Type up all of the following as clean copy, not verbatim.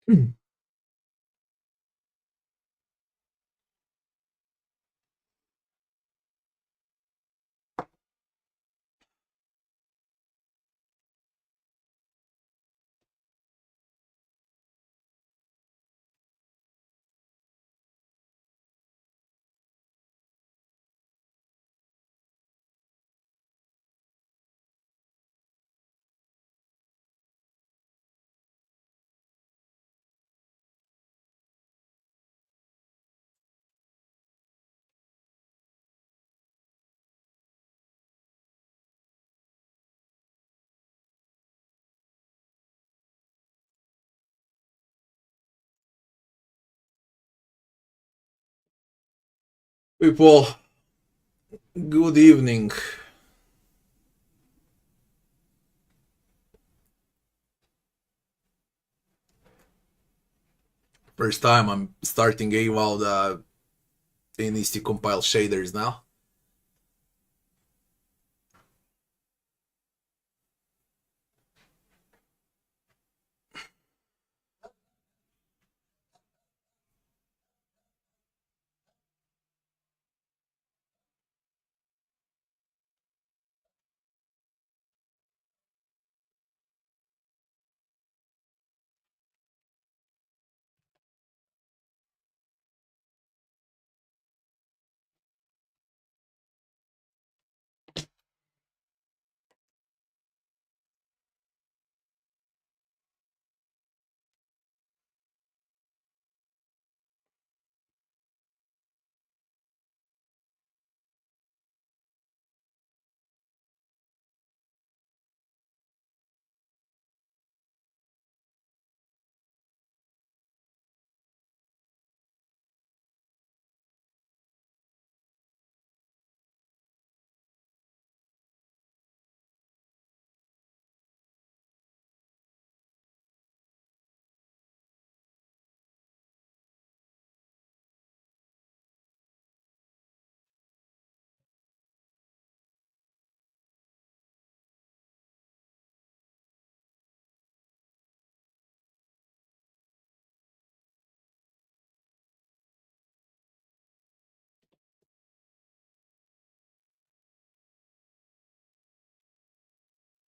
People, good evening. First time I'm starting Avowed. It needs to compile shaders now.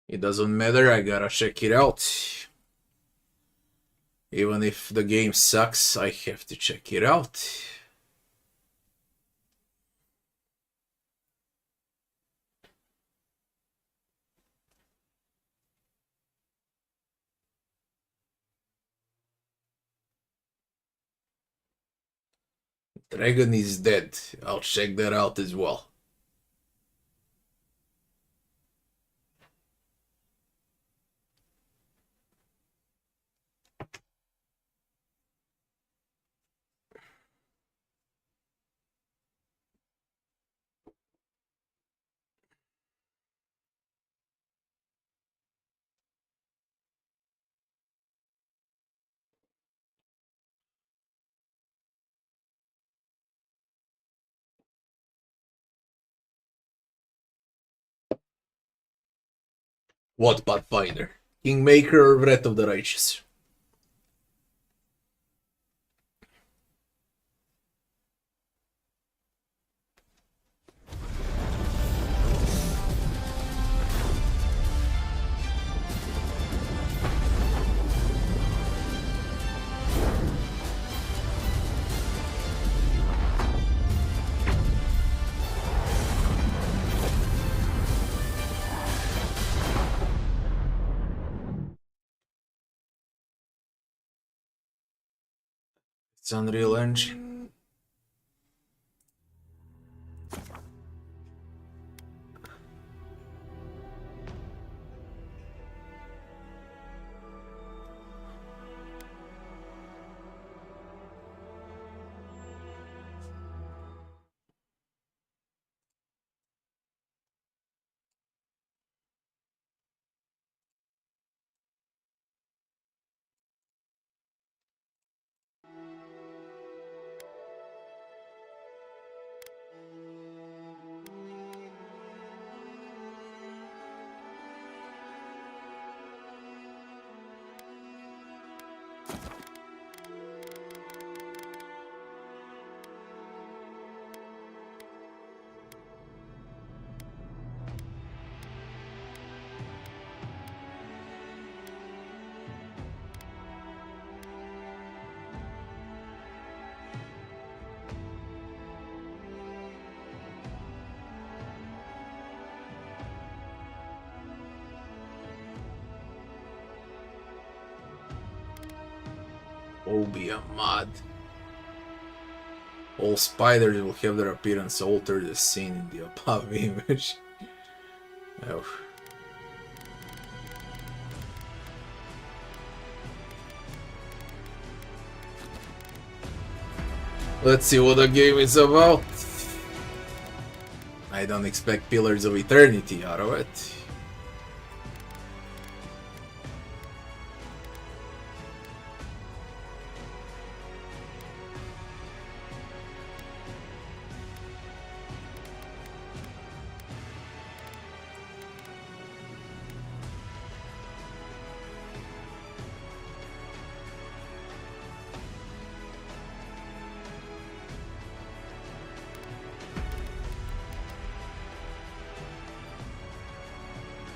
It doesn't matter, I gotta check it out. Even if the game sucks, I have to check it out. Dragon is dead. I'll check that out as well. What Pathfinder? Kingmaker or Wrath of the Righteous? It's Unreal Engine. Obium mod. All spiders will have their appearance altered as seen in the above image. Oh. Let's see what the game is about. I don't expect Pillars of Eternity out of it.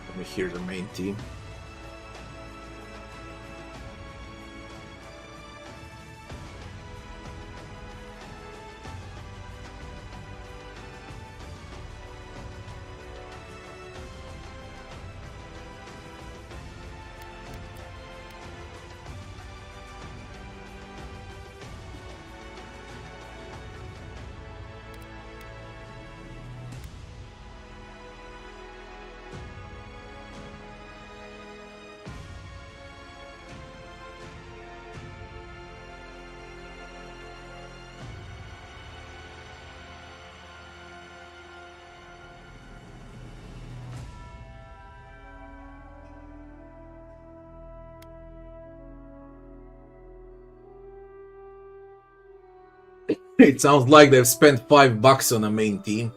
Let me hear the main team. It sounds like they've spent $5 on a main team.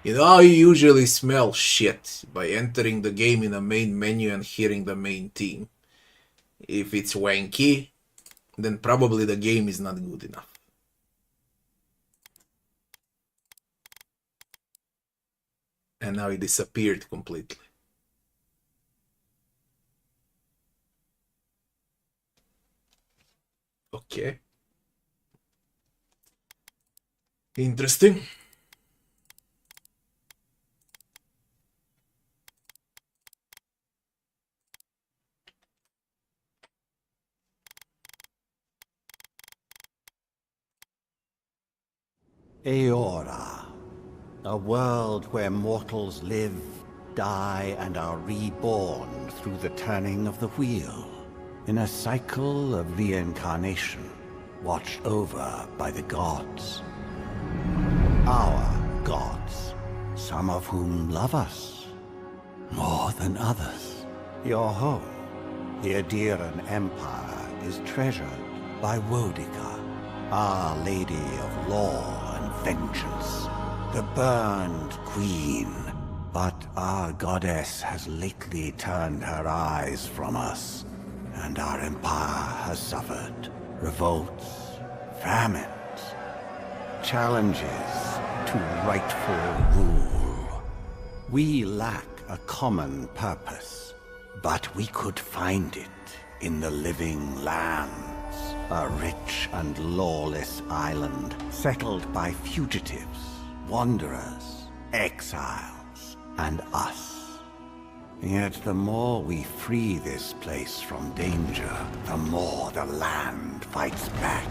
You know how you usually smell shit? By entering the game in the main menu and hearing the main team. If it's wanky, then probably the game is not good enough. And now it disappeared completely. Okay. Interesting. Eora, a world where mortals live, die, and are reborn through the turning of the wheel, in a cycle of reincarnation, watched over by the gods. Our gods, some of whom love us more than others. Your home, the Adiran Empire, is treasured by Wodica, Our Lady of Law and Vengeance, the Burned Queen. But our goddess has lately turned her eyes from us, and our empire has suffered revolts, famines, challenges to rightful rule. We lack a common purpose, but we could find it in the living lands. A rich and lawless island settled by fugitives, wanderers, exiles, and us. Yet the more we free this place from danger, the more the land fights back.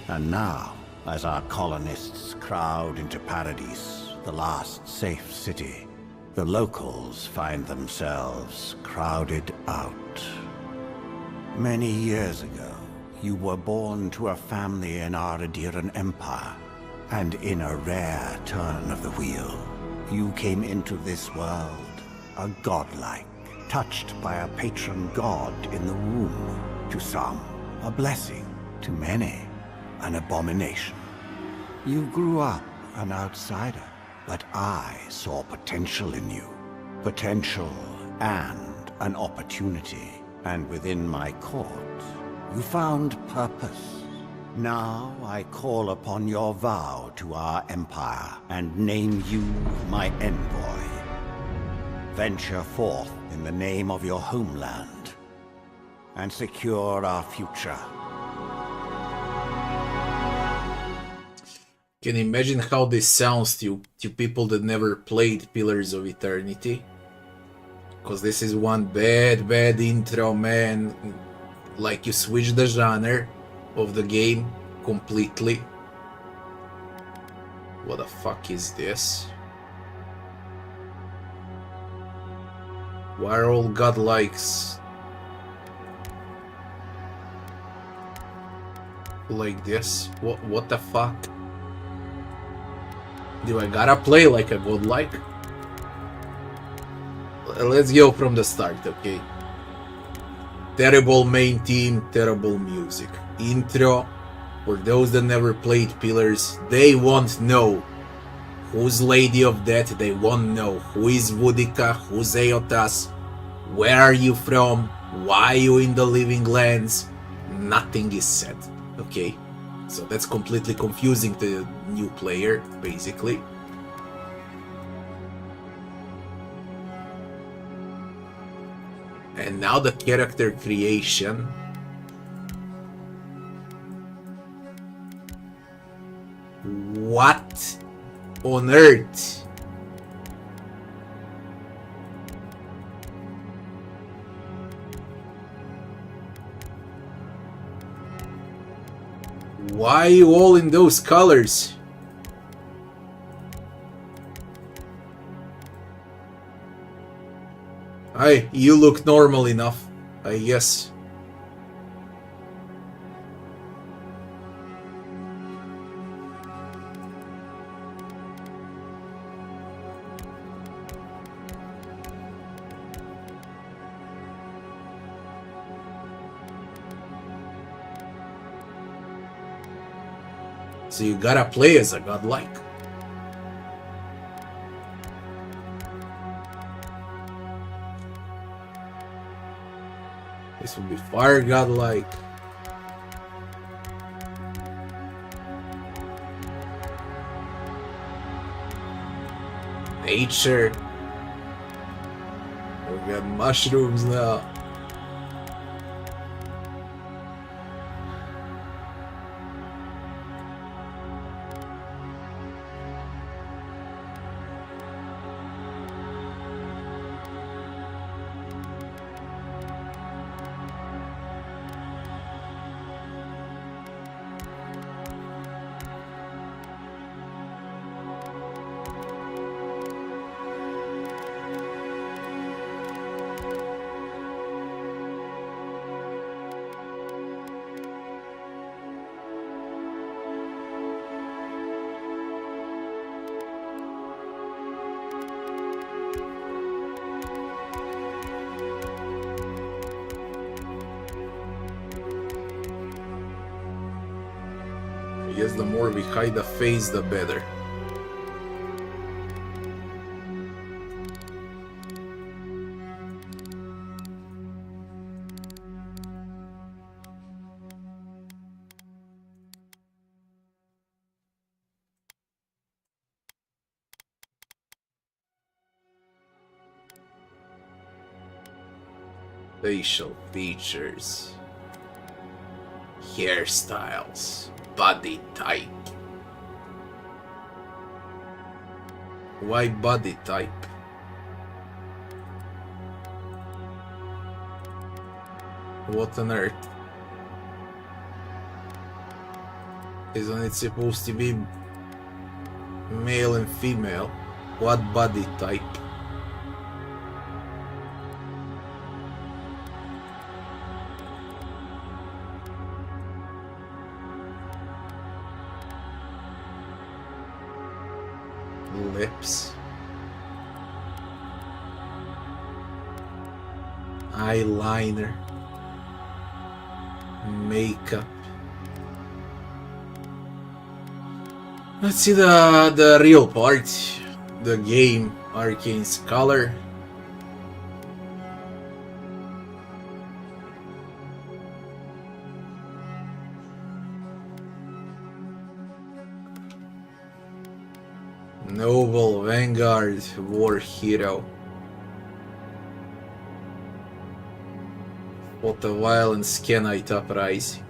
And now, as our colonists crowd into Paradis, the last safe city, the locals find themselves crowded out. Many years ago, you were born to a family in our Adiran Empire, and in a rare turn of the wheel, you came into this world, a godlike, touched by a patron god in the womb. To some, a blessing, to many, an abomination. You grew up an outsider, but I saw potential in you. Potential and an opportunity. And within my court, you found purpose, Now I call upon your vow to our empire and name you my envoy. Venture forth in the name of your homeland and secure our future. Can you imagine how this sounds to people that never played Pillars of Eternity? Because this is one bad intro, man. Like, you switch the genre of the game completely. What the fuck is this? Why are all godlikes like this? What the fuck? Do I gotta play like a godlike? Let's go from the start, okay? Terrible main theme, terrible music. Intro, for those that never played Pillars, they won't know who's Lady of Death, they won't know who is Boudica, who's Eotas, where are you from, why are you in the Living Lands, nothing is said, okay? So that's completely confusing to the new player, basically. And now the character creation. What on earth? Why are you all in those colors? You look normal enough, I guess. So you gotta play as a godlike. This will be fire godlike. Nature. We got mushrooms now. I guess the more we hide the face, the better. Facial features, hairstyles, body type. Why body type? What on earth? Isn't it supposed to be male and female? What body type? Lips, eyeliner, makeup. Let's see the real part, the game, Arcane's color. Noble, Vanguard, War Hero. What a violence can I uprise?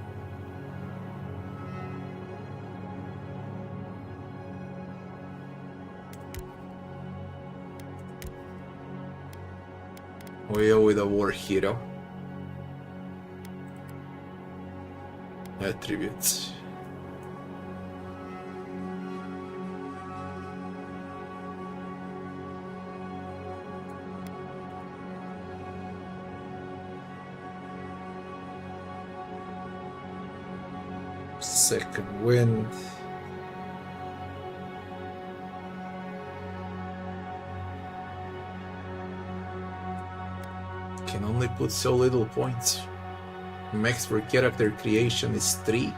We go with a War Hero. Attributes. Second wind. Can only put so little points. Max for character creation is 3.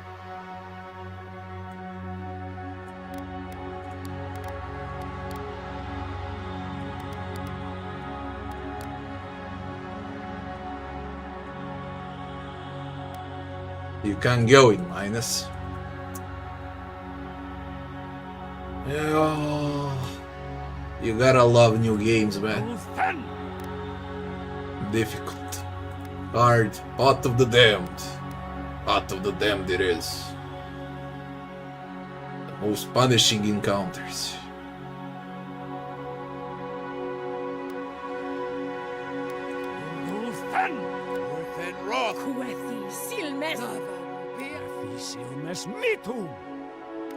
You can't go in minus. Oh, you gotta love new games, man. Difficult. Hard. Out of the damned. Out of the damned it is. The most punishing encounters.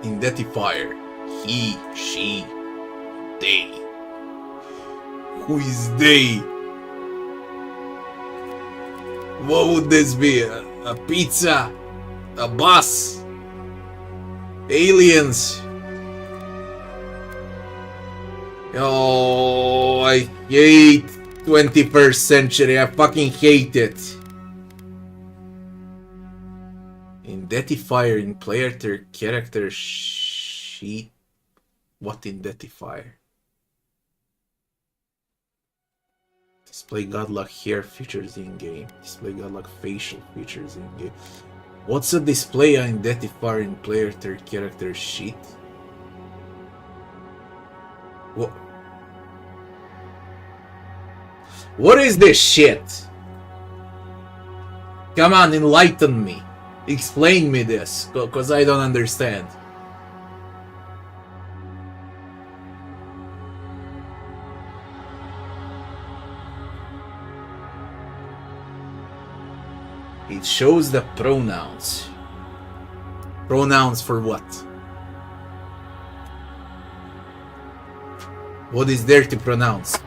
Identifier. He, she, they. Who is they? What would this be? A pizza? A bus? Aliens? Oh, I hate 21st century. I fucking hate it. Identifier in player character sheet. What identifier? Display godlike hair features in game. Display godlike facial features in game. What's a display identifier in player character sheet? What? What is this shit? Come on, enlighten me. Explain me this, cause I don't understand. It shows the pronouns. Pronouns for what? What is there to pronounce?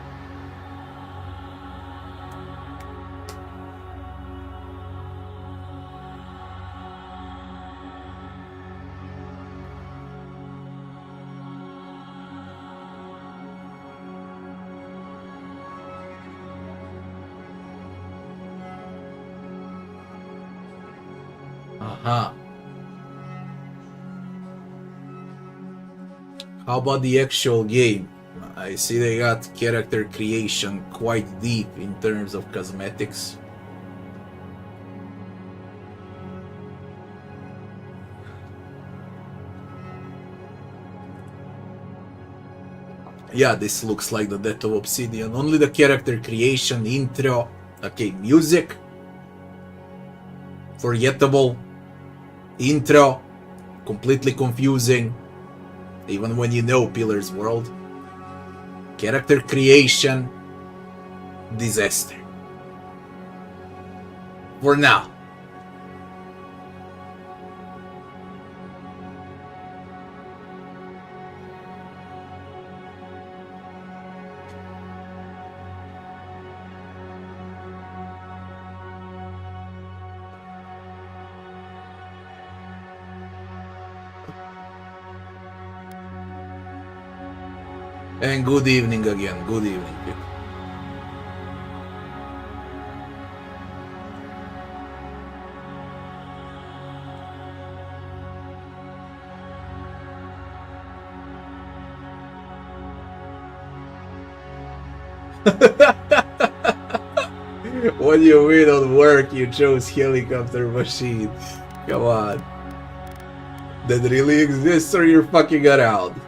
Aha. How about the actual game? I see they got character creation quite deep in terms of cosmetics. Yeah, this looks like the death of Obsidian. Only the character creation, intro, okay, music, forgettable, intro, completely confusing, even when you know Pillar's world. Character creation, disaster. For now. And good evening again. Good evening, people. What do you mean on work you chose helicopter machine? Come on. That really exists or you're fucking around?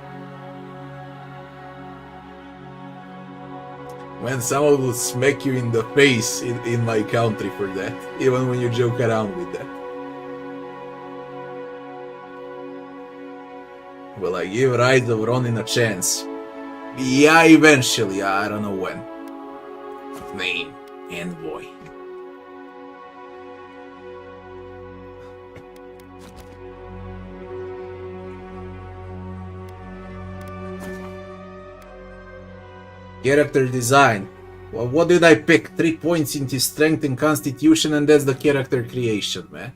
When someone will smack you in the face in my country for that, even when you joke around with that. Will I give Rise of Ronin a chance? Yeah, eventually, I don't know when. Name, Envoy. Character design. Well, what did I pick? 3 points into strength and constitution, and that's the character creation, man.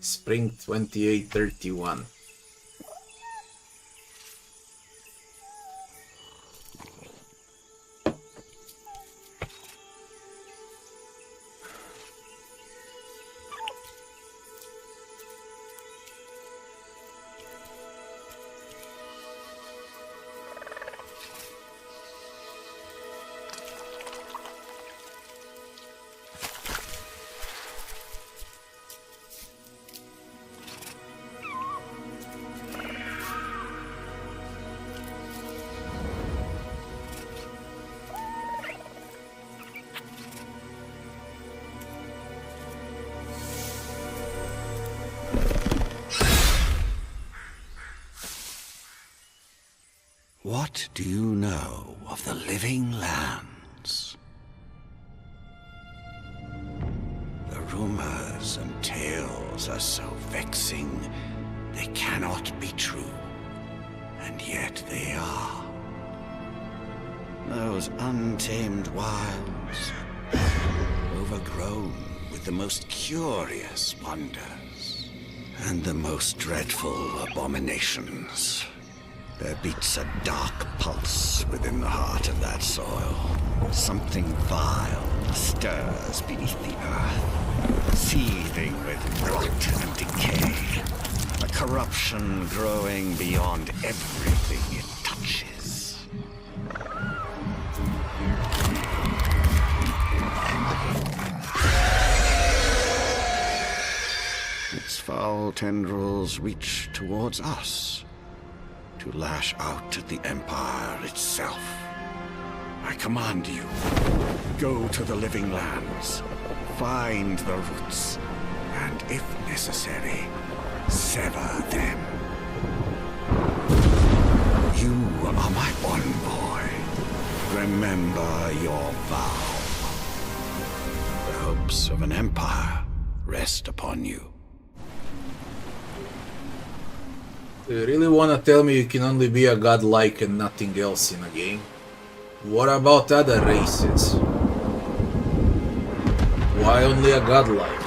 Spring 2831. What do you know of the living lands? The rumors and tales are so vexing, they cannot be true. And yet they are. Those untamed wilds, overgrown with the most curious wonders and the most dreadful abominations. There beats a dark pulse within the heart of that soil. Something vile stirs beneath the earth, seething with rot and decay. A corruption growing beyond everything it touches. Its foul tendrils reach towards us, to lash out at the Empire itself. I command you, go to the living lands, find the roots, and if necessary, sever them. You are my envoy. Remember your vow. The hopes of an empire rest upon you. Do you really want to tell me you can only be a godlike and nothing else in a game? What about other races? Why only a godlike?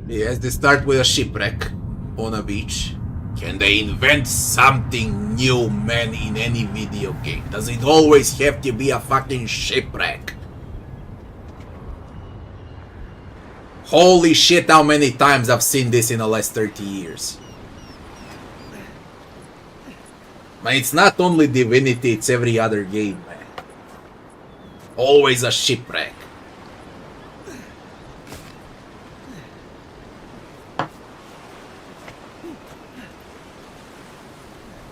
Yes, they start with a shipwreck on a beach. Can they invent something new, man, in any video game? Does it always have to be a fucking shipwreck? Holy shit, how many times I've seen this in the last 30 years. Man, it's not only Divinity, it's every other game, man. Always a shipwreck.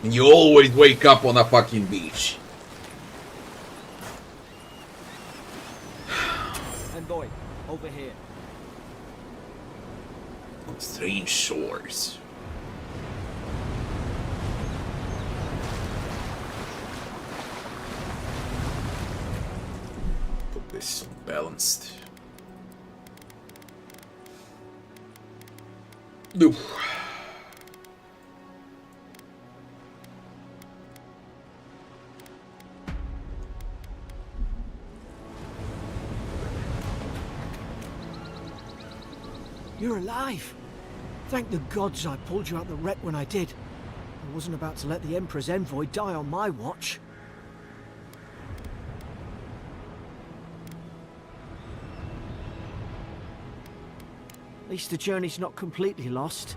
And you always wake up on a fucking beach. Envoy, over here. Strange shores. Put this balanced. Oof. You're alive. Thank the gods I pulled you out the wreck when I did. I wasn't about to let the Emperor's envoy die on my watch. At least the journey's not completely lost.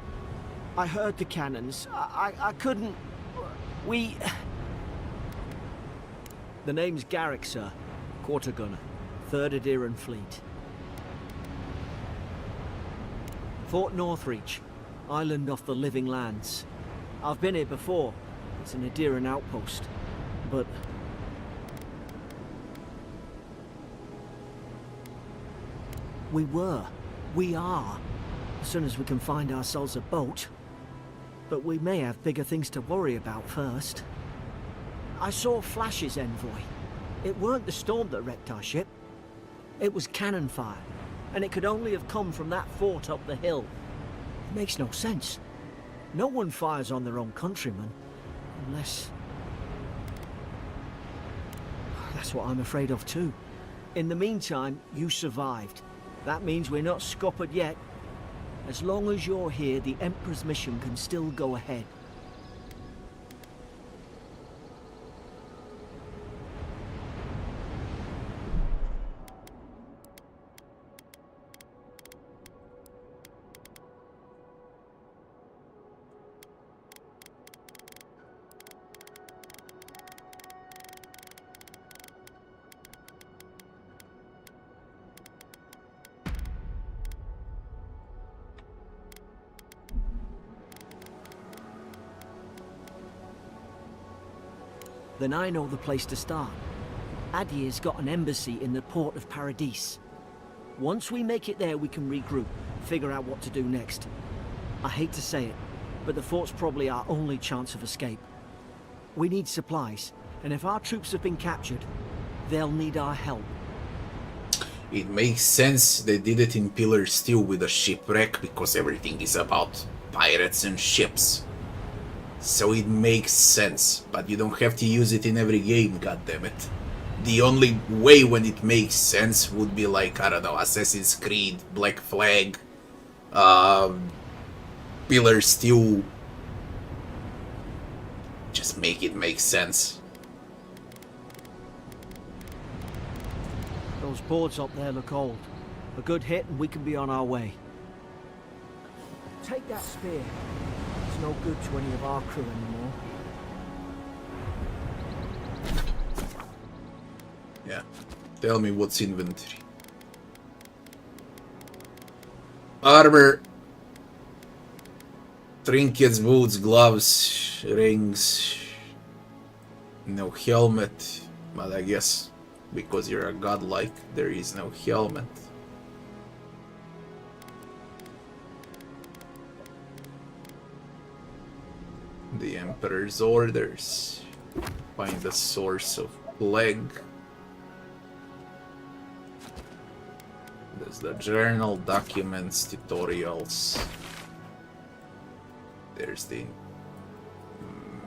I heard the cannons. I couldn't... We... The name's Garrick, sir. Quarter gunner. 3rd Adheran Fleet. Fort Northreach. Island off the Living Lands. I've been here before. It's an Adheran outpost. But... We are. As soon as we can find ourselves a boat. But we may have bigger things to worry about first. I saw Flash's envoy. It weren't the storm that wrecked our ship. It was cannon fire. And it could only have come from that fort up the hill. It makes no sense. No one fires on their own countrymen. Unless... That's what I'm afraid of too. In the meantime, you survived. That means we're not scuppered yet. As long as you're here, the Emperor's mission can still go ahead. Then I know the place to start. Adir's got an embassy in the port of Paradis. Once we make it there, we can regroup, figure out what to do next. I hate to say it, but the fort's probably our only chance of escape. We need supplies, and if our troops have been captured, they'll need our help. It makes sense they did it in Pillar Steel with a shipwreck, because everything is about pirates and ships. So it makes sense, but you don't have to use it in every game, goddammit. The only way when it makes sense would be like, I don't know, Assassin's Creed, Black Flag, Pillar Steel. Just make it make sense. Those boards up there look old. A good hit and we can be on our way. Take that spear. It's no good to any of our crew anymore. Yeah. Tell me what's inventory. Armor. Trinkets, boots, gloves, rings. No helmet. But I guess because you're a godlike, there is no helmet. The Emperor's orders. Find the source of plague. There's the journal, documents, tutorials. There's the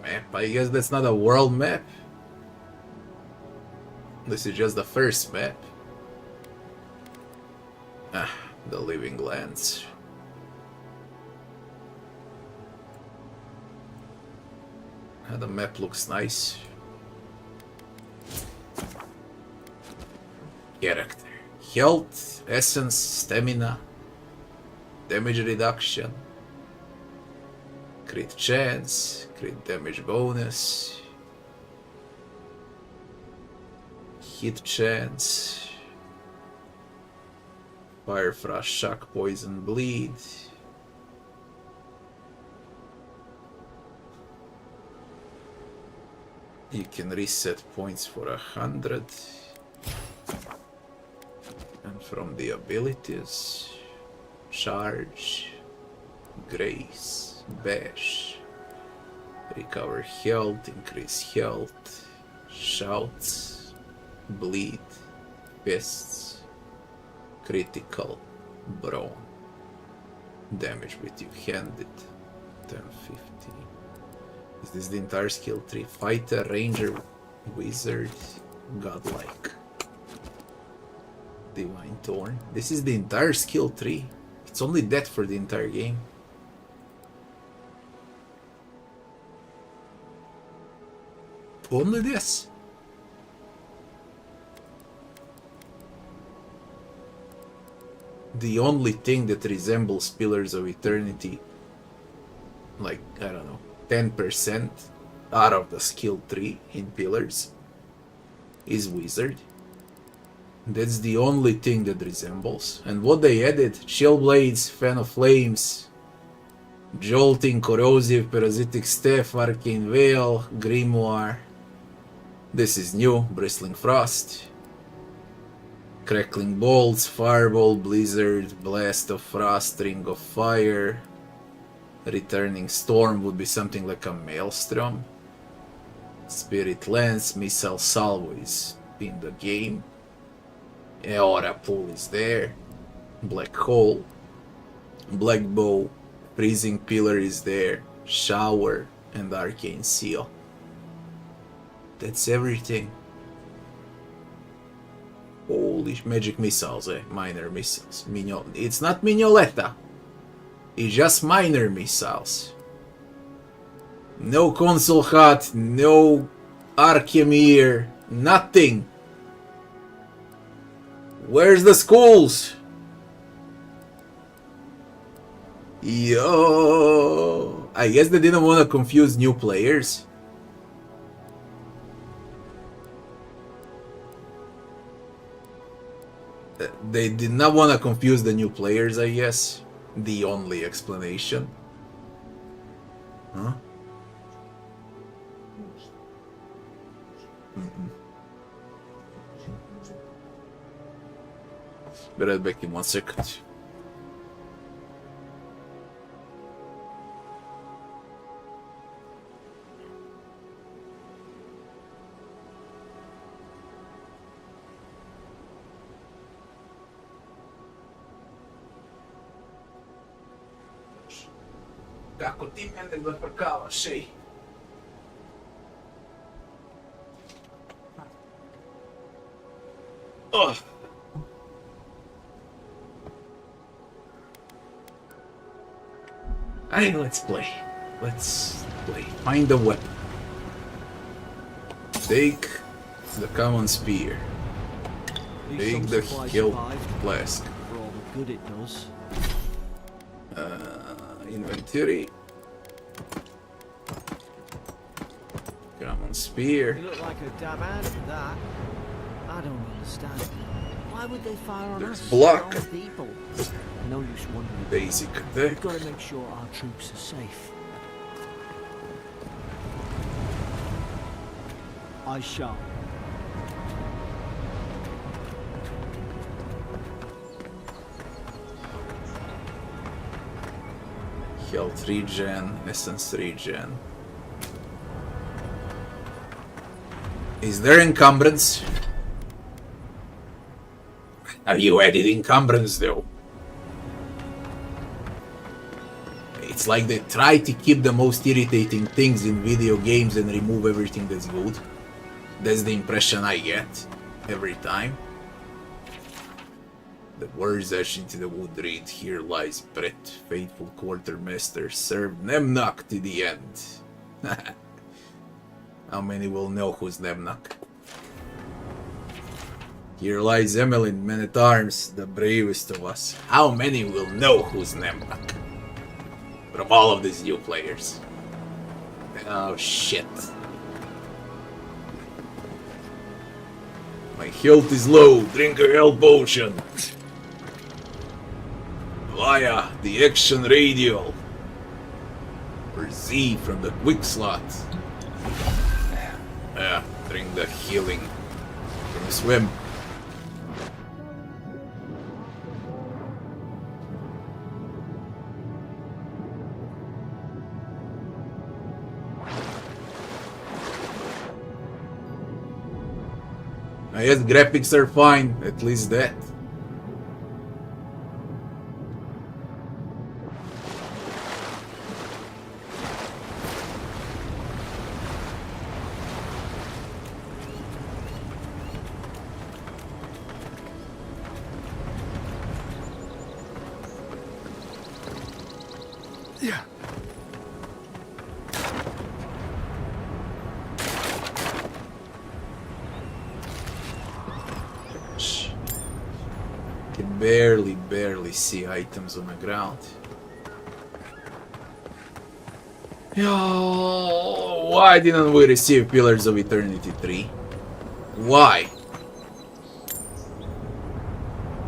map. I guess that's not a world map. This is just the first map. Ah, the Living Lands. The map looks nice. Character. Health, essence, stamina, damage reduction, crit chance, crit damage bonus, hit chance, fire, frost, shock, poison, bleed. You can reset points for 100. And from the abilities, charge, grace, bash, recover health, increase health, shouts, bleed, fists, critical, brawn, damage with two-handed, 10-15. Is this the entire skill tree? Fighter, ranger, wizard, godlike. Divine Thorn. This is the entire skill tree. It's only that for the entire game. Only this? The only thing that resembles Pillars of Eternity, like, I don't know, 10% out of the skill tree in Pillars, is Wizard. That's the only thing that resembles. And what they added, Chill Blades, Fan of Flames, Jolting, Corrosive, Parasitic Staff, Arcane Veil, Grimoire. This is new, Bristling Frost. Crackling Bolts, Fireball, Blizzard, Blast of Frost, Ring of Fire. Returning Storm would be something like a Maelstrom. Spirit Lance, Missile Salvo is in the game. Aura Pool is there. Black Hole. Black Bow. Freezing Pillar is there. Shower and Arcane Seal. That's everything. Holy magic missiles, minor missiles. It's not Mignoletta. It's just minor missiles. No console hut, no Archemir, nothing. Where's the schools? Yo, I guess they didn't want to confuse new players. They did not want to confuse the new players, I guess. The only explanation. Huh? Be right back in 1 second. Kako ti mene zafrkavaš, ej? Oh. Alright, let's play. Let's play. Find a weapon. Take the common spear. Take the hilt flask. For all the good it does. Inventory. Common spear. You look like a dab out of that. I don't understand. Why would they fire on There's us? block. Our people. No use wondering. Basic attack. We've got to make sure our troops are safe. I shall. Health regen, essence regen. Is there encumbrance? Have you added encumbrance though? It's like they try to keep the most irritating things in video games and remove everything that's good. That's the impression I get every time. The words ash into the wood read, here lies Brett, faithful quartermaster, served Nemnok to the end. How many will know who's Nemnok? Here lies Emmeline, men-at-arms, the bravest of us. How many will know who's Nemnok? From all of these new players. Oh shit. My health is low, drink a health potion. Via the action radial. Or Z from the quick slot. Drink the healing from the swim. I guess graphics are fine, at least that. barely see items on the ground. Yo, why didn't we receive Pillars of Eternity 3? Why?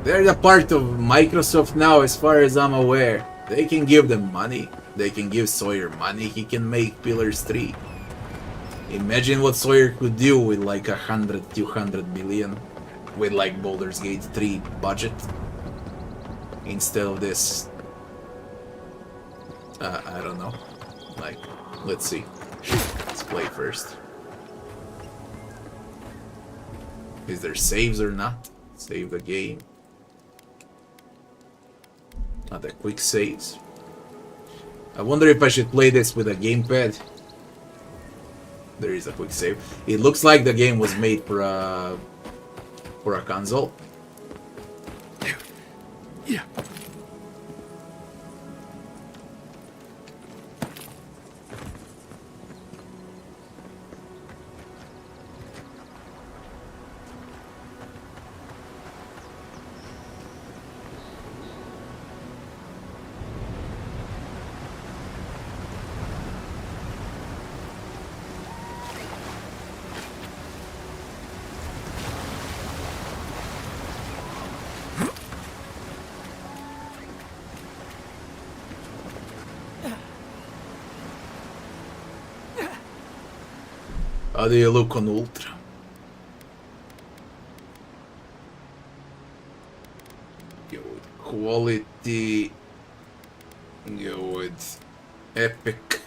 They're the part of Microsoft now, as far as I'm aware. They can give them money. They can give Sawyer money. He can make Pillars 3. Imagine what Sawyer could do with like 100, 200 million. With like Baldur's Gate 3 budget. Instead of this. I don't know. Like, let's see. Let's play first. Is there saves or not? Save the game. Not a quick saves. I wonder if I should play this with a gamepad. There is a quick save. It looks like the game was made for a console. Yeah. How do you look on Ultra? Go with quality. Go with epic.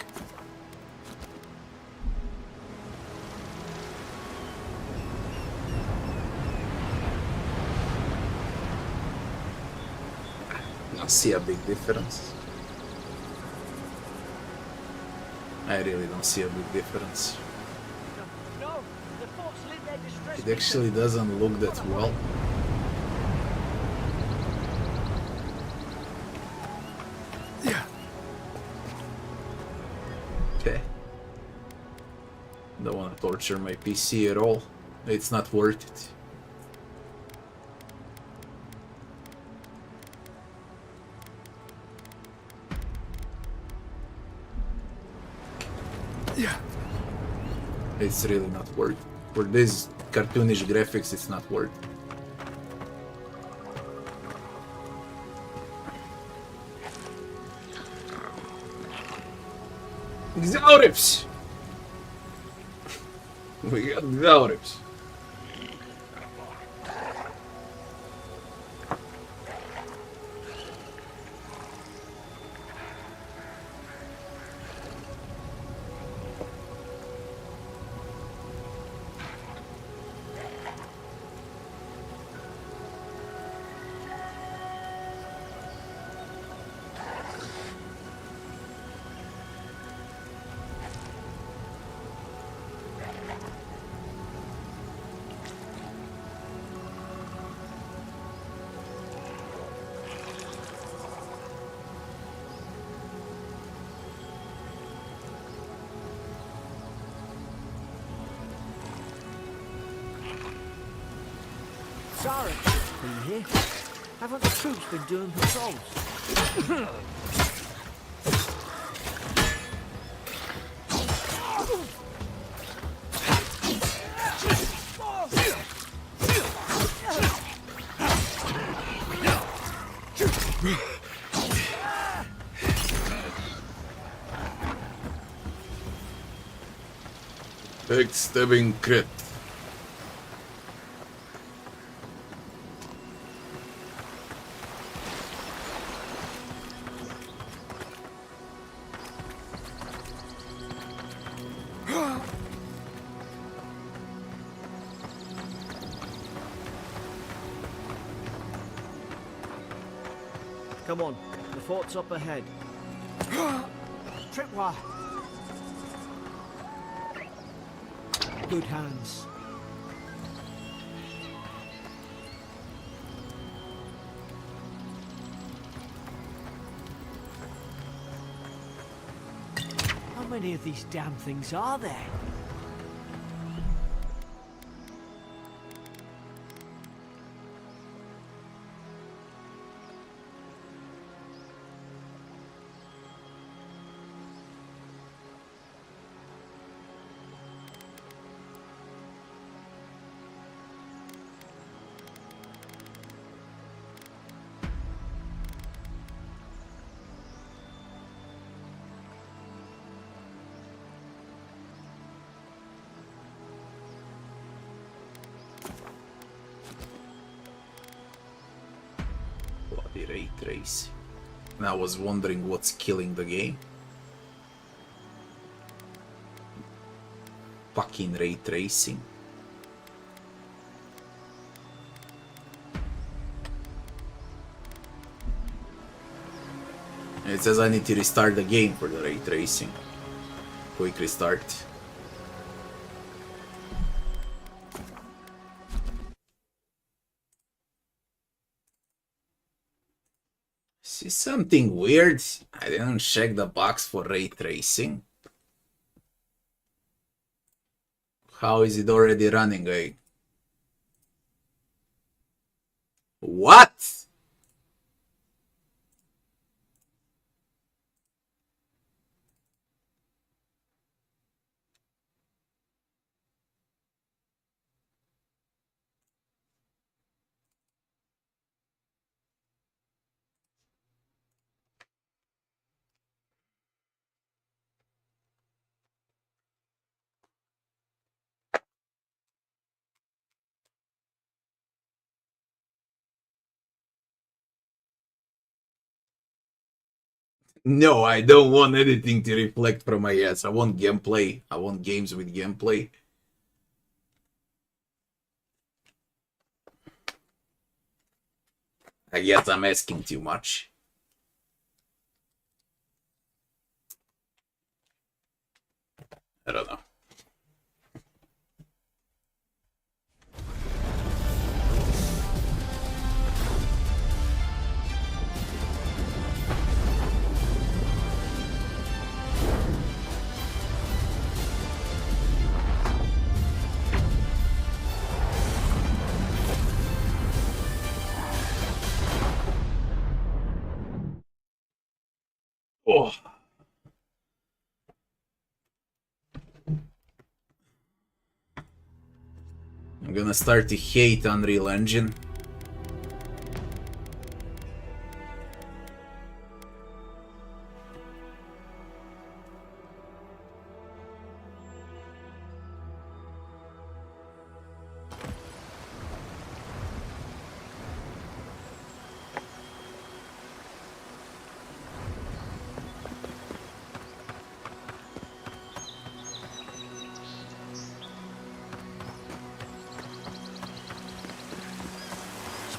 Don't see a big difference. I really don't see a big difference. It actually doesn't look that well. Yeah. Okay. Don't want to torture my PC at all. It's not worth it. Yeah. It's really not worth it. For this cartoonish graphics, it's not worth it. Xaurips! We got Xaurips. Sarah, been here. Haven't the troops been doing patrols? Backstabbing crit. Come on, the fort's up ahead. Tripwire. Good hands. How many of these damn things are there? The ray tracing. And I was wondering what's killing the game. Fucking ray tracing. It says I need to restart the game for the ray tracing. Quick restart. See something weird? I didn't check the box for ray tracing. How is it already running? What? No, I don't want anything to reflect from my ass. I want gameplay. I want games with gameplay. I guess I'm asking too much. I don't know. Oh. I'm gonna start to hate Unreal Engine.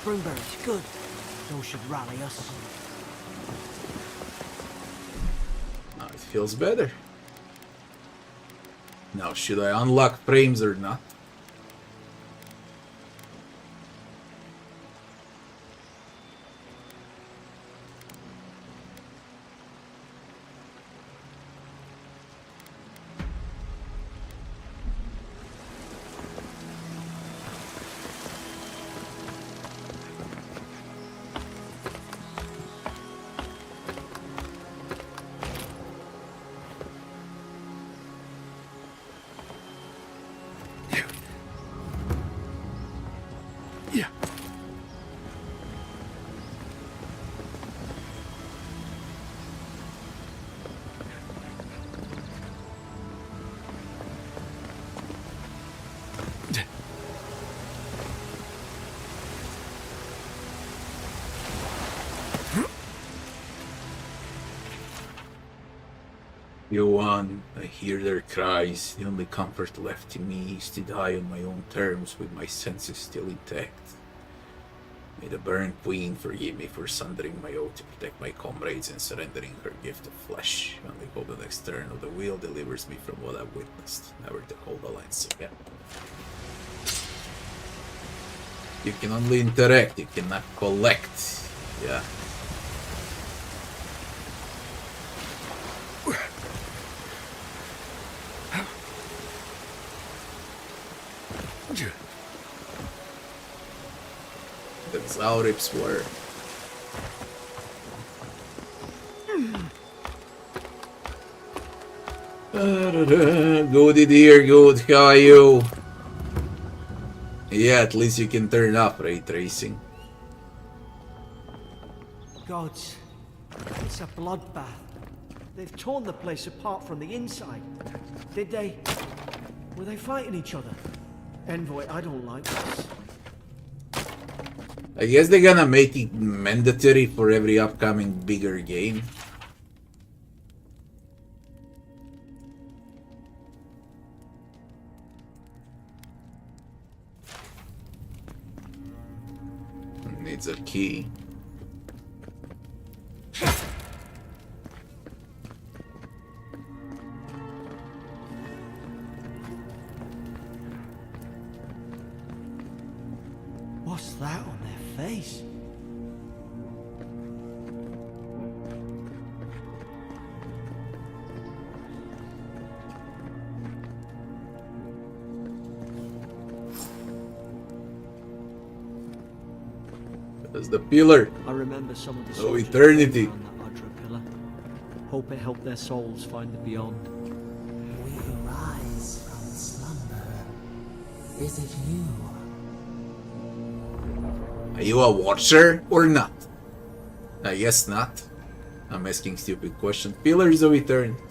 Springberries, good. Those should rally us. Now it feels better. Now, should I unlock frames or not? Yeah. Yuan, I hear their cries. The only comfort left to me is to die on my own terms with my senses still intact. May the Burnt Queen forgive me for sundering my oath to protect my comrades and surrendering her gift of flesh. Only hope the next turn of the wheel delivers me from what I've witnessed, never to hold the lines again. You can only interact, you cannot collect. Yeah. That's how rips were. Goody dear, good, how are you? Yeah, at least you can turn off ray tracing. Gods, it's a bloodbath. They've torn the place apart from the inside. Did they? Were they fighting each other? Envoy, I don't like this. I guess they're gonna make it mandatory for every upcoming bigger game. Needs a key. What's that on their face? That's the pillar. I remember some of the Oh, soldiers eternity. on that Adra pillar. Hope it helped their souls find the beyond. We rise from slumber. Is it you? Are you a watcher or not? I guess not. I'm asking stupid questions. Pillars of Eternity.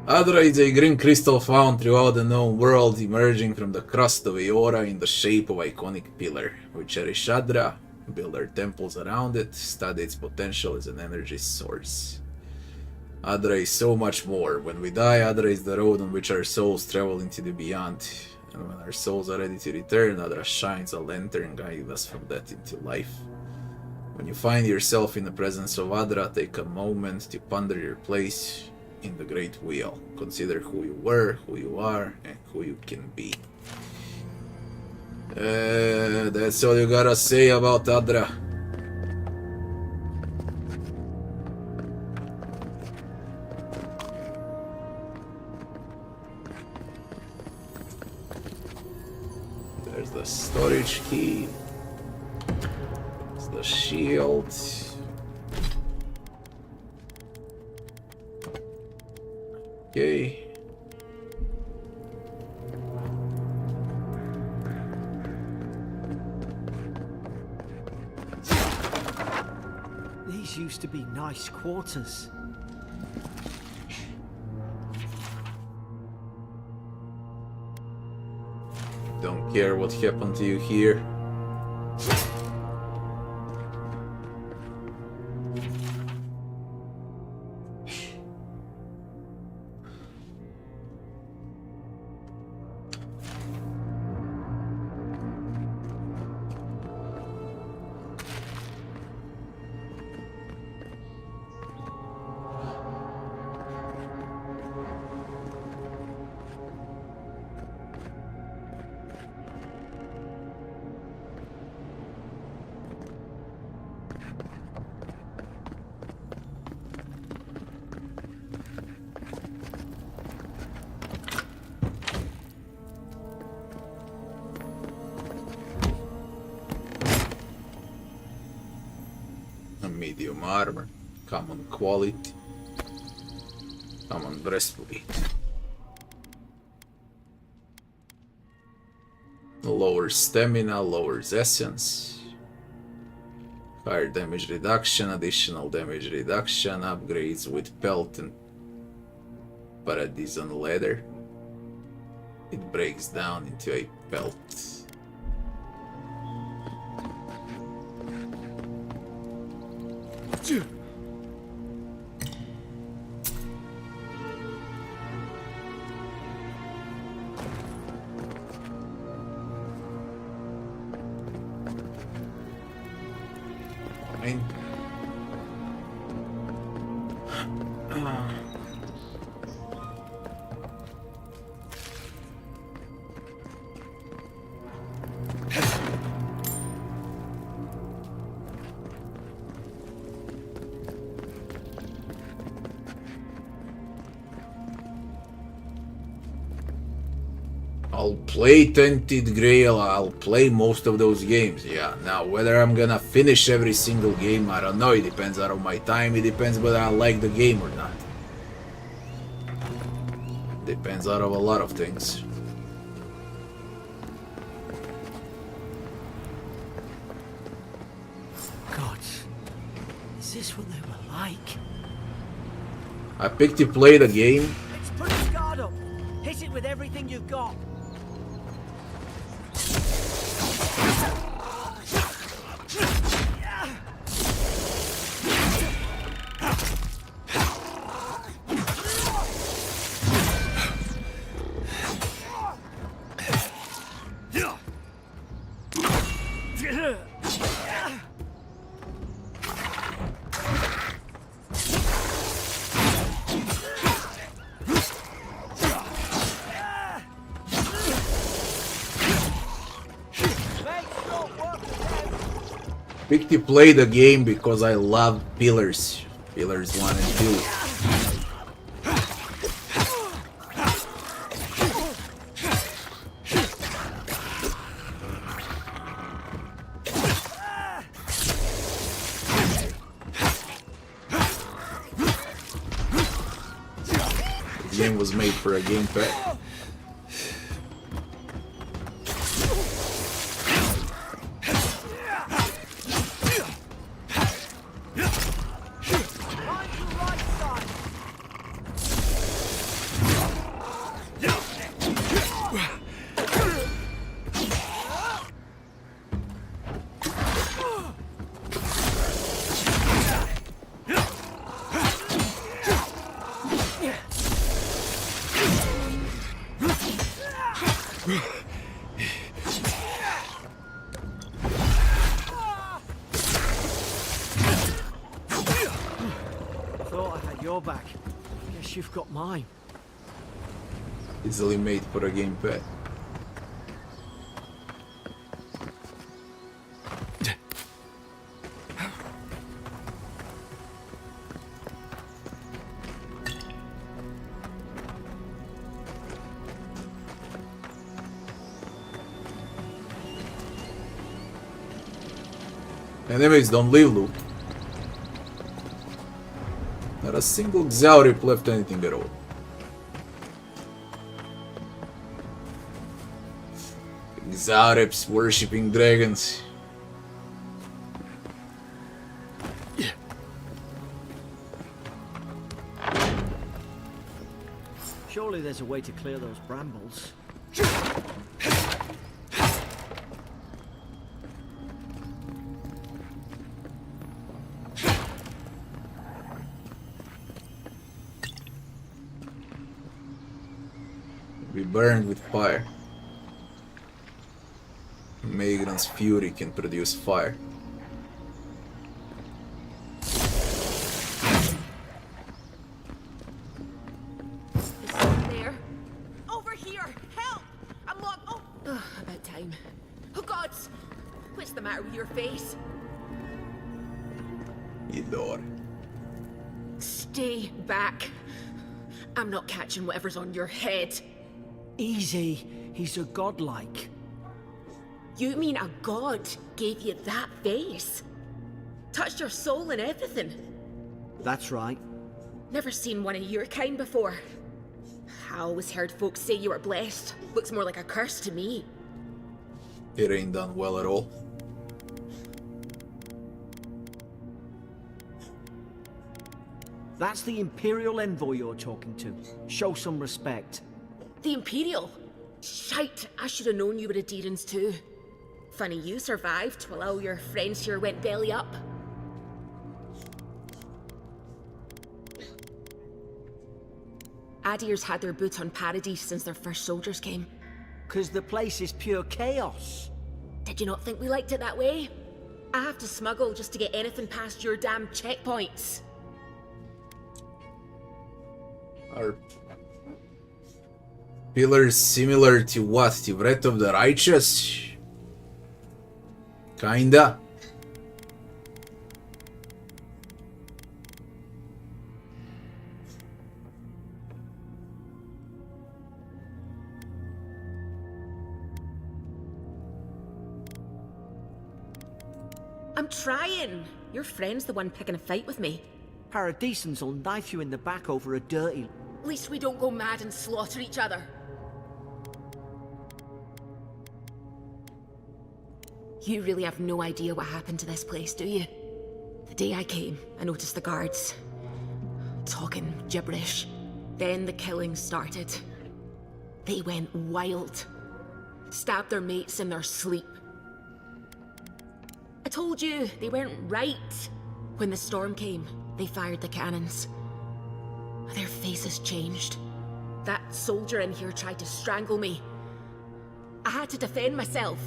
Adra is a green crystal found throughout the known world, emerging from the crust of Eora in the shape of iconic pillar. We cherish Adra, build our temples around it, study its potential as an energy source. Adra is so much more. When we die, Adra is the road on which our souls travel into the beyond. And when our souls are ready to return, Adra shines a lantern guiding us from death into life. When you find yourself in the presence of Adra, take a moment to ponder your place in the Great Wheel. Consider who you were, who you are, and who you can be. That's all you gotta say about Adra. There's the storage key. There's the shield. Okay. These used to be nice quarters. Don't care what happened to you here. Medium armor, common quality, common breastplate. Lowers stamina, lowers essence. Higher damage reduction, additional damage reduction, upgrades with pelt and Paradis and leather. It breaks down into a pelt. Fine. I'll play Tainted Grail, I'll play most of those games, yeah. Now, whether I'm gonna finish every single game, I don't know, it depends out of my time, it depends whether I like the game or not. Depends out of a lot of things. God, is this what they were like? I picked to play the game. Let's put his guard up. Hit it with everything you've got. Pick to play the game because I love Pillars. Pillars 1 and 2. The game was made for a gamepad. Thought I had your back. Guess you've got mine. Easily made for a gamepad. Enemies don't leave loot. Not a single Xaurip left anything at all. Xaurips worshipping dragons. Surely there's a way to clear those brambles. Be burned with fire. Maegran's fury can produce fire. Is someone there? Over here! Help! I'm locked. Oh, about time. Oh gods! What's the matter with your face? Idor. Stay back. I'm not catching whatever's on your head. Easy. He's a godlike. You mean a god gave you that face? Touched your soul and everything? That's right. Never seen one of your kind before. I always heard folks say you were blessed. Looks more like a curse to me. It ain't done well at all. That's the Imperial envoy you're talking to. Show some respect. The Imperial? Shite, I should have known you were Adherents too. Funny you survived while all your friends here went belly up. Adir's had their boot on Paradis since their first soldiers came. 'Cause the place is pure chaos. Did you not think we liked it that way? I have to smuggle just to get anything past your damn checkpoints. Are pillars similar to what? To Wrath of the Righteous? Kinda. I'm trying. Your friend's the one picking a fight with me. Paradisans will knife you in the back over a dirty... At least we don't go mad and slaughter each other. You really have no idea what happened to this place, do you? The day I came, I noticed the guards talking gibberish. Then the killing started. They went wild. Stabbed their mates in their sleep. I told you, they weren't right. When the storm came, they fired the cannons. Their faces changed. That soldier in here tried to strangle me. I had to defend myself.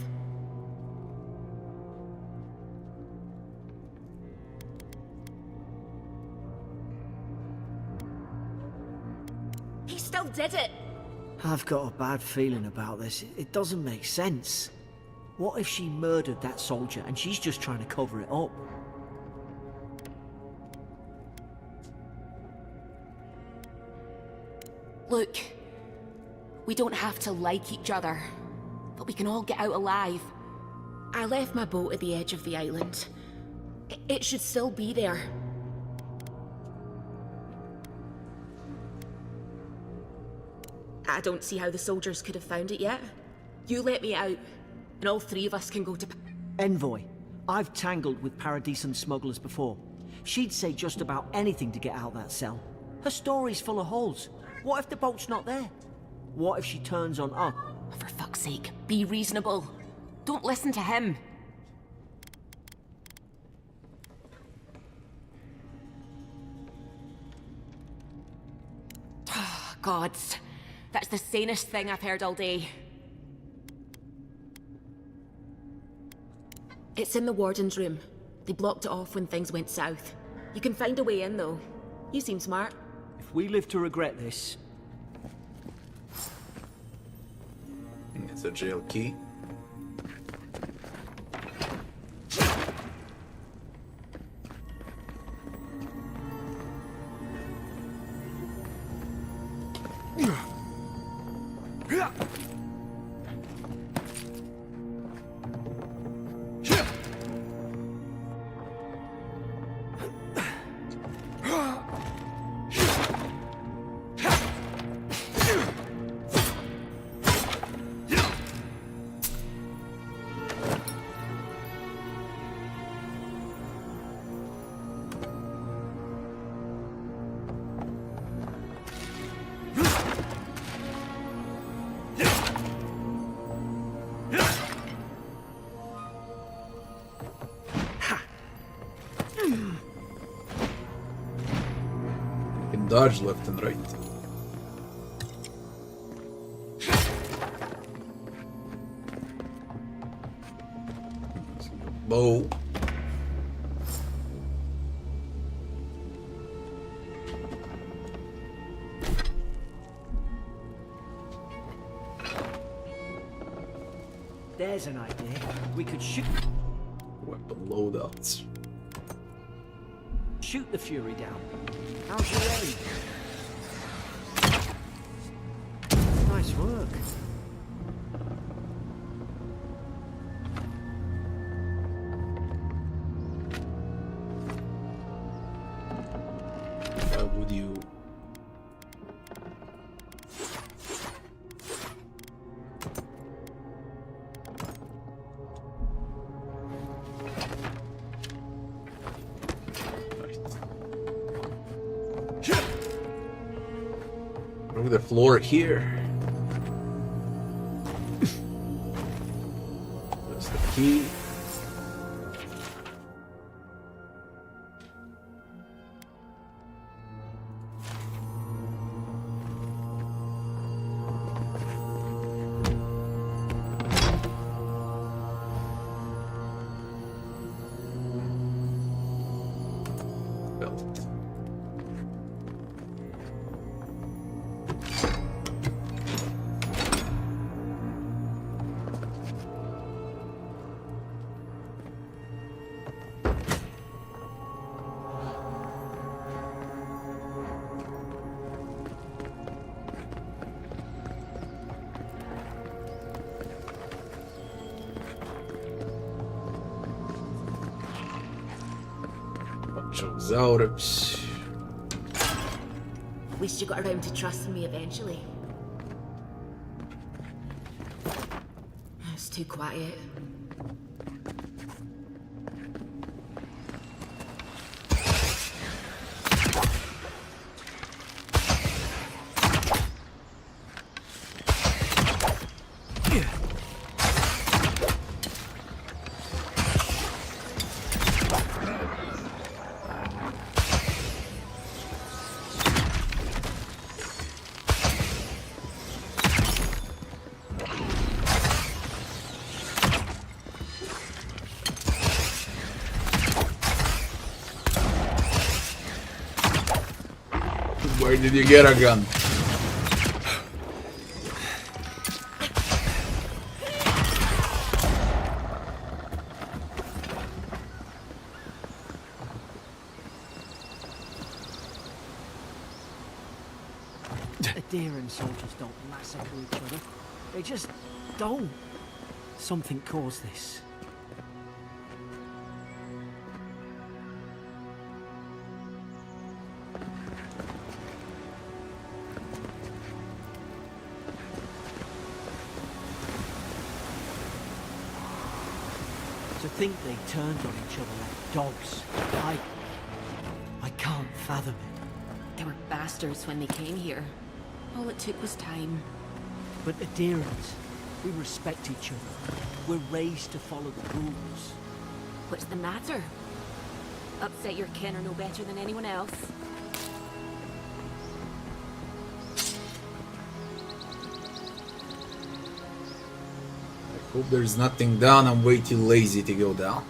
He still did it. I've got a bad feeling about this. It doesn't make sense. What if she murdered that soldier and she's just trying to cover it up? Look, we don't have to like each other, but we can all get out alive. I left my boat at the edge of the island. It should still be there. I don't see how the soldiers could have found it yet. You let me out, and all three of us can go to... Envoy, I've tangled with Paradis and smugglers before. She'd say just about anything to get out that cell. Her story's full of holes. What if the boat's not there? What if she turns on us? For fuck's sake, be reasonable. Don't listen to him. Gods, that's the sanest thing I've heard all day. It's in the warden's room. They blocked it off when things went south. You can find a way in, though. You seem smart. If we live to regret this... It's a jail key. Dodge left and right. Bow. There's an idea. We could shoot Weapon loadouts. the Fury down. How's your aim? Nice work. Why would you? Move the floor here. That's the key. Belt. Bunch of Zaurups. At least you got around to trusting me eventually. It's too quiet. Where did you get a gun? Adherent soldiers don't massacre each other. They just don't. Something caused this. To think they turned on each other like dogs. I can't fathom it. They were bastards when they came here. All it took was time. But adherents, we respect each other. We're raised to follow the rules. What's the matter? Upset your kin are no better than anyone else. Hope there's nothing down. I'm way too lazy to go down.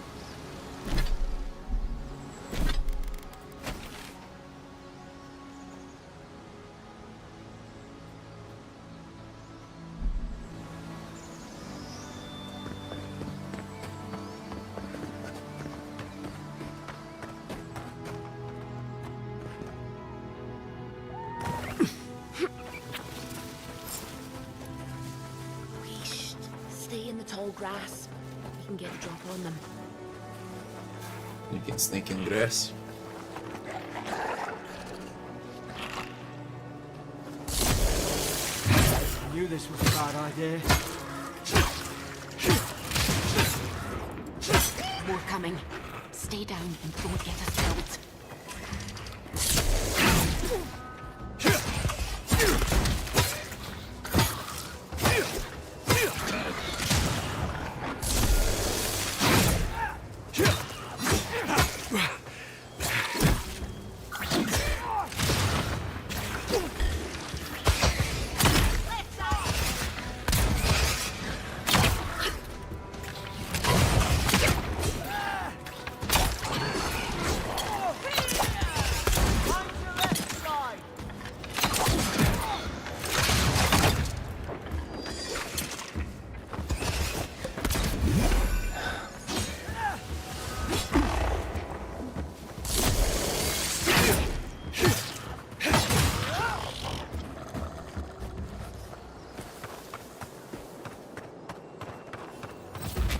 Stay in the tall grass. We can get a drop on them. You can sneak in grass. I knew this was a bad idea. More coming. Stay down and don't get us killed.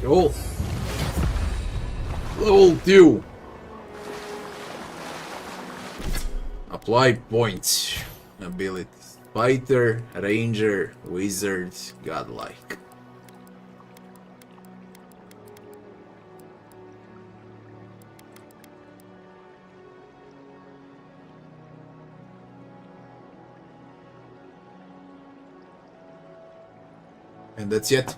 Cool. Level 2. Apply points. Abilities. Fighter, Ranger, Wizard, Godlike. And that's it.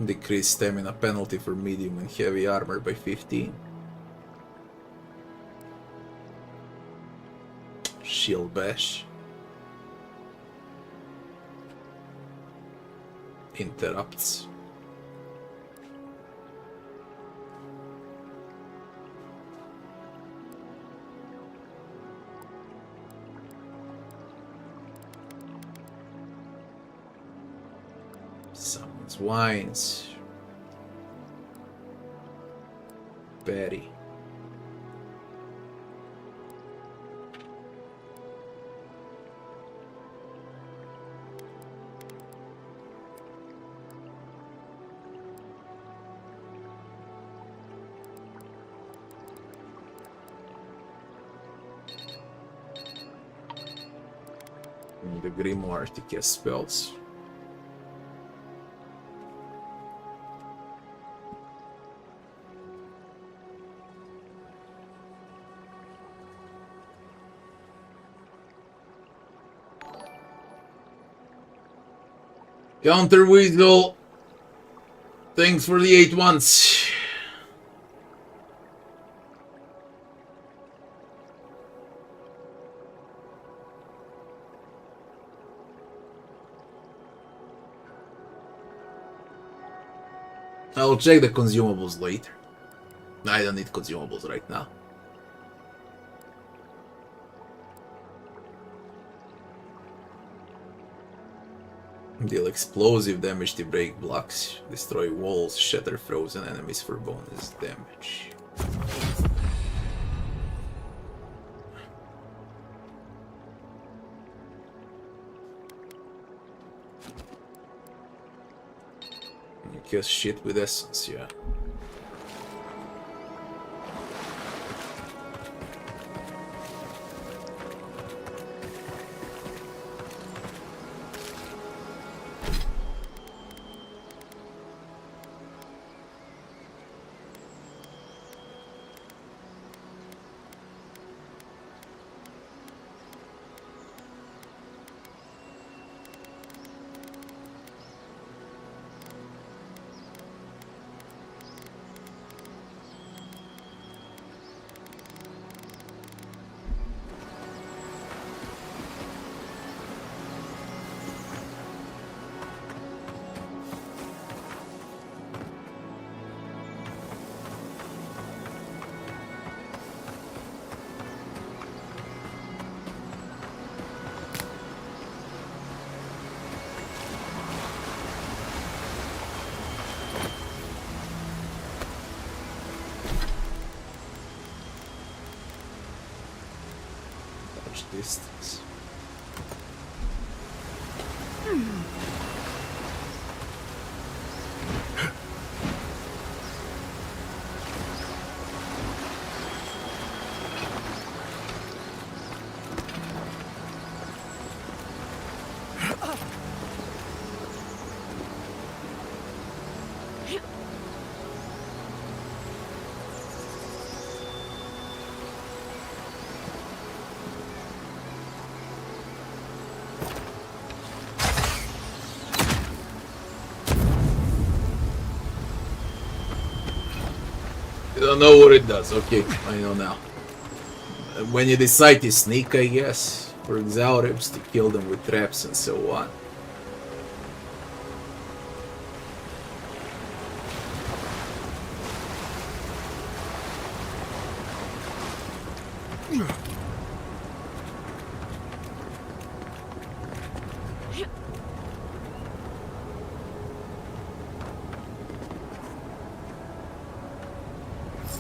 Decrease stamina penalty for medium and heavy armor by 15. Shield bash. Interrupts. Summons wines. Betty. The Grimoire to cast spells. Counter Weasel. Thanks for the 8 months. I'll check the consumables later. I don't need consumables right now. Deal explosive damage to break blocks, destroy walls, shatter frozen enemies for bonus damage. Kill shit with essence, yeah. Distance. I don't know what it does. Okay, I know now. When you decide to sneak, I guess, for Exaurips to kill them with traps and so on.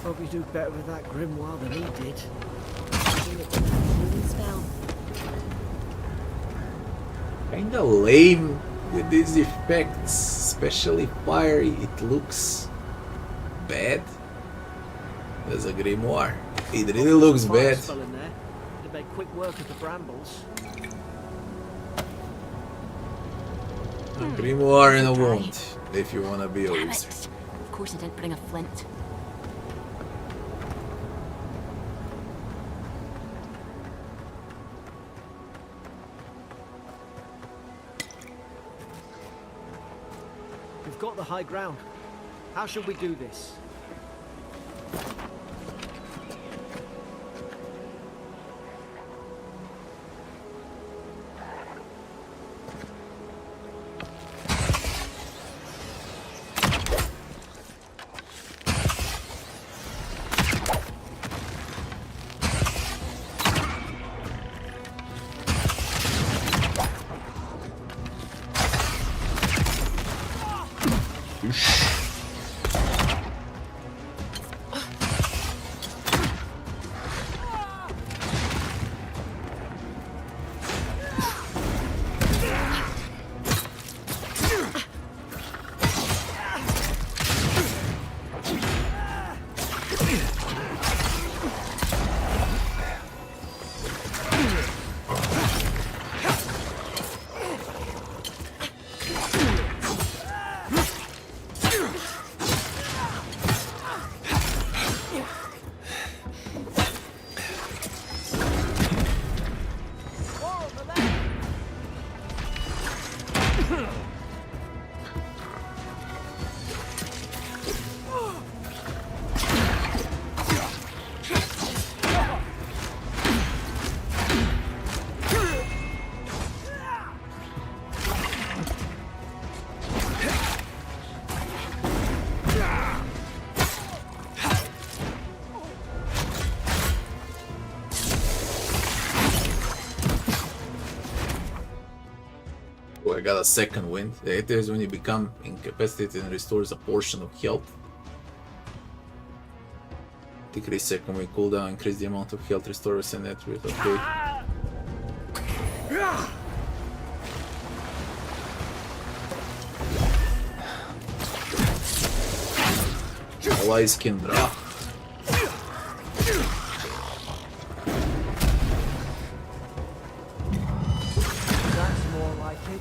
Hope you do better with that grimoire than he did. Spell. Kinda lame with these effects, especially fire. It looks bad as a grimoire. It really looks Fire bad. spell in there. To make quick work of the brambles. A grimoire and a wound, if you wanna be a Damn wizard. it. Of course I didn't bring a flint. We've got the high ground. How should we do this? Oh, I got a second wind. The appears when you become incapacitated and restores a portion of health. Decrease second wind cooldown, increase the amount of health restores and attribute. Okay. Allies can drop. That's more like it.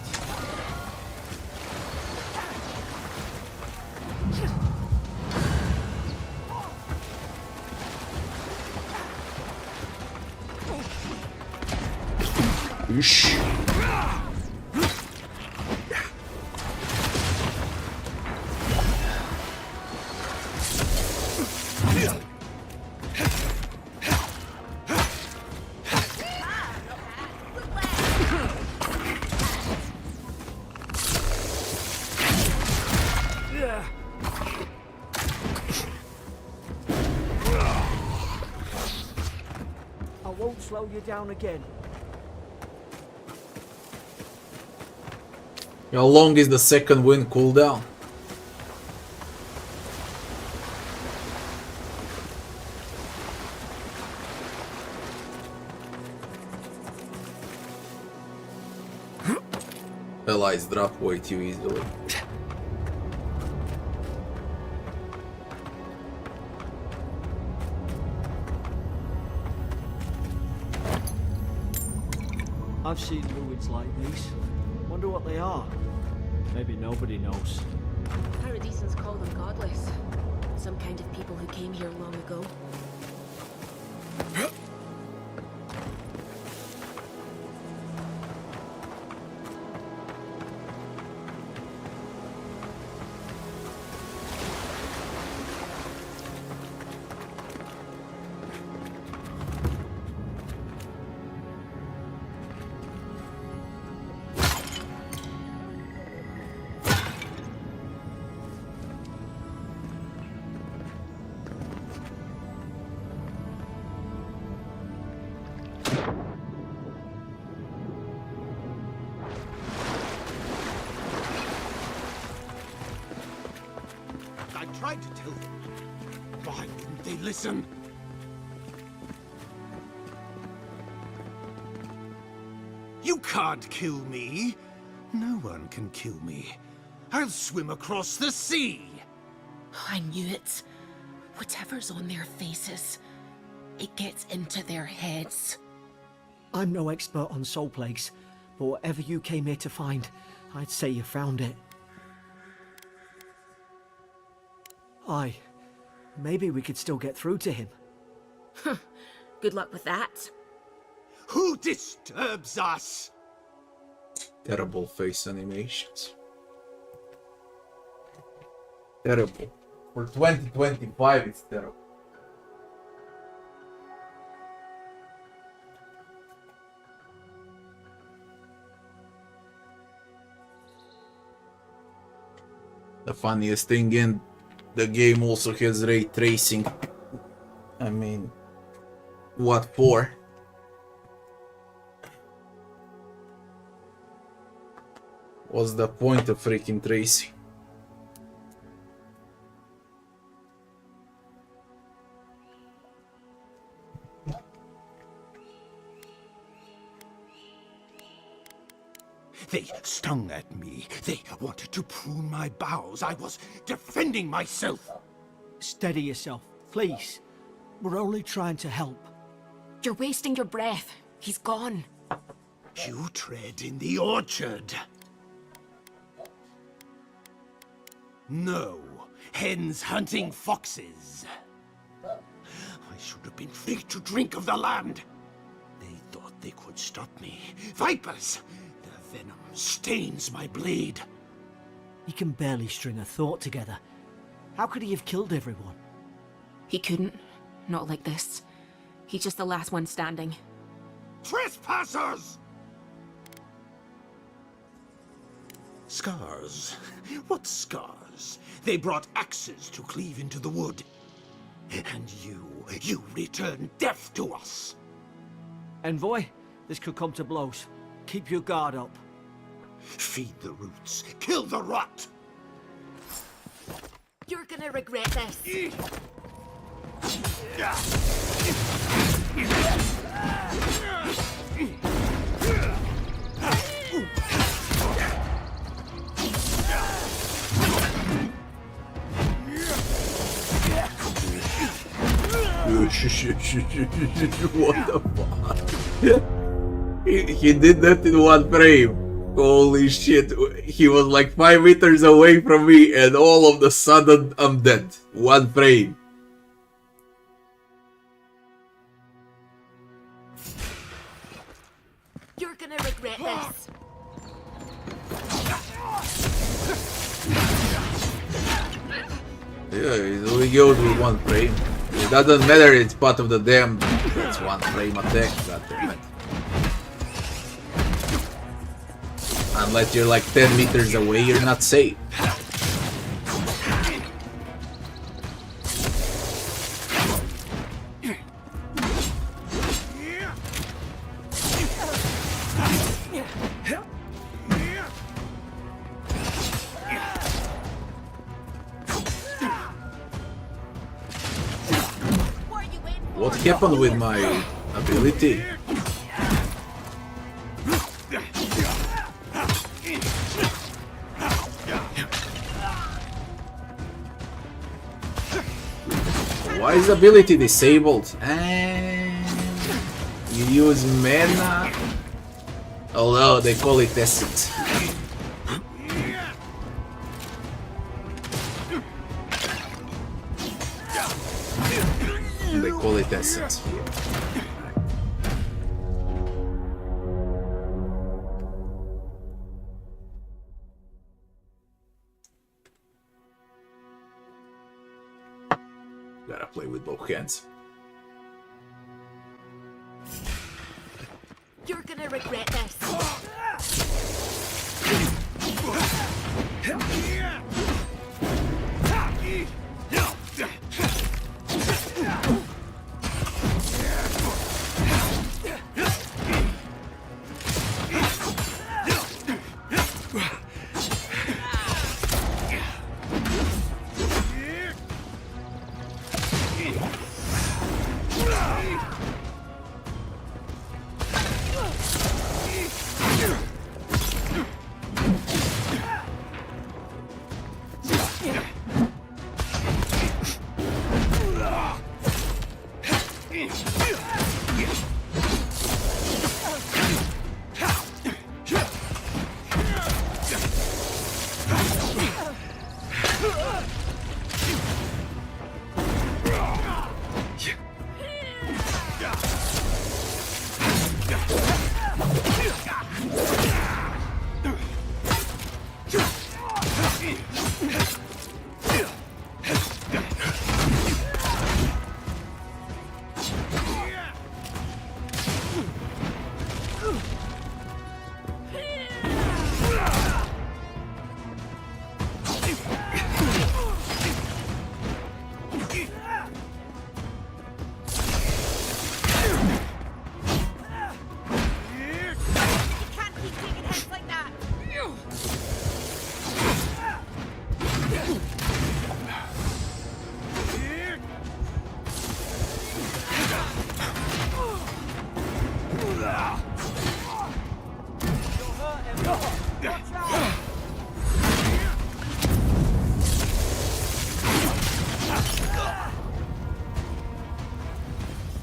Ish. I won't slow you down again. How long is the second wind cooldown? Allies drop way too easily. I've seen ruins like these. Wonder what they are. Maybe nobody knows. Paradisans call them godless. Some kind of people who came here long ago. I tried to tell them. Why wouldn't they listen? You can't kill me. No one can kill me. I'll swim across the sea. I knew it. Whatever's on their faces, it gets into their heads. I'm no expert on soul plagues, but whatever you came here to find, I'd say you found it. Aye. Maybe we could still get through to him. Good luck with that. Who disturbs us? Terrible face animations. Terrible. For 2025, it's terrible. The funniest thing in the game also has ray tracing. I mean, what for? What's the point of freaking tracing? They stung at me. They wanted to prune my bowels. I was defending myself. Steady yourself, please. We're only trying to help. You're wasting your breath. He's gone. You tread in the orchard. No, hens hunting foxes. I should have been free to drink of the land. They thought they could stop me. Vipers! Their venom stains my blade. He can barely string a thought together. How could he have killed everyone? He couldn't. Not like this. He's just the last one standing. Trespassers! Scars? What scars? They brought axes to cleave into the wood. And you return death to us. Envoy, this could come to blows. Keep your guard up. Feed the roots, kill the rot! You're gonna regret this. What the fuck? He did that in one frame. Holy shit. He was like 5 meters away from me and all of a sudden I'm dead. One frame. You're gonna regret this. Yeah, it only goes with one frame. It doesn't matter, it's part of the damn. It's one frame attack, goddammit. Unless you're like 10 meters away, you're not safe. What happened with my ability? Why is ability disabled? And you use mana. Although they call it essence. They call it essence. Gotta play with both hands. You're gonna regret this.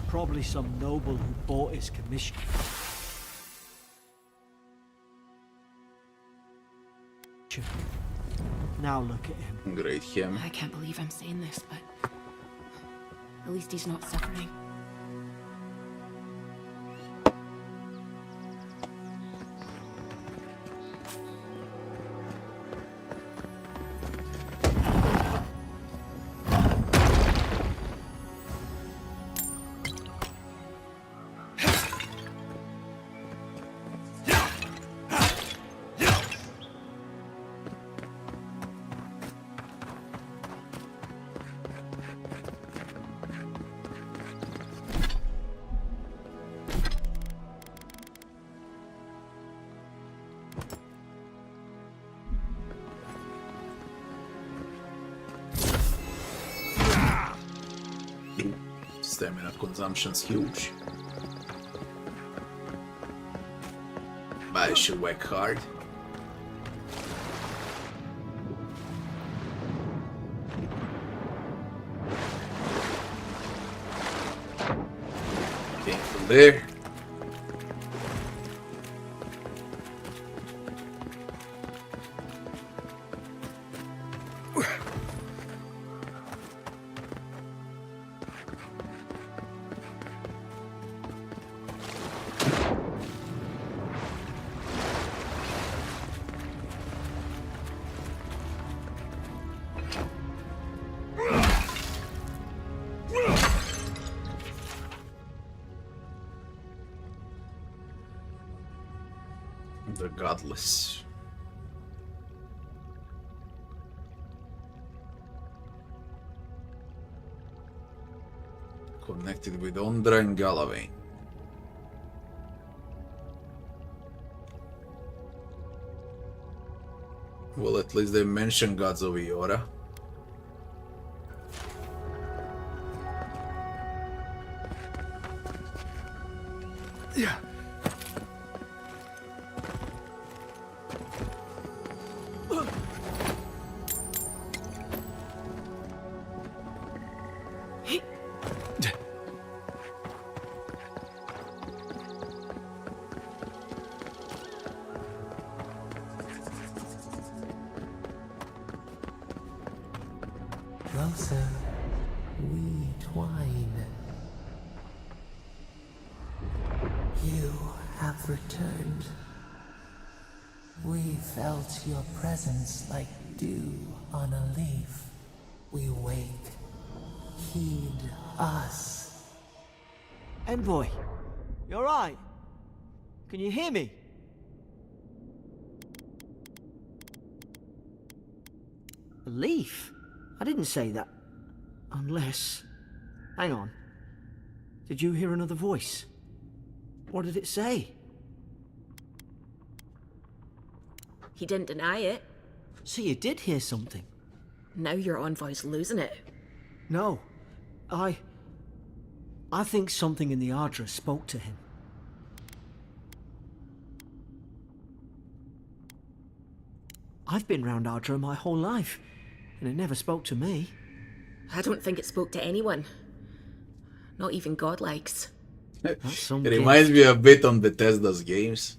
Probably some noble who bought his commission. Now look at him. Great him. I can't believe I'm saying this, but at least he's not suffering. stamina consumption's huge. But I should whack hard. Came from there. The godless. Connected with Ondra and Galavain. Well, at least they mention gods of Iora. Yeah. Closer, we twine. You have returned. We felt your presence like dew on a leaf. We wake. Heed us. Envoy, you alright? Can you hear me? A leaf? I didn't say that. Unless... Hang on. Did you hear another voice? What did it say? He didn't deny it. So you did hear something? Now your envoy's losing it. No. I think something in the Ardra spoke to him. I've been round Ardra my whole life, and it never spoke to me. I don't think it spoke to anyone. Not even godlikes. That's some It reminds me a bit on Bethesda's games.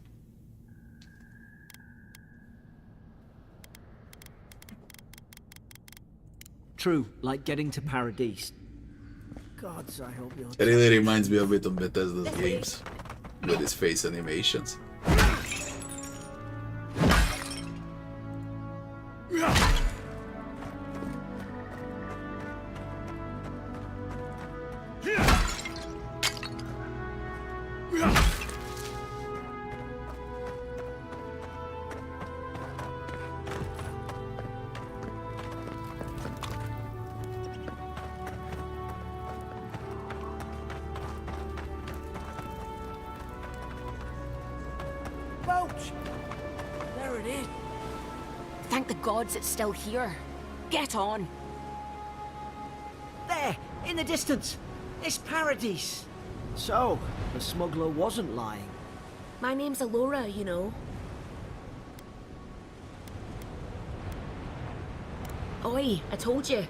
True, like getting to Paradis. Gods, I hope you're... It really reminds me a bit on Bethesda's games. With his face animations. Boat! There it is. Thank the gods it's still here. Get on. There, in the distance. It's Paradis. So, the smuggler wasn't lying. My name's Alora, you know. Oi, I told you.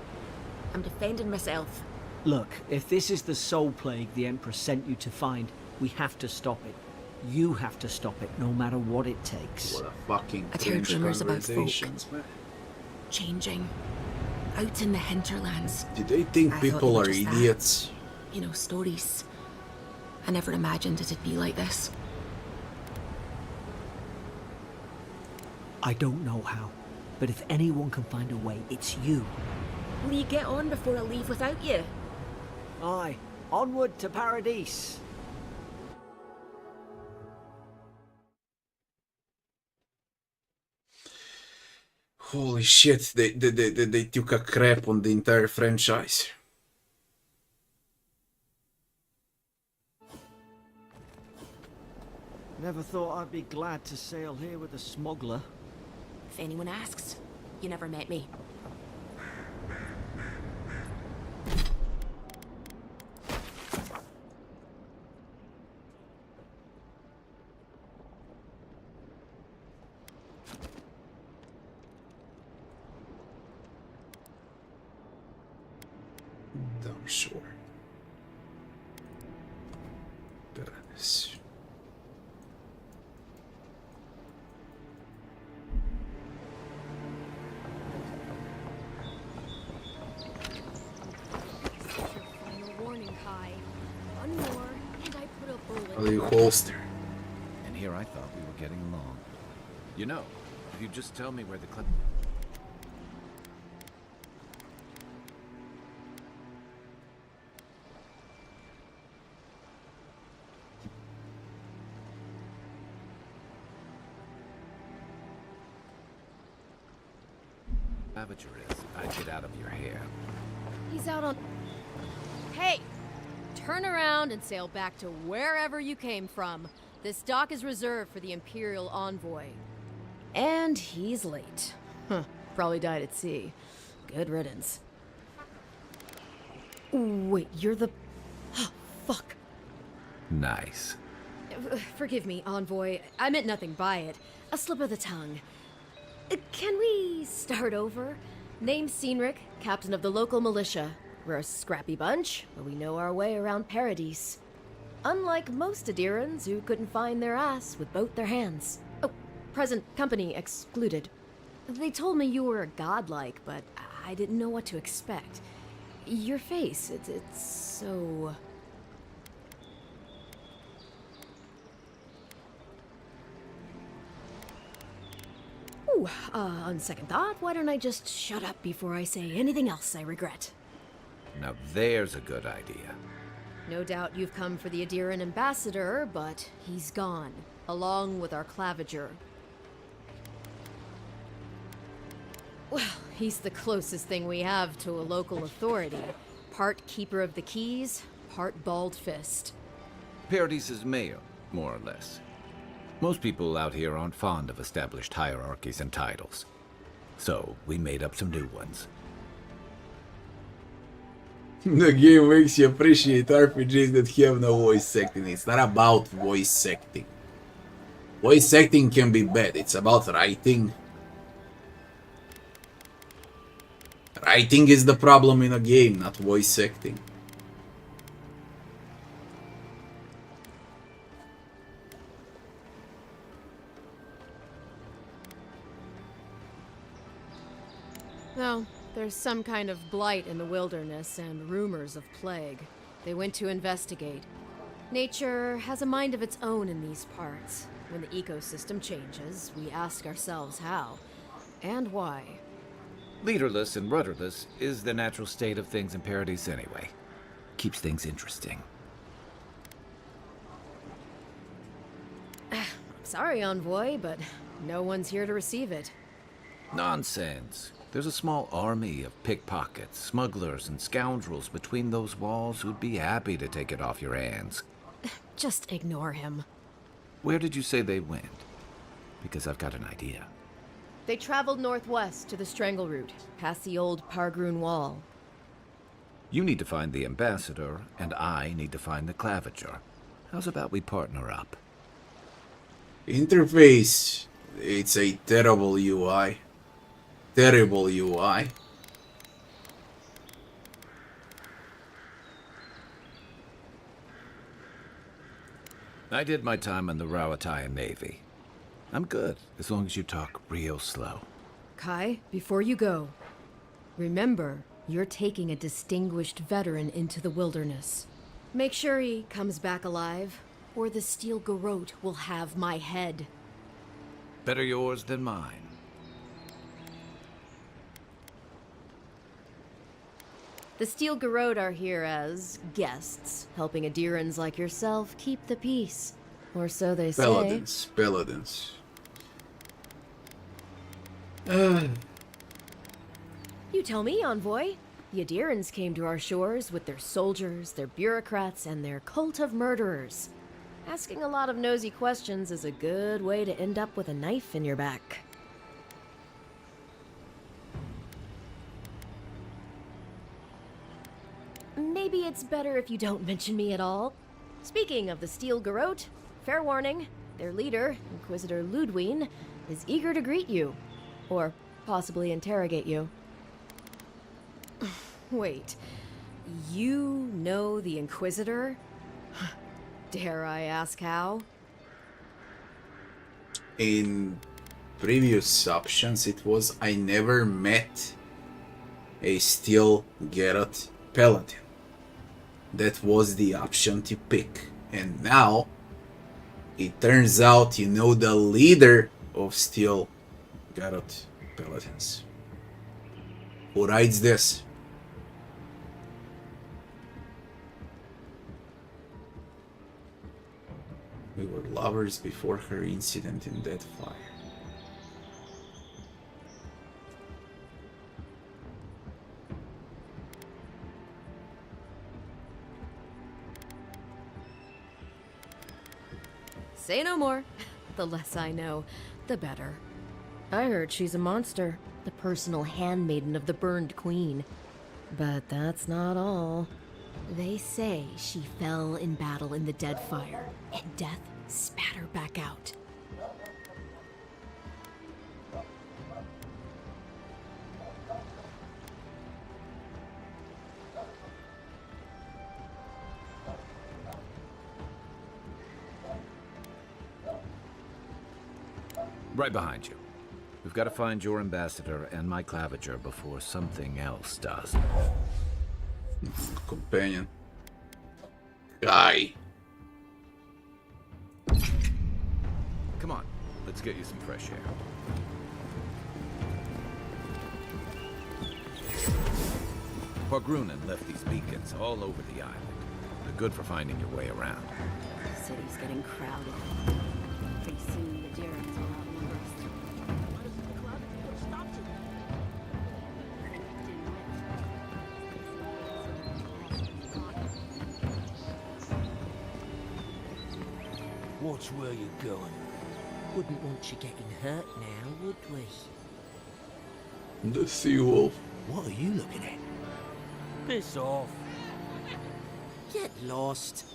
I'm defending myself. Look, if this is the soul plague the Emperor sent you to find, we have to stop it. You have to stop it, no matter what it takes. What a fucking I'd heard cringe rumours about conversations, man. Changing. Out in the hinterlands. Do they think I thought people you were are just that. idiots? You know, stories. I never imagined it'd be like this. I don't know how, but if anyone can find a way, it's you. Will you get on before I leave without you? Aye, onward to Paradis. Holy shit, they took a crap on the entire franchise. Never thought I'd be glad to sail here with a smuggler. If anyone asks, you never met me. Damn sure. Paradis. Final warning, Kai. One more, and I put a bullet. How do you holster? And here I thought we were getting along. You know, if you just tell me where the claviger is, I'd get out of your hair. He's out on. Hey! Turn around and sail back to wherever you came from. This dock is reserved for the Imperial envoy. And he's late. Huh. Probably died at sea. Good riddance. Wait, you're the. Fuck. Nice. Forgive me, envoy. I meant nothing by it. A slip of the tongue. Can we start over? Name's Cynric, captain of the local militia. We're a scrappy bunch, but we know our way around Paradis. Unlike most Adirans who couldn't find their ass with both their hands. Oh, present company excluded. They told me you were godlike, but I didn't know what to expect. Your face, it's so... Ooh, on second thought, why don't I just shut up before I say anything else I regret? Now there's a good idea. No doubt you've come for the Adiran ambassador, but he's gone, along with our claviger. Well, he's the closest thing we have to a local authority. Part keeper of the keys, part bald fist. Paradis' mayor, more or less. Most people out here aren't fond of established hierarchies and titles. So, we made up some new ones. The game makes you appreciate RPGs that have no voice acting. It's not about voice acting. Voice acting can be bad. It's about writing. Writing is the problem in a game, not voice acting. No, there's some kind of blight in the wilderness and rumors of plague. They went to investigate. Nature has a mind of its own in these parts. When the ecosystem changes, we ask ourselves how and why. Leaderless and rudderless is the natural state of things in Paradis anyway. Keeps things interesting. I'm sorry, envoy, but no one's here to receive it. Nonsense. There's a small army of pickpockets, smugglers, and scoundrels between those walls who'd be happy to take it off your hands. Just ignore him. Where did you say they went? Because I've got an idea. They traveled northwest to the Strangle Route, past the old Pargroon Wall. You need to find the ambassador, and I need to find the claviger. How's about we partner up? Interface. It's a terrible UI. Terrible UI. I did my time in the Rawatayan Navy. I'm good, as long as you talk real slow. Kai, before you go, remember, you're taking a distinguished veteran into the wilderness. Make sure he comes back alive, or the Steel Garrote will have my head. Better yours than mine. The Steel Garrote are here as guests, helping Adirans like yourself keep the peace. Or so they say. Paladins. Paladins. You tell me, envoy. The Adirans came to our shores with their soldiers, their bureaucrats, and their cult of murderers. Asking a lot of nosy questions is a good way to end up with a knife in your back. Maybe it's better if you don't mention me at all. Speaking of the Steel Garrote, fair warning, their leader, Inquisitor Ludwine, is eager to greet you. Or possibly interrogate you. Wait, you know the Inquisitor? Dare I ask how? In previous options, it was I never met a Steel Garrett Paladin. That was the option to pick. And now, it turns out you know the leader of Steel Garrett Paladins. Who rides this? We were lovers before her incident in that fire. Say no more. The less I know, the better. I heard she's a monster, the personal handmaiden of the burned queen. But that's not all. They say she fell in battle in the dead fire, and death spat her back out. Right behind you. We've got to find your ambassador and my claviger before something else does. Companion. Guy. Come on, let's get you some fresh air. Pargrunen left these beacons all over the island. They're good for finding your way around. The city's getting crowded. Pretty soon the Darrens will outnumber us. Watch where you're going. Wouldn't want you getting hurt now, would we? The sea wolf. What are you looking at? Piss off. Get lost.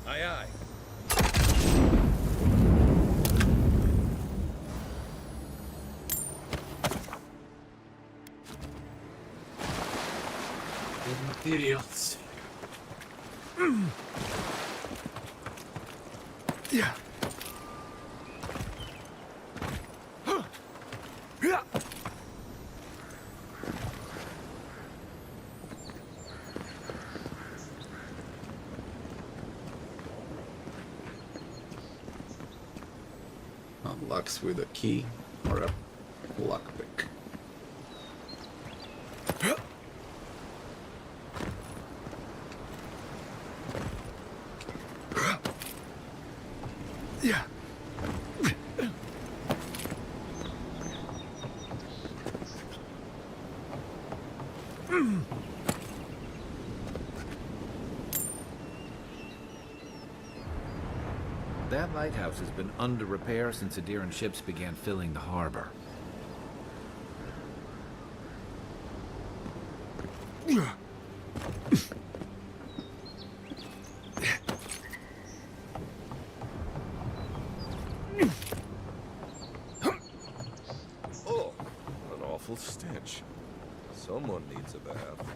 Aye, aye. Materials. Yeah. Unlocks with a key or a lockpick. Yeah. That lighthouse has been under repair since Adiran ships began filling the harbor. awful stench. Someone needs a bath.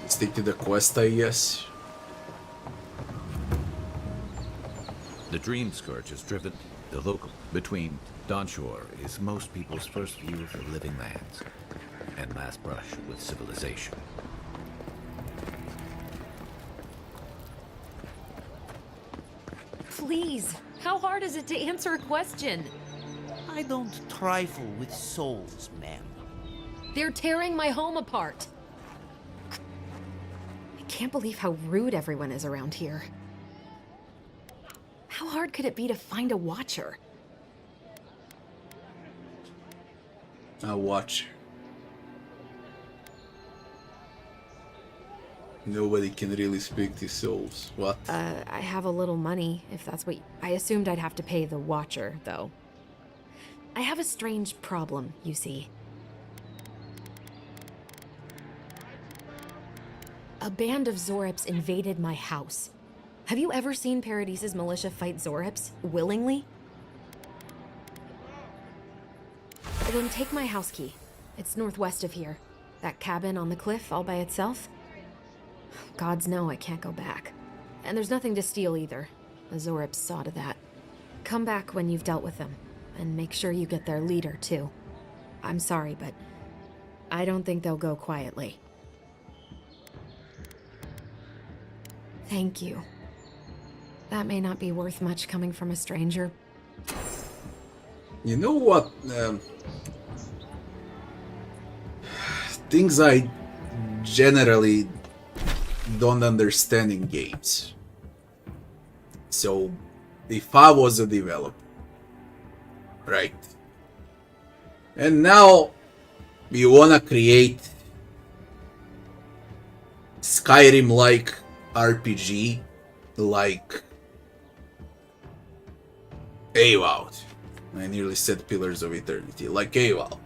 Stick to the quest, I guess. The Dream Scourge is driven. The local between Dawnshore is most people's first view of the living lands and last brush with civilization. Please, how hard is it to answer a question? I don't trifle with souls, ma'am. They're tearing my home apart. I can't believe how rude everyone is around here. How hard could it be to find a watcher? A watcher. Nobody can really speak to souls. What? I have a little money, if that's what... I assumed I'd have to pay the watcher, though. I have a strange problem, you see. A band of Zorips invaded my house. Have you ever seen Paradis's militia fight Zorips willingly? Then take my house key. It's northwest of here. That cabin on the cliff all by itself. Gods know I can't go back. And there's nothing to steal either. The Zorips saw to that. Come back when you've dealt with them. And make sure you get their leader, too. I'm sorry, but I don't think they'll go quietly. Thank you. That may not be worth much coming from a stranger. You know what? Things I generally don't understand in games. So, if I was a developer, right? And now you wanna create Skyrim-like RPG, like Avowed. I nearly said Pillars of Eternity, like Avowed.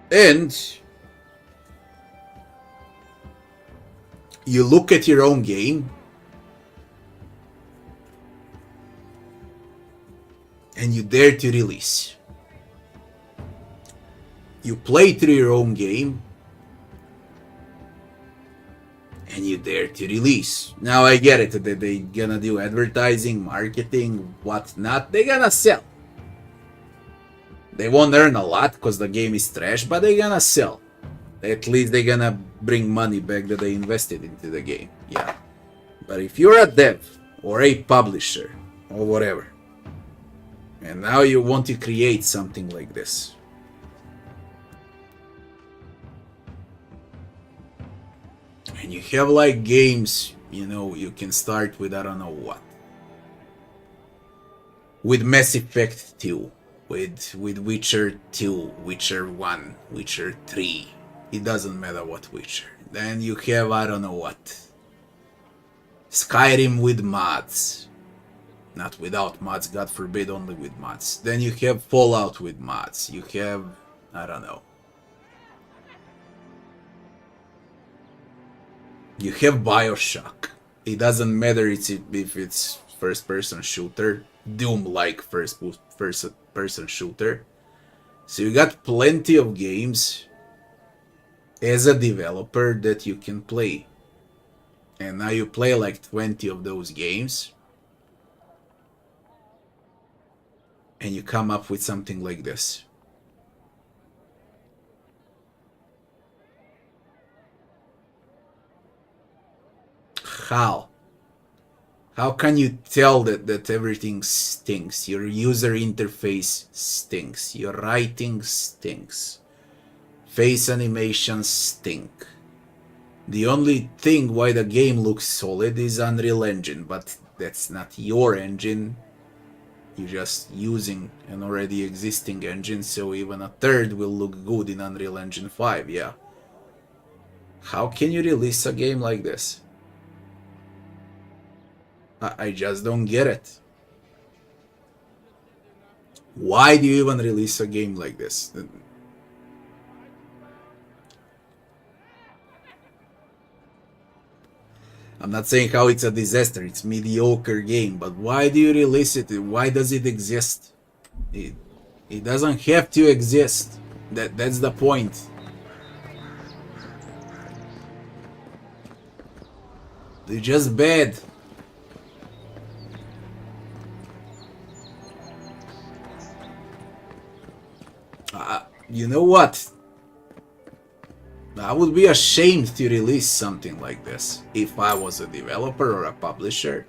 And you look at your own game and you dare to release. You play through your own game and you dare to release. Now I get it that they gonna do advertising, marketing, whatnot. They gonna sell. They won't earn a lot because the game is trash, but they gonna sell. At least they gonna bring money back that they invested into the game. Yeah. But if you're a dev or a publisher or whatever, and now you want to create something like this, and you have like games, you know, you can start with I don't know what. With Mass Effect 2. With Witcher 2, Witcher 1, Witcher 3. It doesn't matter what Witcher. Then you have I don't know what. Skyrim with mods. Not without mods, God forbid, only with mods. Then you have Fallout with mods. You have, I don't know. You have Bioshock. It doesn't matter if it's first-person shooter. Doom-like first-person shooter. So you got plenty of games as a developer that you can play. And now you play like 20 of those games. And you come up with something like this. How? How can you tell that everything stinks? Your user interface stinks. Your writing stinks. Face animations stink. The only thing why the game looks solid is Unreal Engine, but that's not your engine. You're just using an already existing engine, so even a third will look good in Unreal Engine 5, yeah. How can you release a game like this? I just don't get it. Why do you even release a game like this? I'm not saying how it's a disaster, it's mediocre game, but why do you release it? Why does it exist? It doesn't have to exist. That's the point. They're just bad. You know what? I would be ashamed to release something like this if I was a developer or a publisher.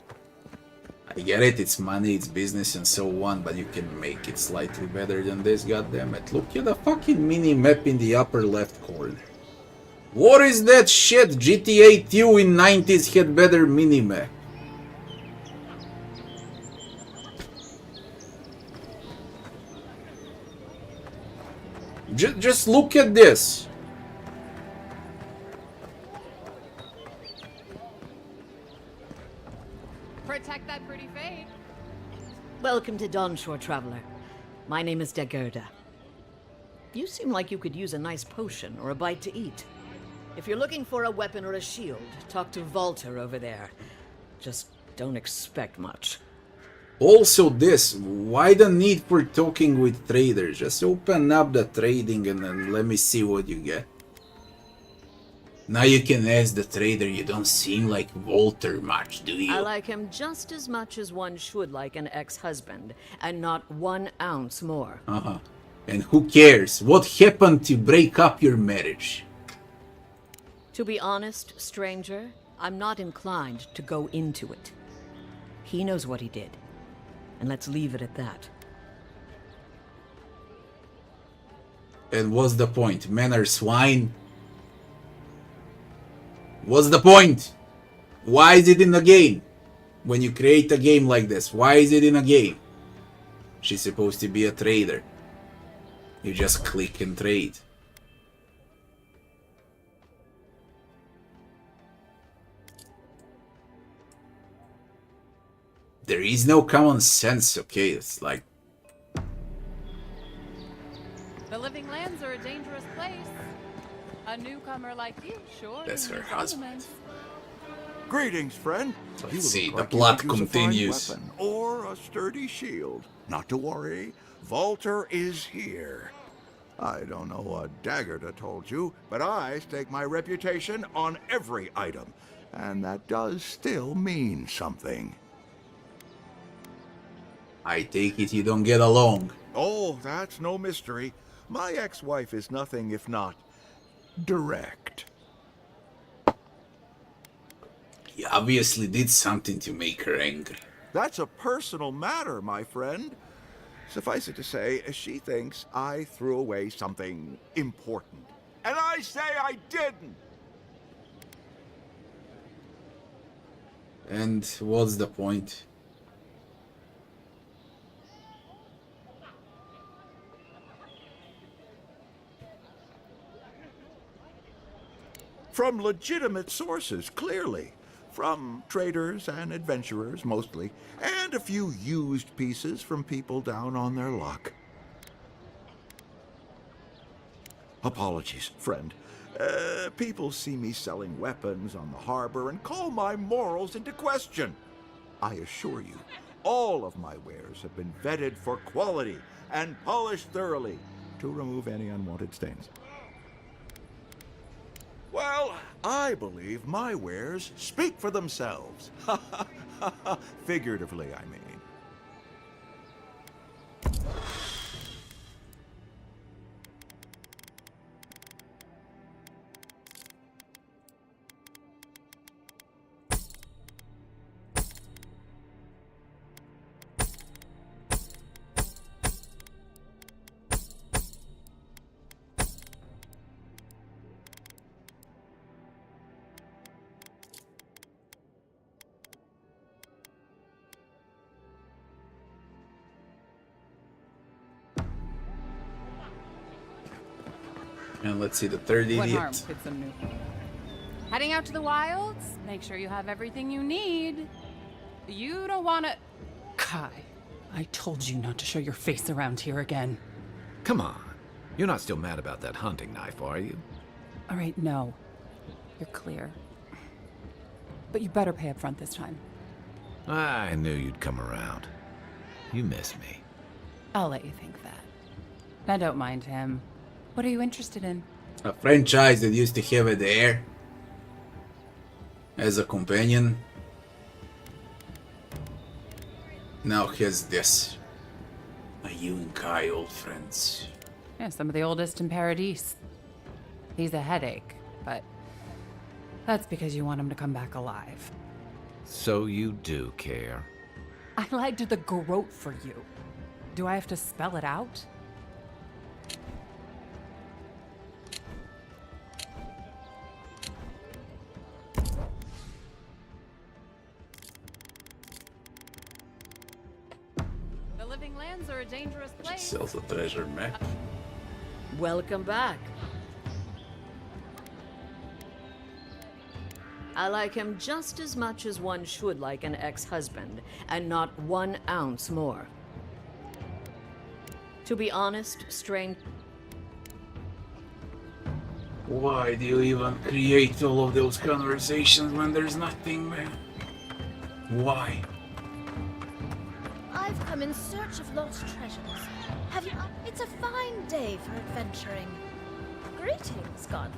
I get it, it's money, it's business and so on, but you can make it slightly better than this, goddammit. Look at the fucking mini-map in the upper left corner. What is that shit? GTA 2 in 90s had better mini-map. Just look at this. Protect that pretty fade. Welcome to Dawnshore, Traveler. My name is Dagerda. You seem like you could use a nice potion or a bite to eat. If you're looking for a weapon or a shield, talk to Walter over there. Just don't expect much. Also this, why the need for talking with traders? Just open up the trading and then let me see what you get. Now you can ask the trader, you don't seem like Walter much, do you? I like him just as much as one should like an ex-husband, and not 1 ounce more. Uh-huh. And who cares? What happened to break up your marriage? To be honest, stranger, I'm not inclined to go into it. He knows what he did. And let's leave it at that. And what's the point? Men are swine? What's the point? Why is it in the game? When you create a game like this, why is it in a game? She's supposed to be a trader. You just click and trade. There is no common sense, okay? It's like... The living lands are a dangerous place. A newcomer like you, sure. That's her husband. Greetings, friend. Let's see, the plot continues. Weapon or a sturdy shield. Not to worry, Walter is here. I don't know what Dagerda told you, but I stake my reputation on every item. And that does still mean something. I take it you don't get along. Oh, that's no mystery. My ex-wife is nothing if not direct. He obviously did something to make her angry. That's a personal matter, my friend. Suffice it to say, she thinks I threw away something important. And I say I didn't! And what's the point? From legitimate sources, clearly. From traders and adventurers, mostly. And a few used pieces from people down on their luck. Apologies, friend. People see me selling weapons on the harbor and call my morals into question. I assure you, all of my wares have been vetted for quality and polished thoroughly to remove any unwanted stains. Well, I believe my wares speak for themselves. Figuratively, I mean. And let's see the third What idiot. harm could some new... Heading out to the wilds? Make sure you have everything you need. You don't want to... Kai, I told you not to show your face around here again. Come on. You're not still mad about that hunting knife, are you? All right, no. You're clear. but you better pay up front this time. I knew you'd come around. You miss me. I'll let you think that. I don't mind him. What are you interested in? A franchise that used to have a dare as a companion now has this. You and Kai, old friends. Yeah, some of the oldest in Paradis. He's a headache, but that's because you want him to come back alive. So you do care. I lied to the Garrote for you. Do I have to spell it out? The living lands are a dangerous place. Sells a treasure map. Welcome back. I like him just as much as one should like an ex-husband, and not 1 ounce more. To be honest, Why do you even create all of those conversations when there's nothing, man? Why? I've come in search of lost treasures. Have you? It's a fine day for adventuring. Greetings, Godlike.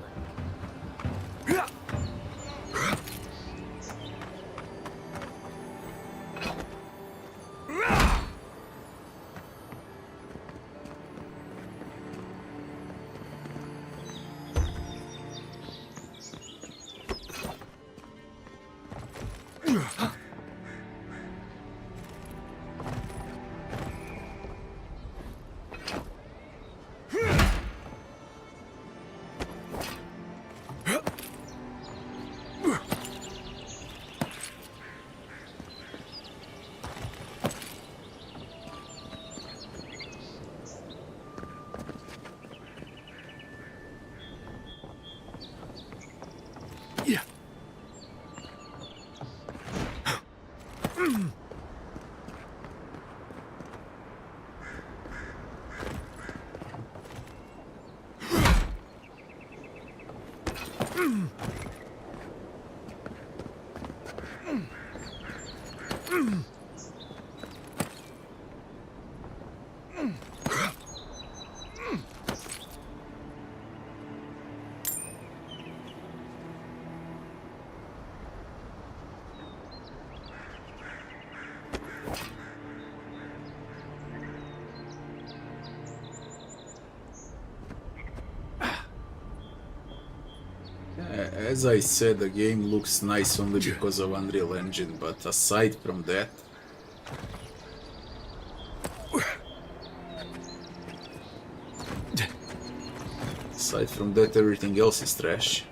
As I said, the game looks nice only because of Unreal Engine, but aside from that... everything else is trash.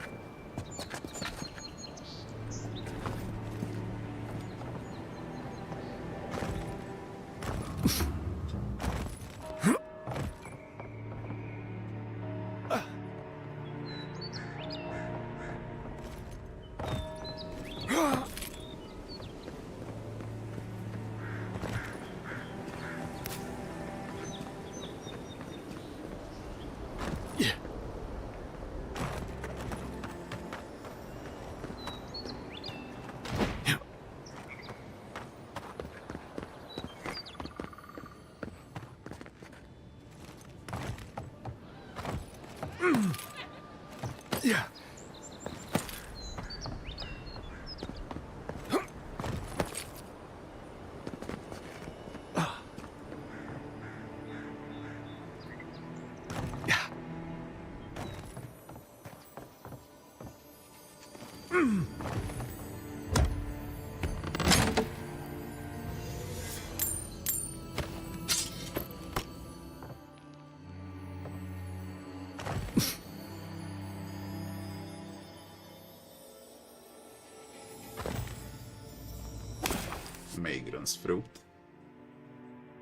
Vagrant's fruit.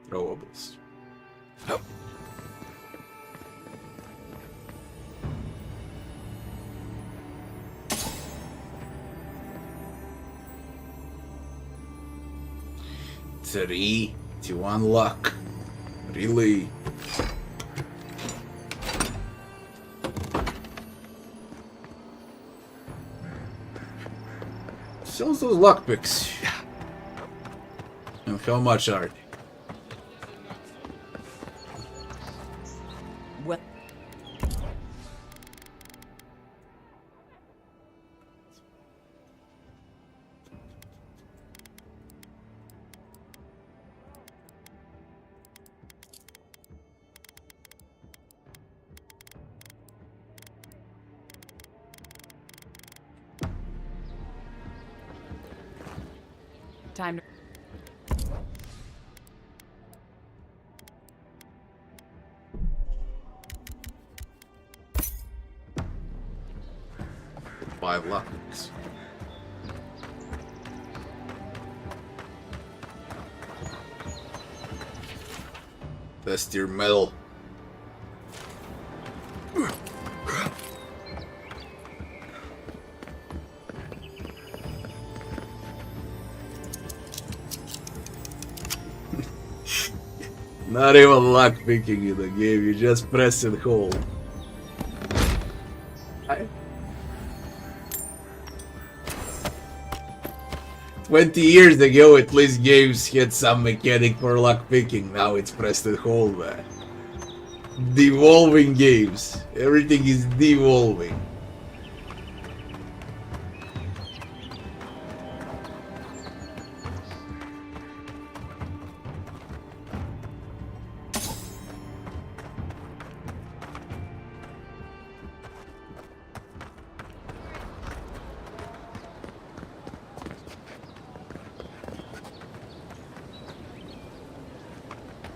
Throwables. Oh. Three to unlock. Really? sells those lockpicks. And how much are they? Well, Time to. Five lockpicks. Test your metal. Not even lockpicking in the game, you just press and hold. 20 years ago, at least games had some mechanic for lockpicking. Now it's press and hold, man. Devolving games. Everything is devolving.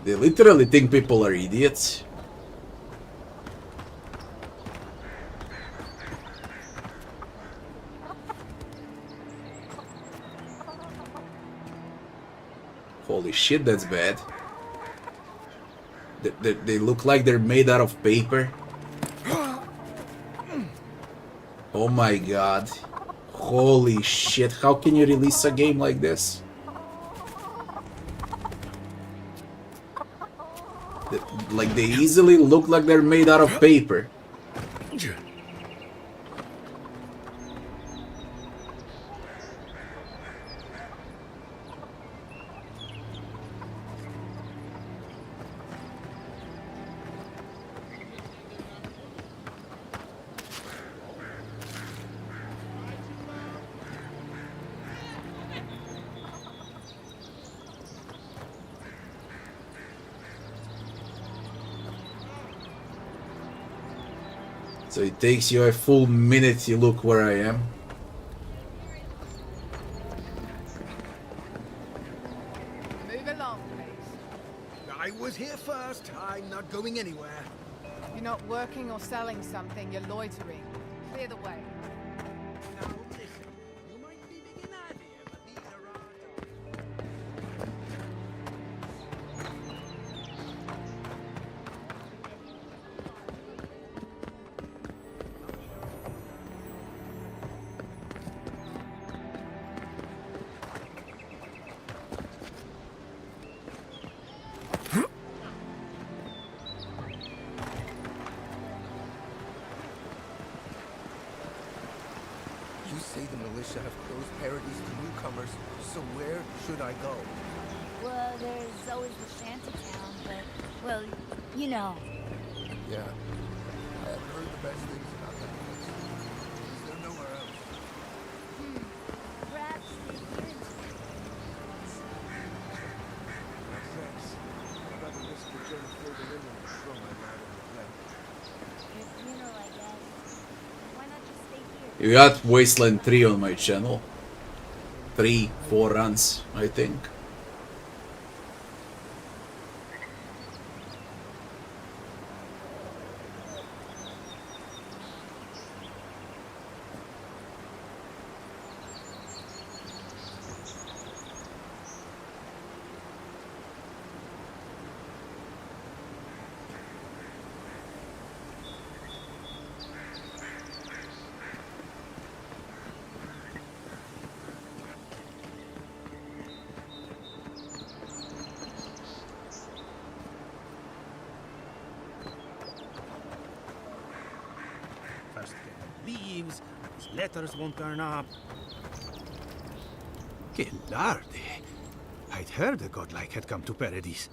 They literally think people are idiots. Holy shit, that's bad. They look like they're made out of paper. Oh my god. Holy shit, how can you release a game like this? Like, they easily look like they're made out of paper. So it takes you a full minute to look where I am. Move along, please. I was here first. I'm not going anywhere. You're not working or selling something, you're loitering. Clear the way. Now listen, you might be big in idea, but these are our You say the militia have closed Paradis to newcomers, so where should I go? Well, there's always the shanty town, but, well, you know. Yeah, I have heard the best things about that place. Is there nowhere else? Perhaps they hear it. Thanks. I'd rather risk the journey further inland and throw my life on the plate. Your funeral, I guess. Why not just stay here? You got Wasteland 3 on my channel. 3-4 runs, I think. First get leaves, these letters won't turn up. Que larde. I'd heard a godlike had come to Paradis.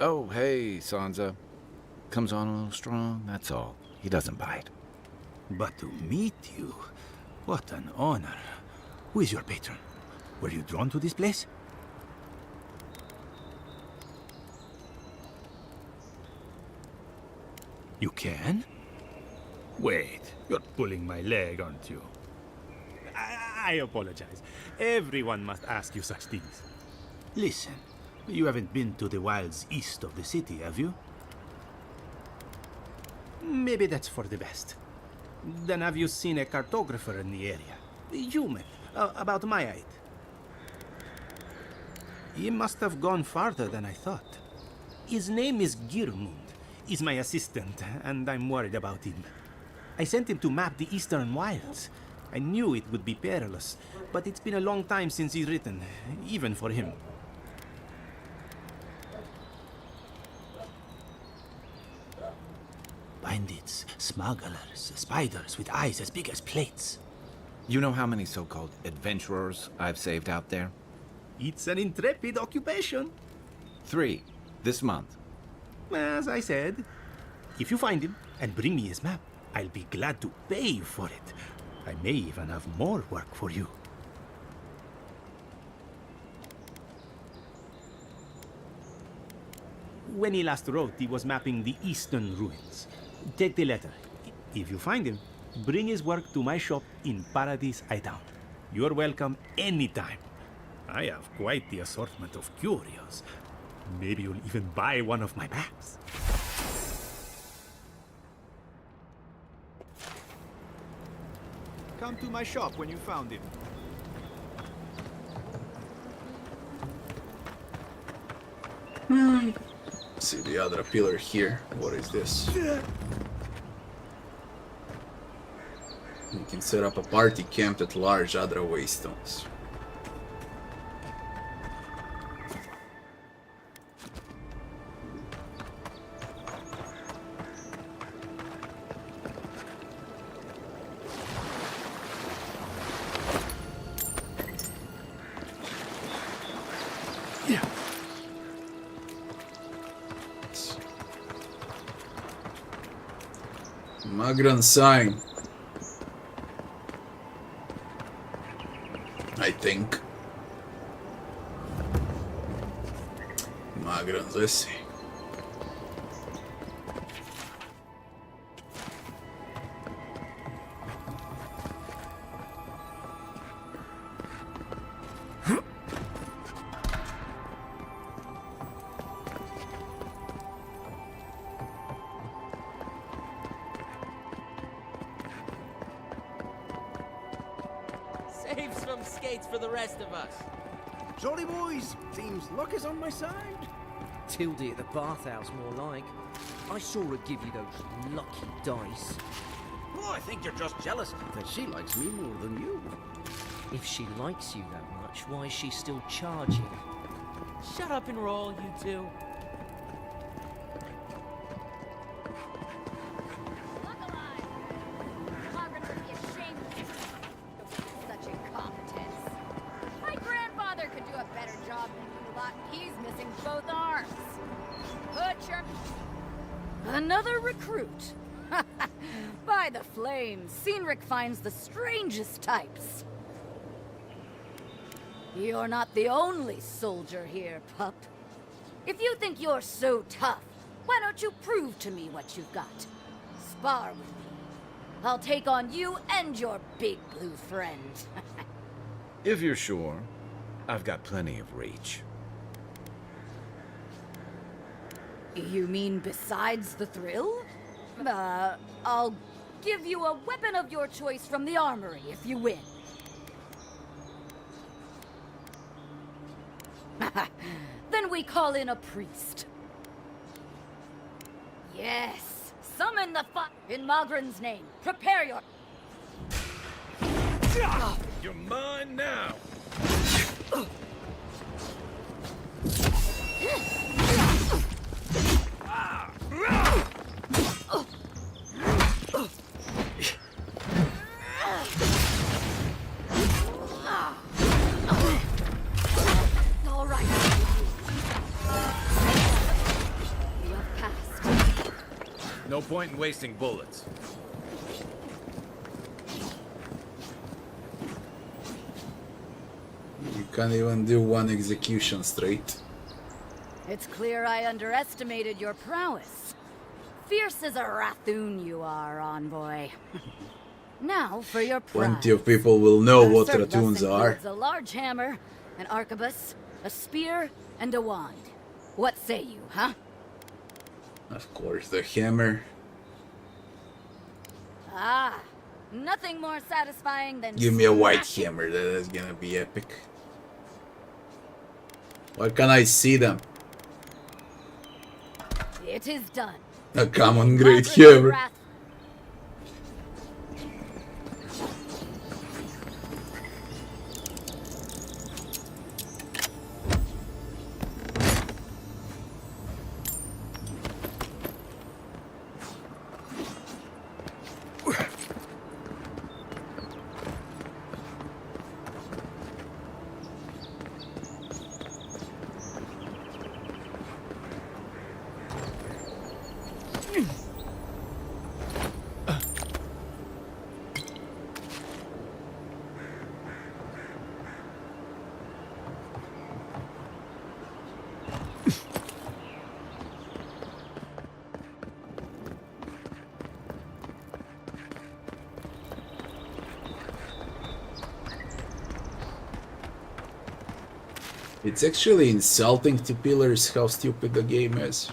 Oh, hey, Sansa. Comes on a little strong, that's all. He doesn't bite. But to meet you, what an honor. Who is your patron? Were you drawn to this place? You can? Wait, you're pulling my leg, aren't you? I apologize. Everyone must ask you such things. Listen, you haven't been to the wilds east of the city, have you? Maybe that's for the best. Then have you seen a cartographer in the area? Human, about my height. He must have gone farther than I thought. His name is Girmund. He's my assistant, and I'm worried about him. I sent him to map the eastern wilds. I knew it would be perilous, but it's been a long time since he's written, even for him. Bandits, smugglers, spiders with eyes as big as plates. You know how many so-called adventurers I've saved out there? It's an intrepid occupation. 3, this month. As I said, if you find him and bring me his map, I'll be glad to pay you for it. I may even have more work for you. When he last wrote, he was mapping the eastern ruins. Take the letter. If you find him, bring his work to my shop in Paradis Hideout. You're welcome anytime. I have quite the assortment of curios. Maybe you'll even buy one of my maps. Come to my shop when you found him. See the other pillar here. What is this? You can set up a party camp at large other waystones. Magran sign. I think. Magran, let's see. Save some skates for the rest of us. Jolly boys, seems luck is on my side. Tildy at the bathhouse, more like. I saw her give you those lucky dice. Oh, I think you're just jealous that she likes me more than you. If she likes you that much, why is she still charging? Shut up and roll, you two. Such incompetence. My grandfather could do a better job than you lot. He's missing both arms. Butcher. Another recruit. By the flames, Cynric finds the strangest types. You're not the only soldier here, pup. If you think you're so tough, why don't you prove to me what you've got? Spar with me. I'll take on you and your big blue friend. If you're sure, I've got plenty of reach. You mean besides the thrill? I'll give you a weapon of your choice from the armory if you win. Then we call in a priest. Yes, summon the in Magran's name. Prepare your... You're mine now! No point in wasting bullets. You can't even do one execution straight. It's clear I underestimated your prowess. Fierce as a Rathoon you are, Envoy. Now for your prize. Plenty of people will know Our what surplus ratoons are. includes a large hammer, an arquebus, a spear, and a wand. What say you, huh? Of course, the hammer. Ah, nothing more satisfying than Give me a white smashing. hammer, that is gonna be epic. Why can't I see them? It is done. A common great Margaret of hammer. Wrath. It's actually insulting to pillars how stupid the game is.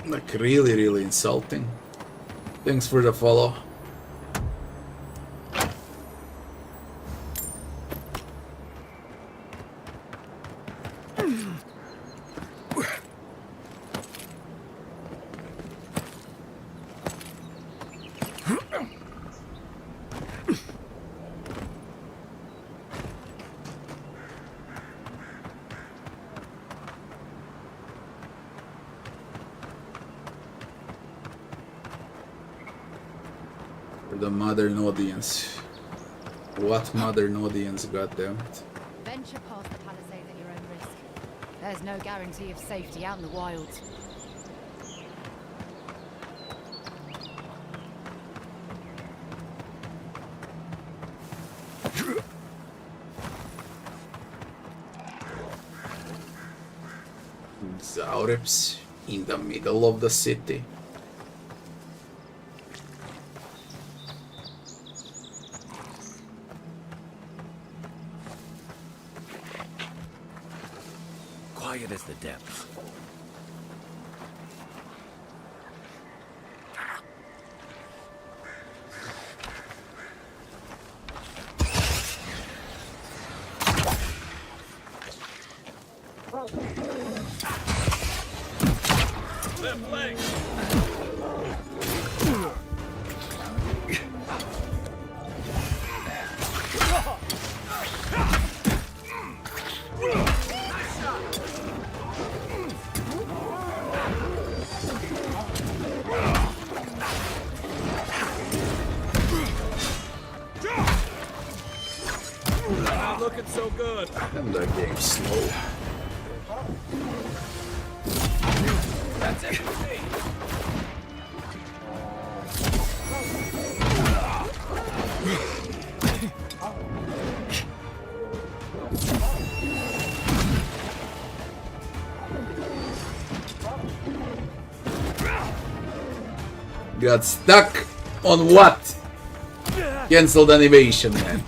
Like really, really insulting. Thanks for the follow. The modern audience. What modern audience, goddammit? Venture past the palisades at your own risk. There's no guarantee of safety out in the wilds. Zaureps in the middle of the city. Quiet as the depths. Left leg! Not looking so good. And the game's slow. That's it. Got stuck on what? Cancelled animation, man.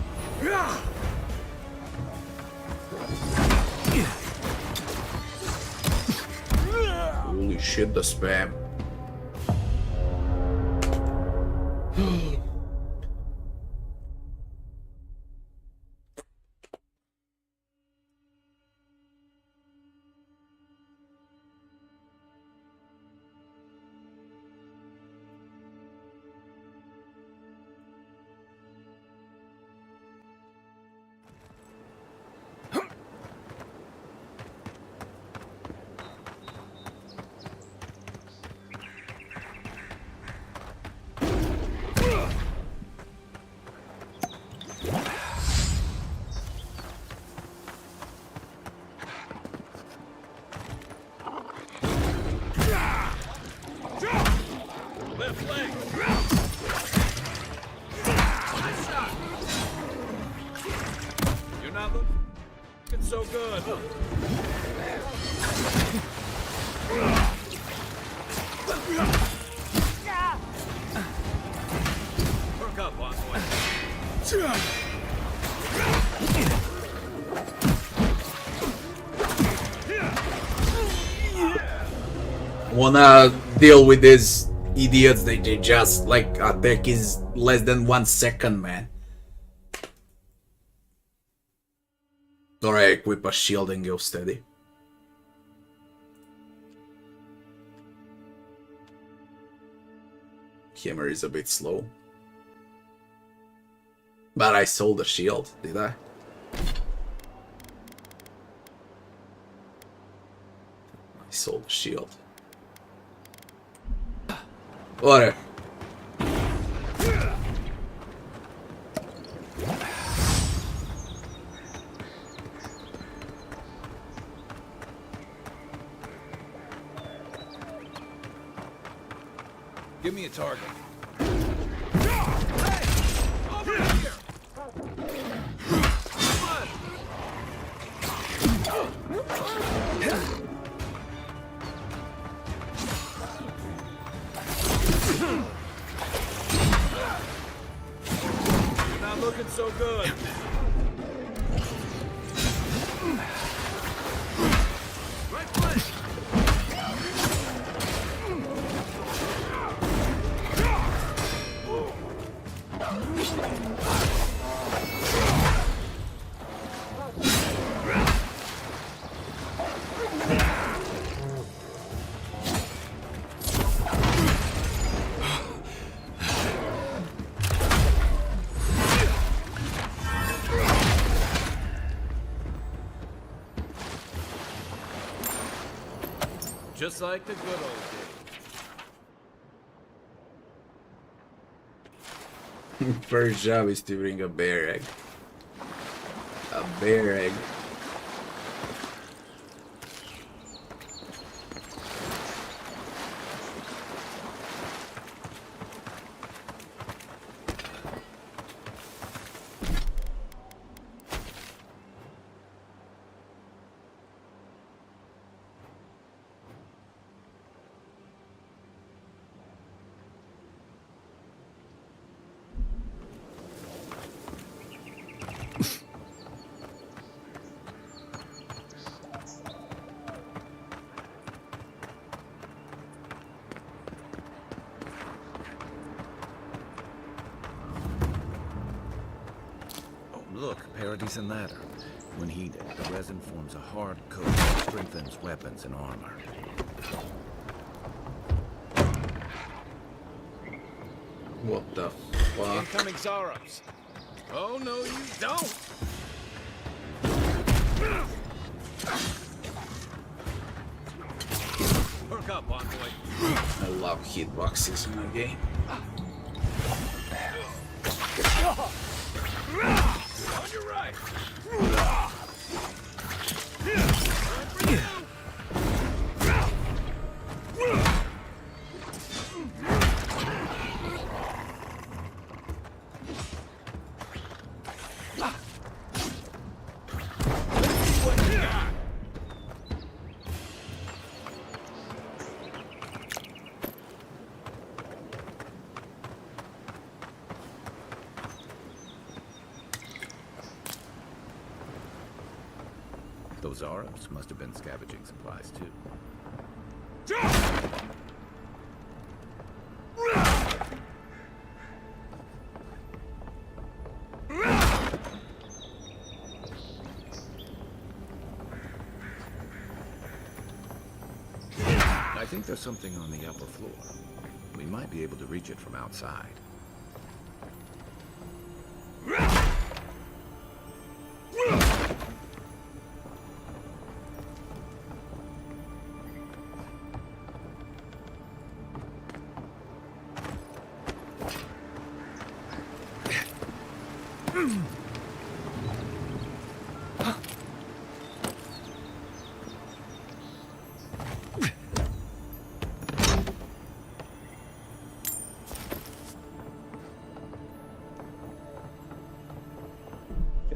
Holy shit, the spam. Left leg. Nice shot. You're not looking so good. Perk up, envoy. Wanna deal with these idiots? They just like attack is less than 1 second, man. Or I equip a shield and go steady. Hammer is a bit slow. But I sold the shield, did I? I sold the shield. Whatever. Give me a target. You're not looking so good. Right flank. Just like the good old days. First job is to bring a bear egg. A bear egg. Look, Paradis and ladder. When heated, the resin forms a hard coat that strengthens weapons and armor. What the fuck? Incoming Zarops. Oh no, you don't. Perk up, envoy. I love hitboxes in a game. On your right. Those Arabs must have been scavenging supplies too. I think there's something on the upper floor. We might be able to reach it from outside.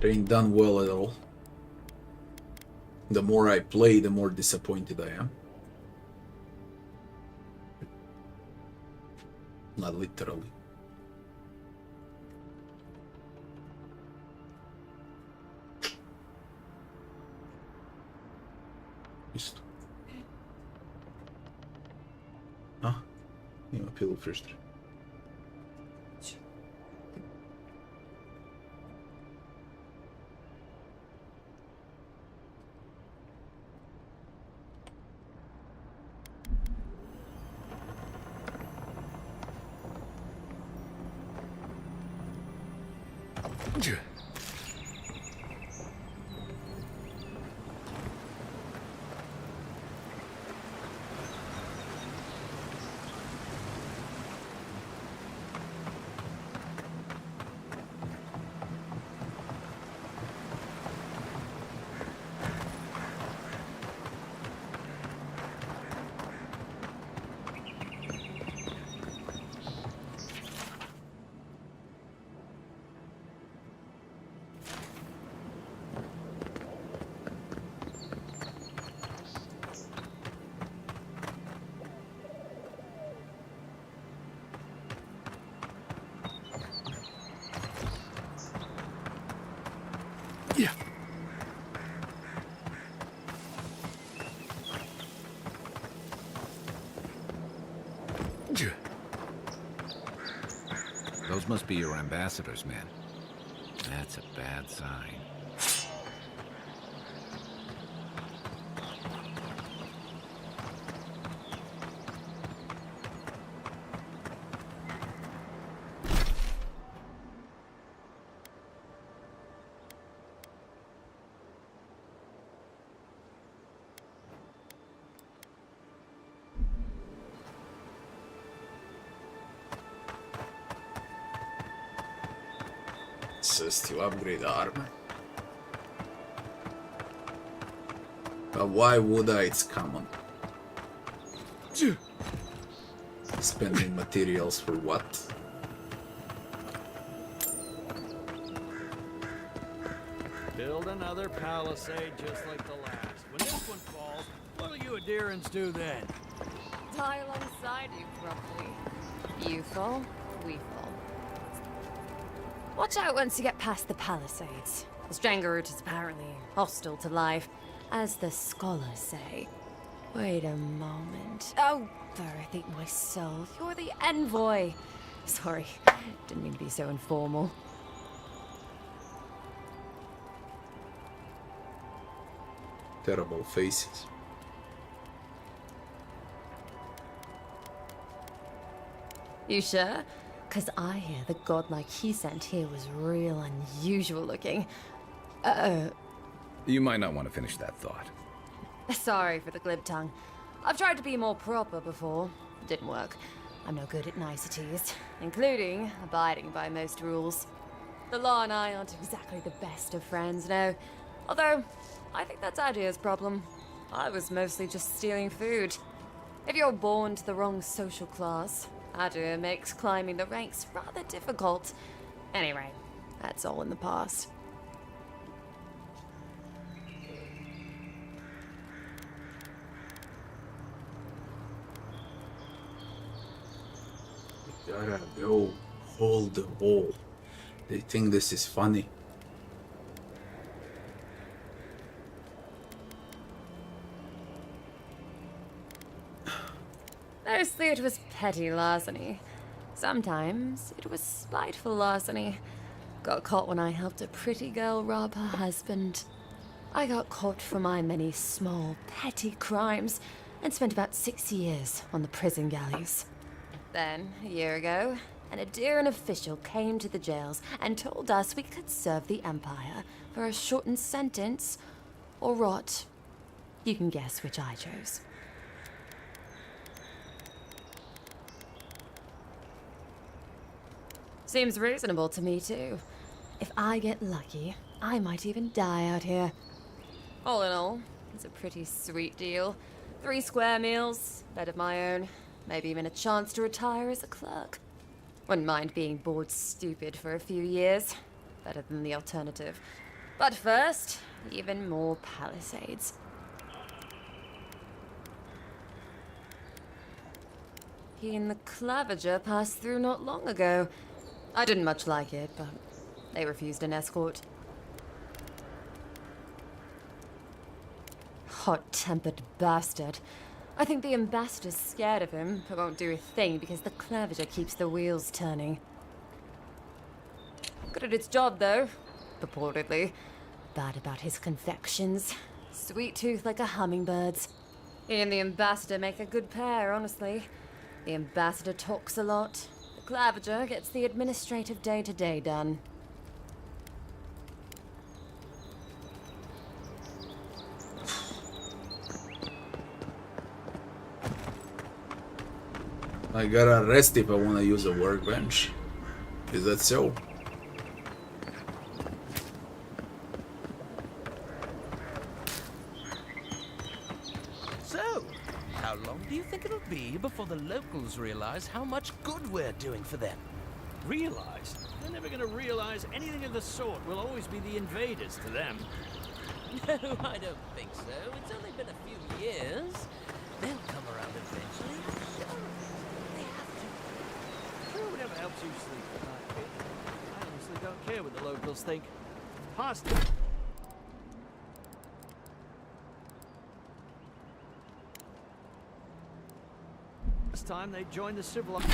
ain't done well at all. The more I play, the more disappointed I am. Not literally. Isto. Ima pilo frustré. Those must be your ambassadors, man. That's a bad sign. Says to upgrade armor. But why would I? It's common. Spending materials for what? Build another palisade just like the last. When this one falls, what'll you Adherents do then? Die alongside you, probably. You fall, we fall. Watch out once you get past the palisades. The Stranger route is apparently hostile to life, as the scholars say. Wait a moment. Oh, there, I think myself. You're the envoy. Sorry, didn't mean to be so informal. Terrible faces. You sure? Because I hear the godlike he sent here was real unusual looking. You might not want to finish that thought. Sorry for the glib tongue. I've tried to be more proper before. Didn't work. I'm no good at niceties, including abiding by most rules. The law and I aren't exactly the best of friends, no. Although, I think that's Adia's problem. I was mostly just stealing food. If you're born to the wrong social class, Adia makes climbing the ranks rather difficult. Anyway, that's all in the past. Gotta go hold the wall. They think this is funny. Mostly it was petty larceny. Sometimes it was spiteful larceny. Got caught when I helped a pretty girl rob her husband. I got caught for my many small, petty crimes and spent about 6 years on the prison galleys. Then, a year ago, an Adheran official came to the jails and told us we could serve the Empire for a shortened sentence or rot. You can guess which I chose. Seems reasonable to me, too. If I get lucky, I might even die out here. All in all, it's a pretty sweet deal. 3 square meals, bed of my own, maybe even a chance to retire as a clerk. Wouldn't mind being bored stupid for a few years. Better than the alternative. But first, even more palisades. He and the Clavager passed through not long ago. I didn't much like it, but they refused an escort. Hot-tempered bastard. I think the ambassador's scared of him, but won't do a thing because the Clavager keeps the wheels turning. Good at its job, though. Purportedly. Bad about his confections. Sweet tooth like a hummingbird's. He and the ambassador make a good pair, honestly. The ambassador talks a lot. The Clavager gets the administrative day-to-day done. I gotta rest if I wanna use a workbench. Is that so? So, how long do you think it'll be before the locals realize how much good we're doing for them? Realize? They're never gonna realize anything of the sort. We'll always be the invaders to them. No, I don't think so. It's only been a few years. They'll come around eventually. They have to. Sure, whatever helps you sleep at night, kid. I honestly don't care what the locals think. Past it. This time they joined the civilized.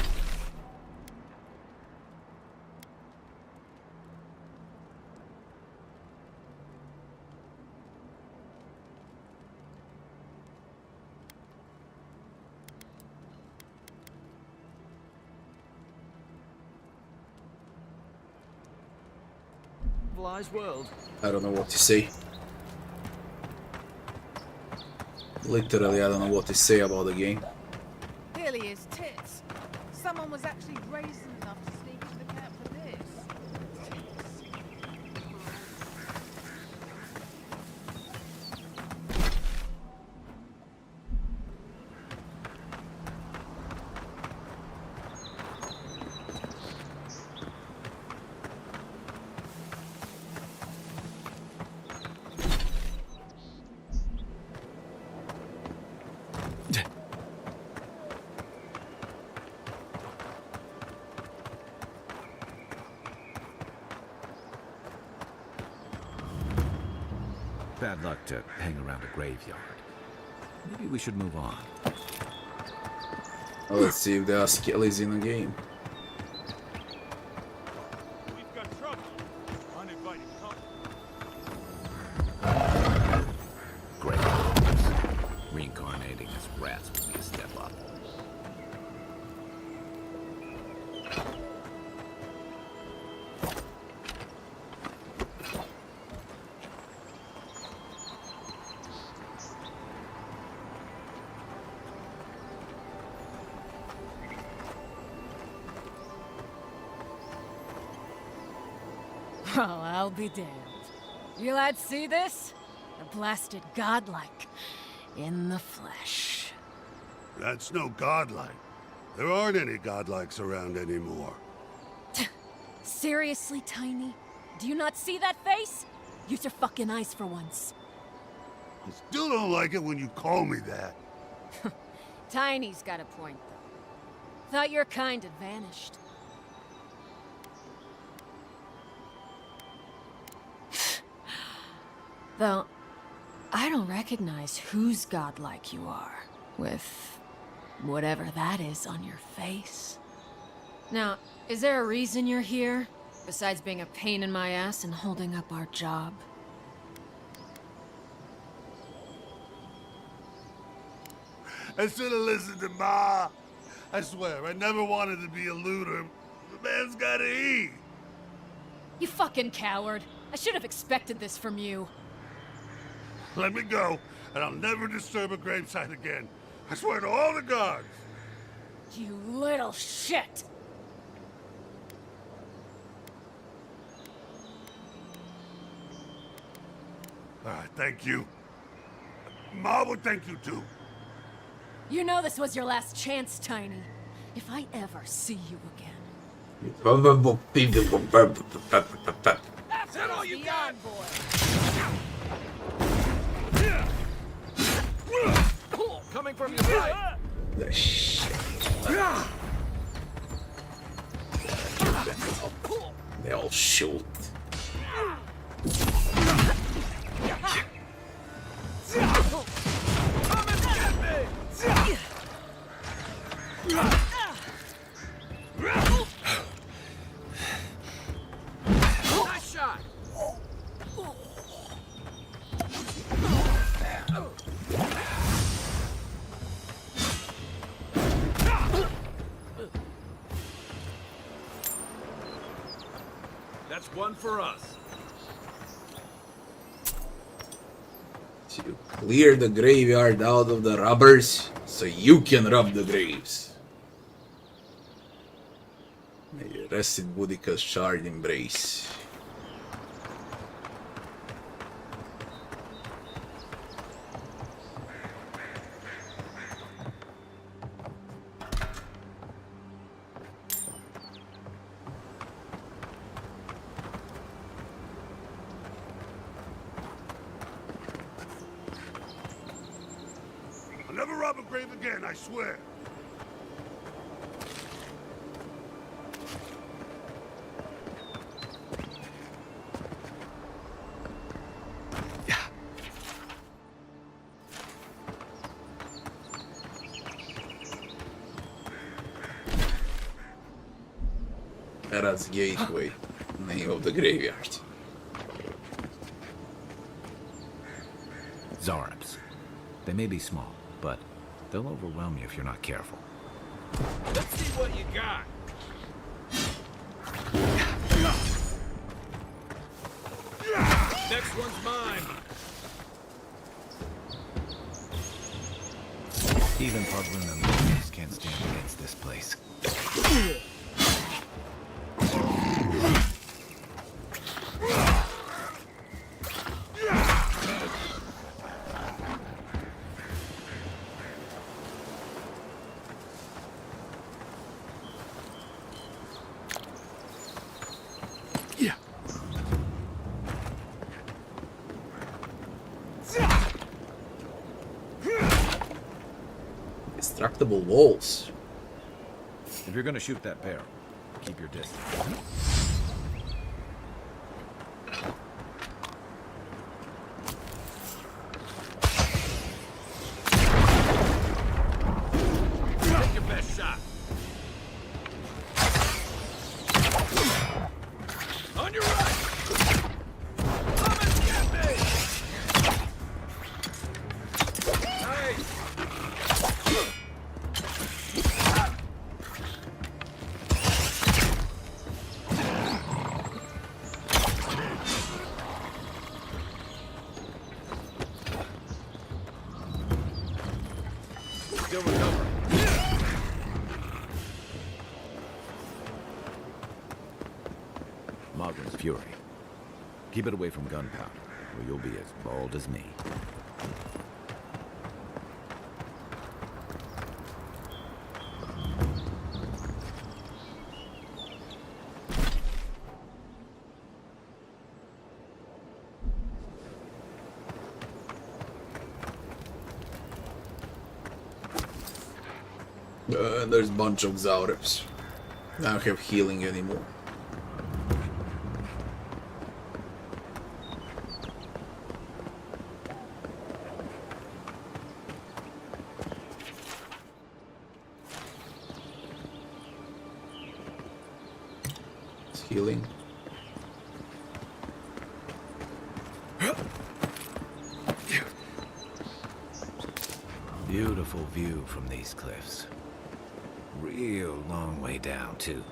World. I don't know what to say. Literally, I don't know what to say about the game. Really is tits. Someone was actually brazen enough to sneak into the camp for this. Bad luck to hang around a graveyard. Maybe we should move on. Well, let's see if there are skellies in the game. We've got trouble. Uninvited Gravehoppers. Reincarnating as rats would be a step up. Oh, I'll be damned. You lads see this? A blasted godlike. In the flesh. That's no godlike. There aren't any godlikes around anymore. Seriously, Tiny? Do you not see that face? Use your fucking eyes for once. I still don't like it when you call me that. Tiny's got a point, though. Thought your kind had vanished. Though, I don't recognize whose godlike you are, with whatever that is on your face. Now, is there a reason you're here, besides being a pain in my ass and holding up our job? I should have listened to Ma. I swear, I never wanted to be a looter. The man's gotta eat. You fucking coward. I should have expected this from you. Let me go, and I'll never disturb a gravesite again. I swear to all the gods. You little shit! Thank you. Ma would thank you too. You know this was your last chance, Tiny. If I ever see you again. Is that all you got? Coming from your right. The shit. They all shoot. Come and get me! Nice shot. That's one for us. To clear the graveyard out of the robbers so you can rob the graves. May you rest in Boudica's shard embrace. I'll never rob a grave again, I swear. Paradis Gateway, name of the graveyard. Zarabs. They may be small, but they'll overwhelm you if you're not careful. Let's see what you got. Next one's mine. Even Puglin and Lucas can't stand against this place. Destructible walls. If you're gonna shoot that barrel, keep your distance. Take your best shot. On your right. Come and get me. Nice. Still recovering. Mogren's Fury. Keep it away from gunpowder, or you'll be as bald as me. There's a bunch of Zaurefs. I don't have healing anymore. It's healing. Beautiful view from these cliffs. Real long way down, too.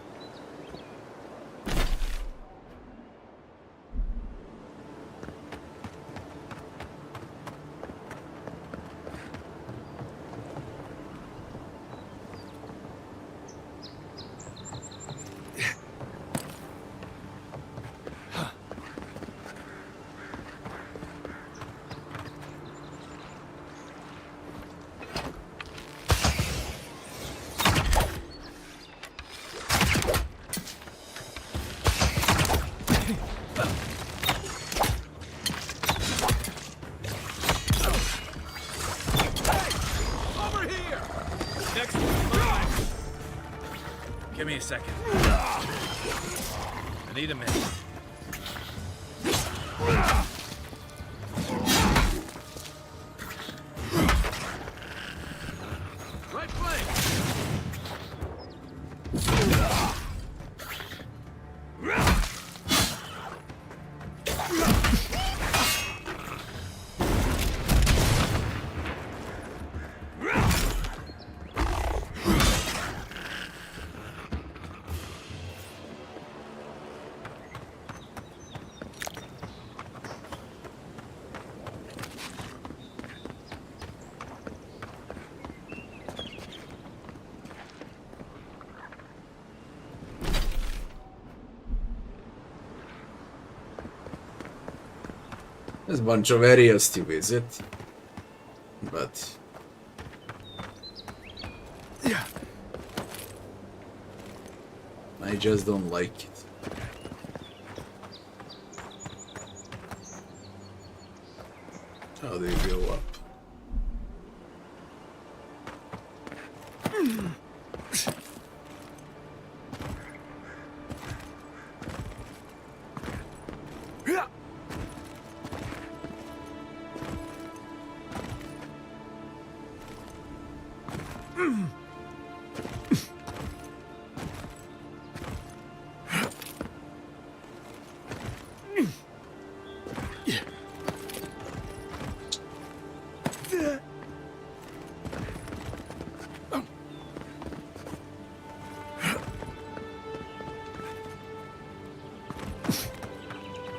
Give me a second. I need a minute. Right flank. There's a bunch of areas to visit, but I just don't like it. How do you go up?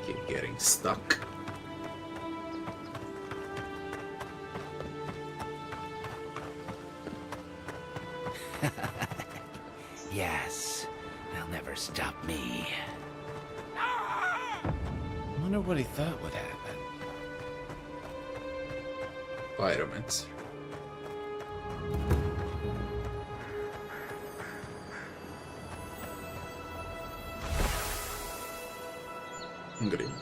Keep getting stuck. Yes, they'll never stop me. I wonder what he thought would happen. Pyromancer. Green.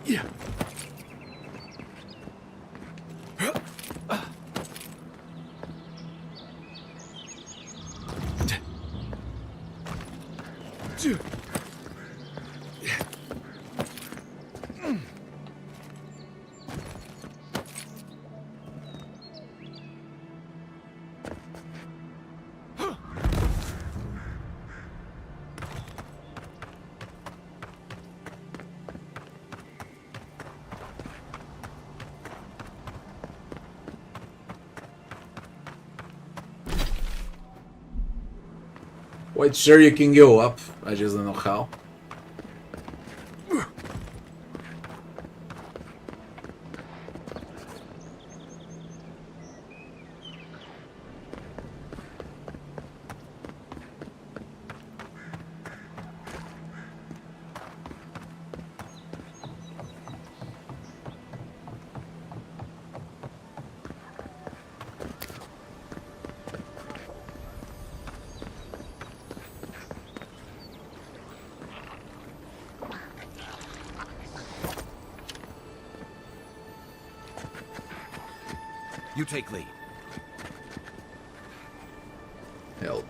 Yeah. Quite sure you can go up, I just don't know how. You take lead. Held.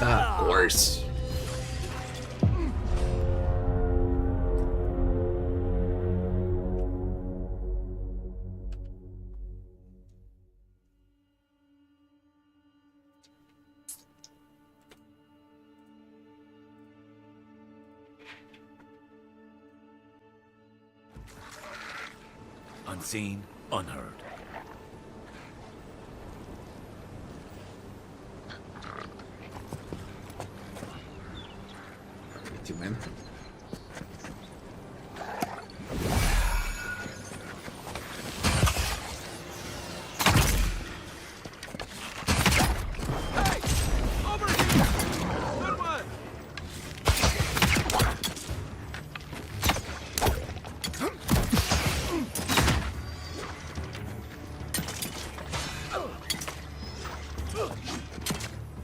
Of course. Unseen, unheard. You man.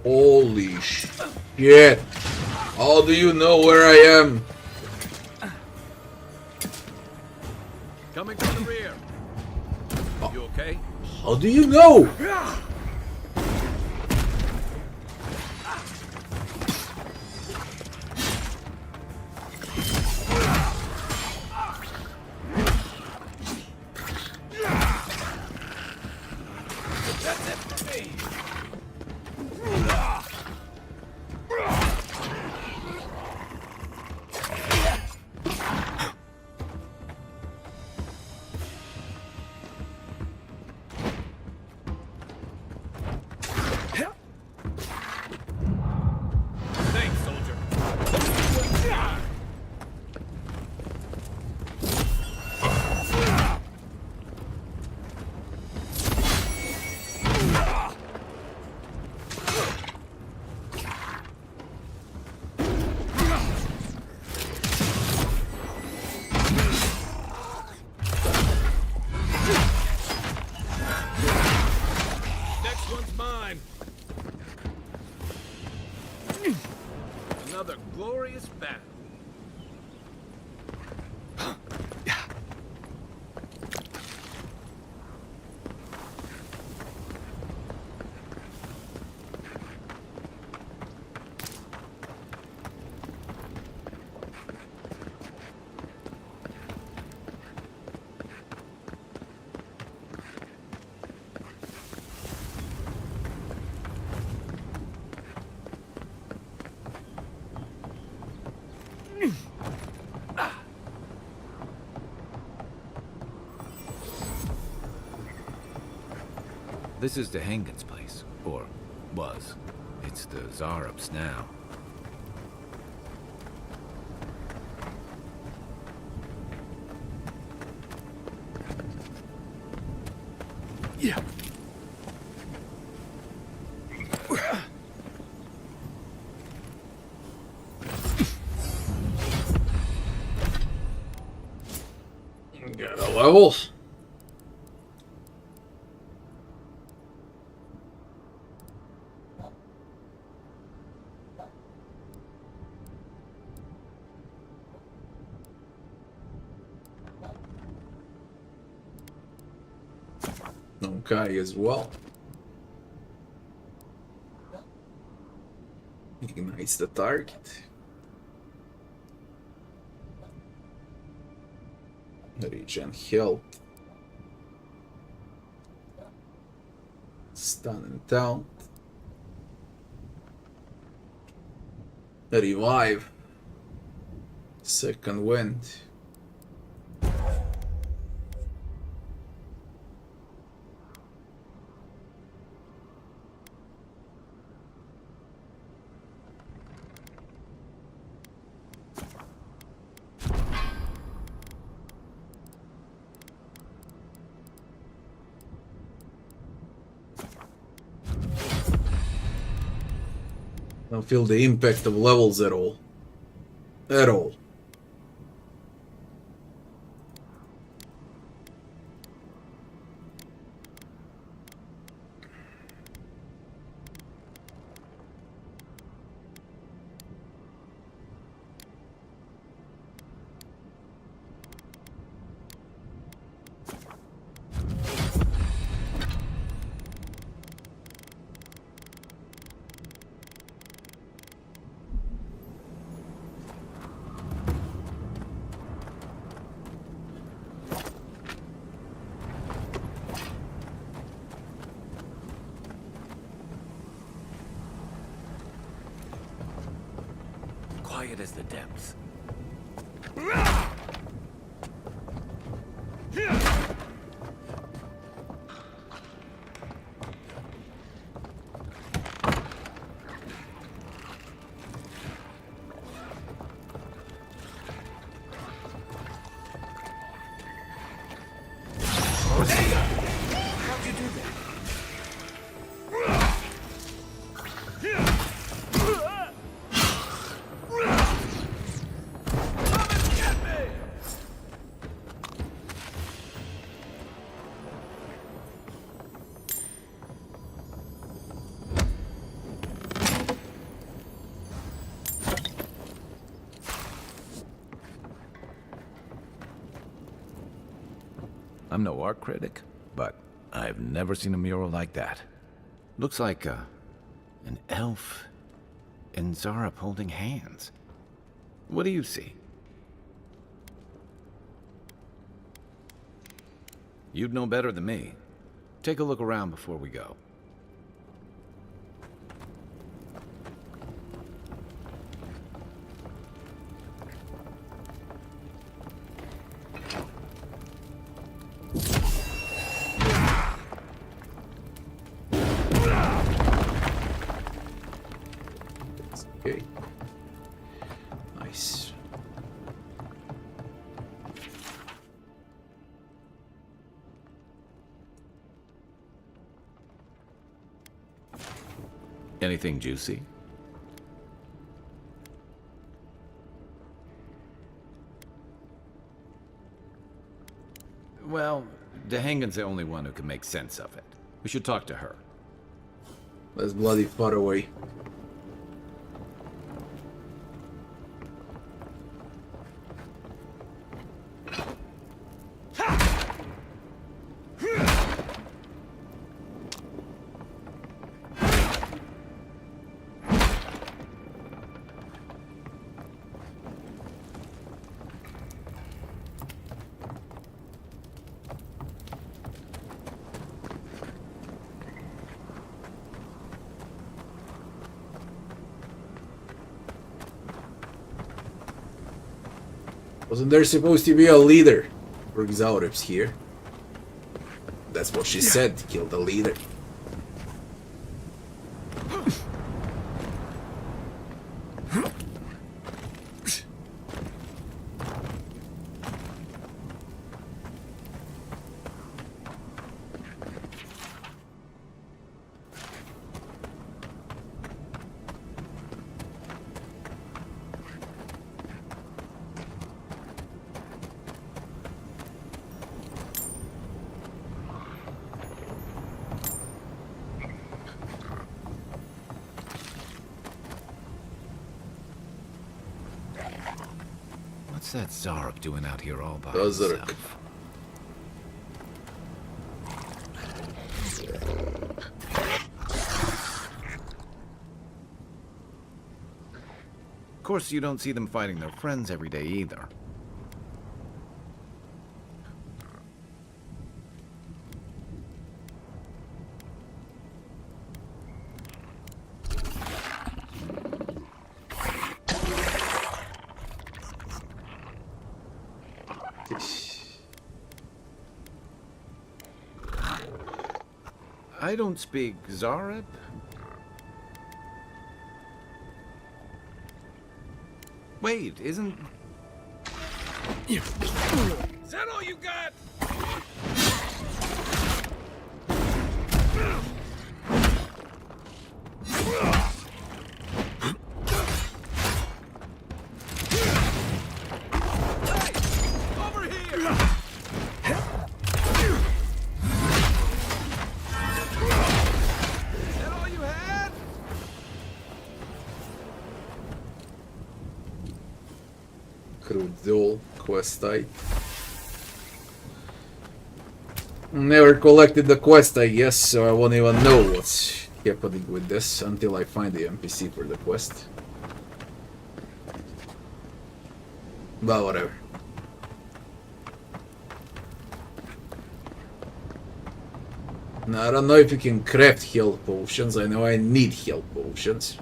Holy shit! How do you know where I am? Coming from the rear. You okay? How do you know? Thanks, soldier. Next one's mine. Another glorious battle. This is DeHangen's place, or was. It's the Zarup's now. Yeah. Got a level. Okay, as well. Ignites the target. Regen health. Stun and taunt. Revive. Second wind. Don't feel the impact of levels at all. At all. Quiet as the depths. How'd you do that? I'm no art critic, but I've never seen a mural like that. Looks like an elf and Zara holding hands. What do you see? You'd know better than me. Take a look around before we go. Okay. Nice. Anything juicy? Well, Dehangan's the only one who can make sense of it. We should talk to her. That's bloody far away. Wasn't there supposed to be a leader for Xaureps here? That's what she said, kill the leader. What's that Zarek doing out here all by Zarek. himself? Of course, you don't see them fighting their friends every day either. I don't speak Zareb. Wait, isn't... Is that all you got? Dual quest type. Never collected the quest, I guess, so I won't even know what's happening with this until I find the NPC for the quest. But whatever. Now, I don't know if you can craft health potions. I know I need health potions.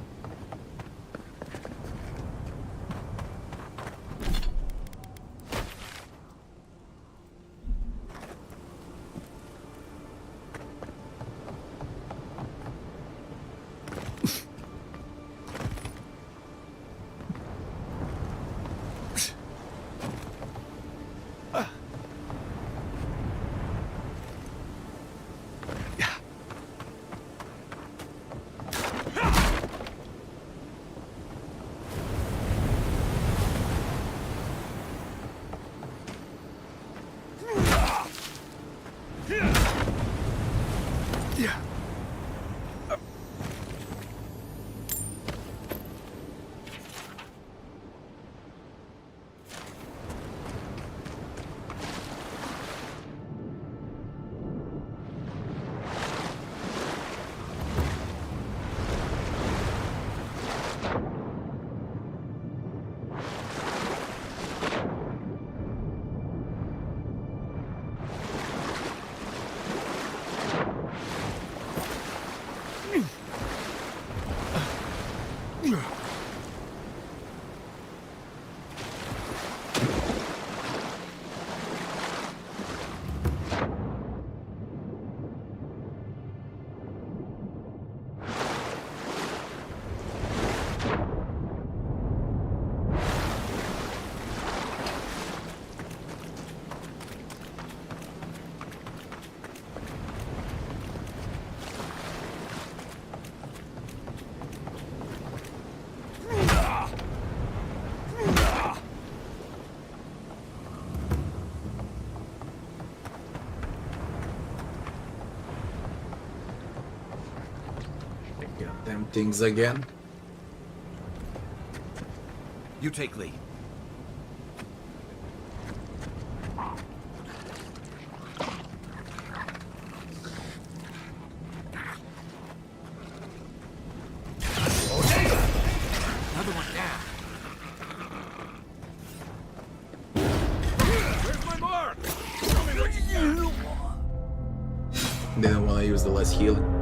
things again. You take lead. Another one down. Where's my mark? Tell me what you got. Didn't want to use the less healing.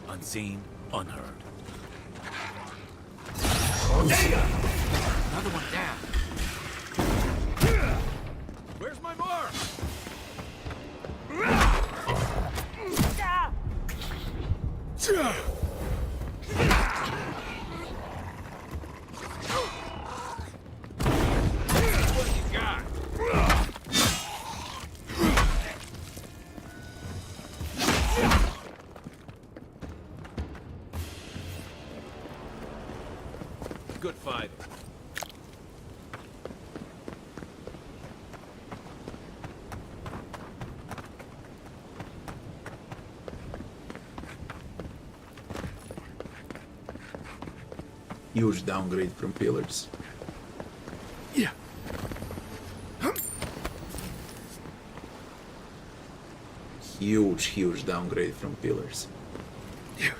Unseen, unheard. Another one down. Where's my mark? What you got? Good fight. Huge downgrade from pillars. Yeah. Huge downgrade from pillars. Yeah.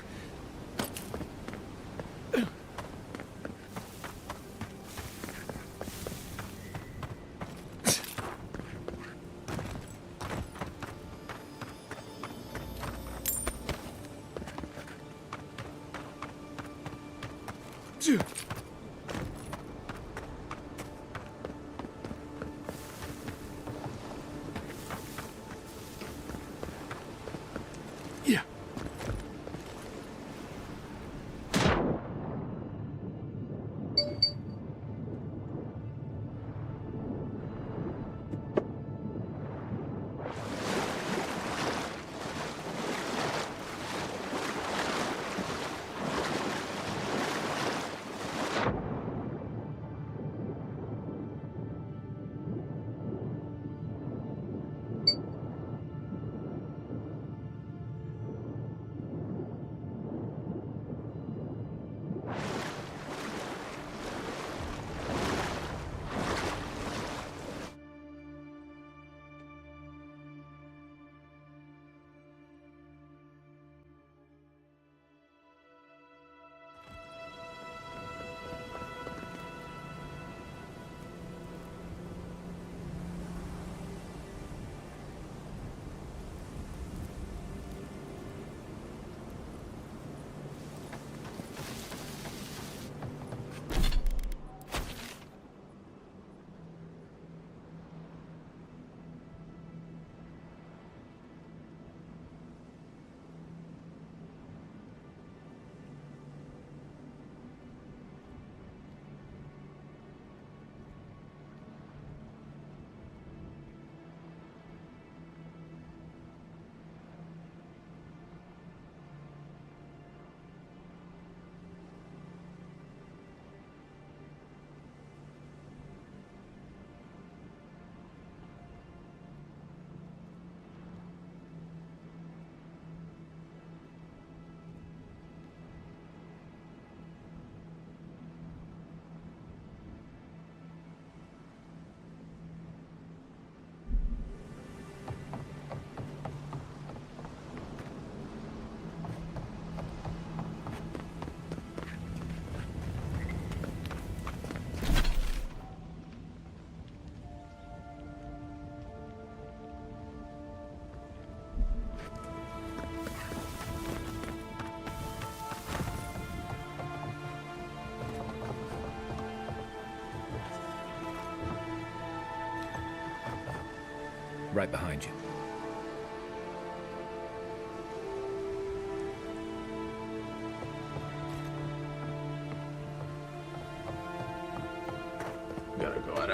Right behind you.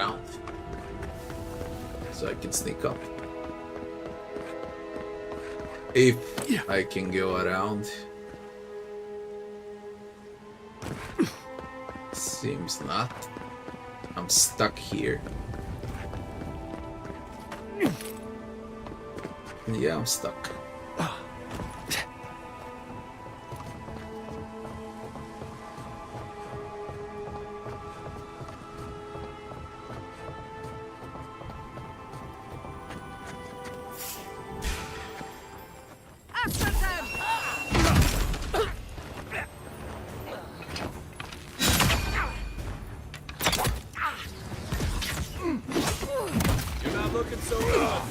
around. So I can sneak up. If I can go around. Seems not. I'm stuck here. Yeah, I'm stuck. You're not looking so good.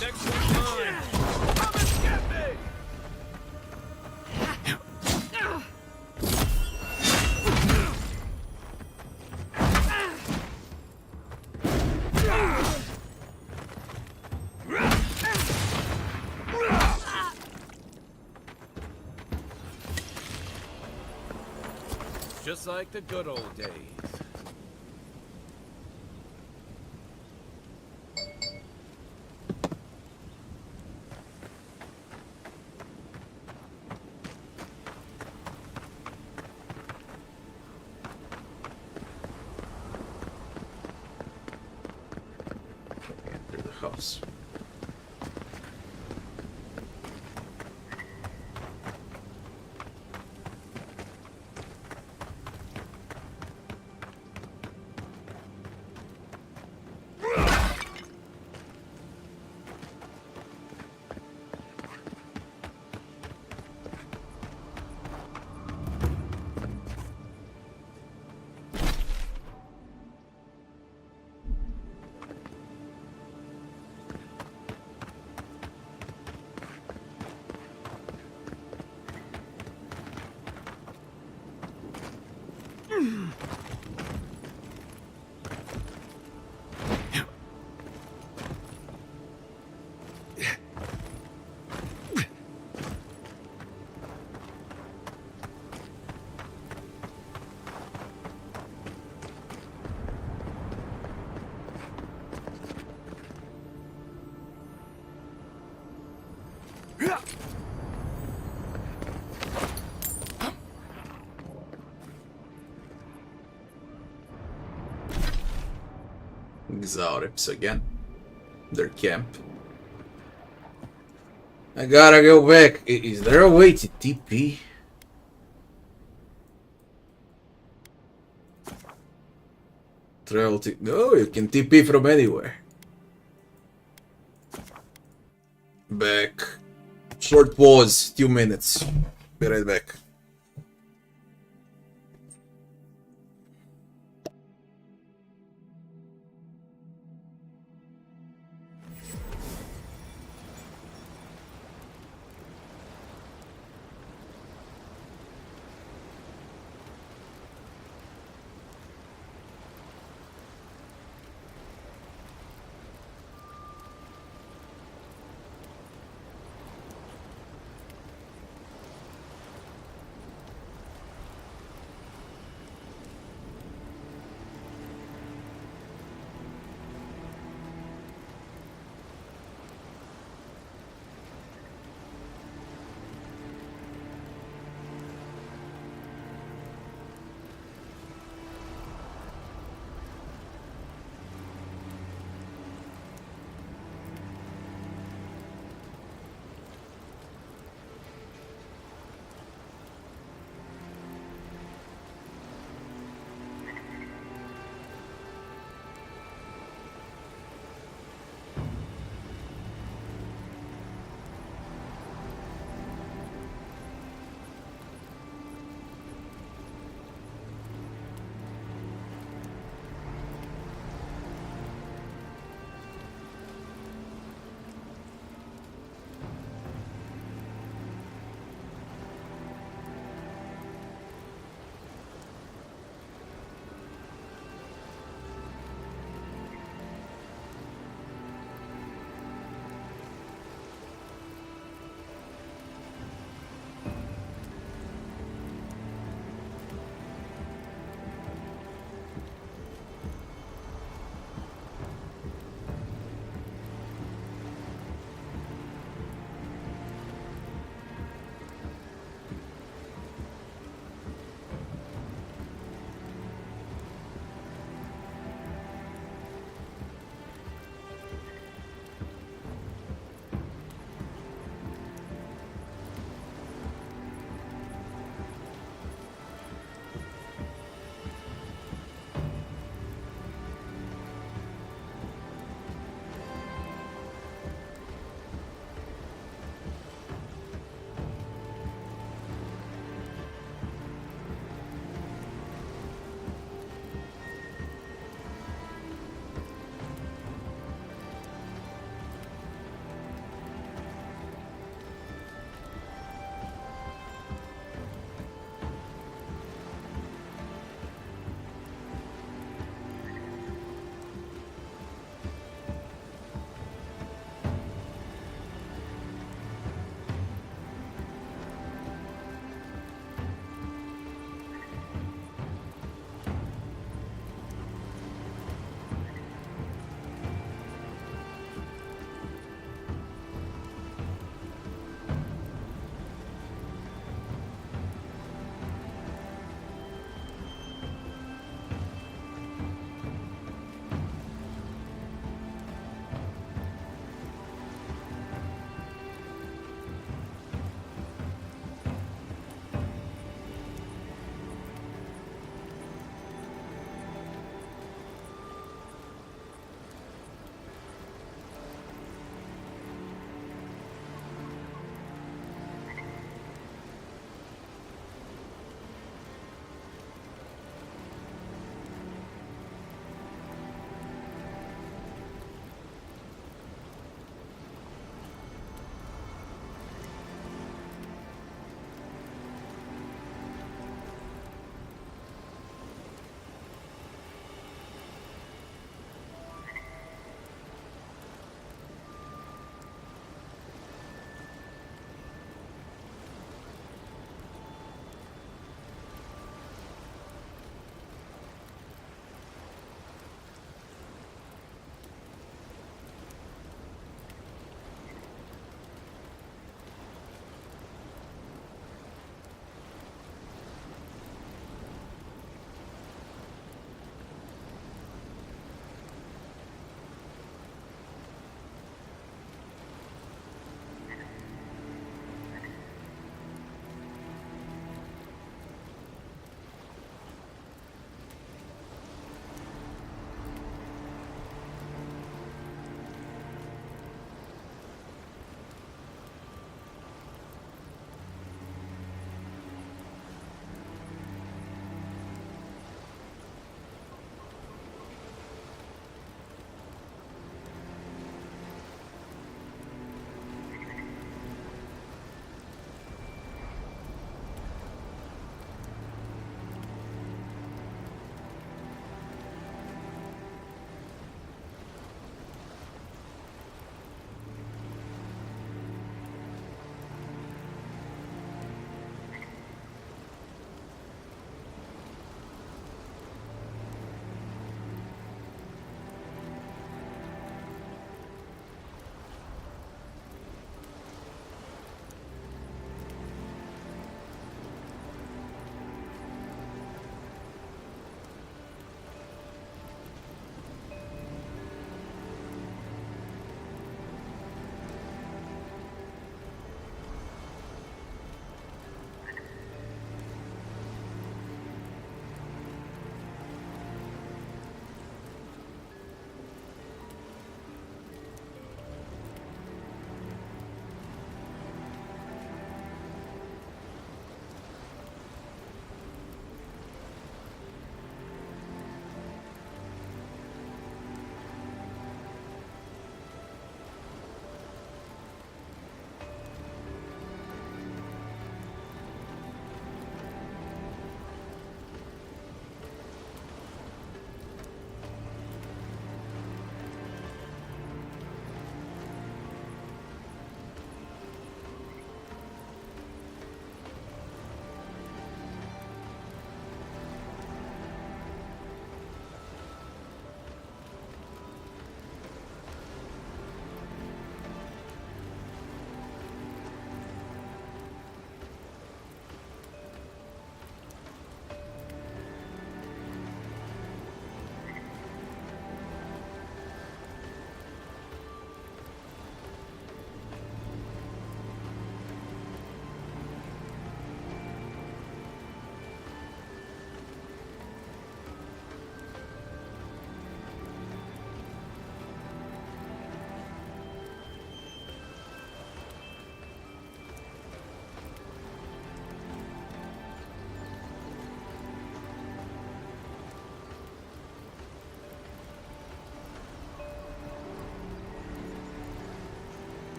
Next one's mine. Come and get me! Just like the good old days. Enter the house. Xaureps again. Their camp. I gotta go back. Is there a way to TP? Travel to... No, you can TP from anywhere. Back. Short pause, 2 minutes. Be right back.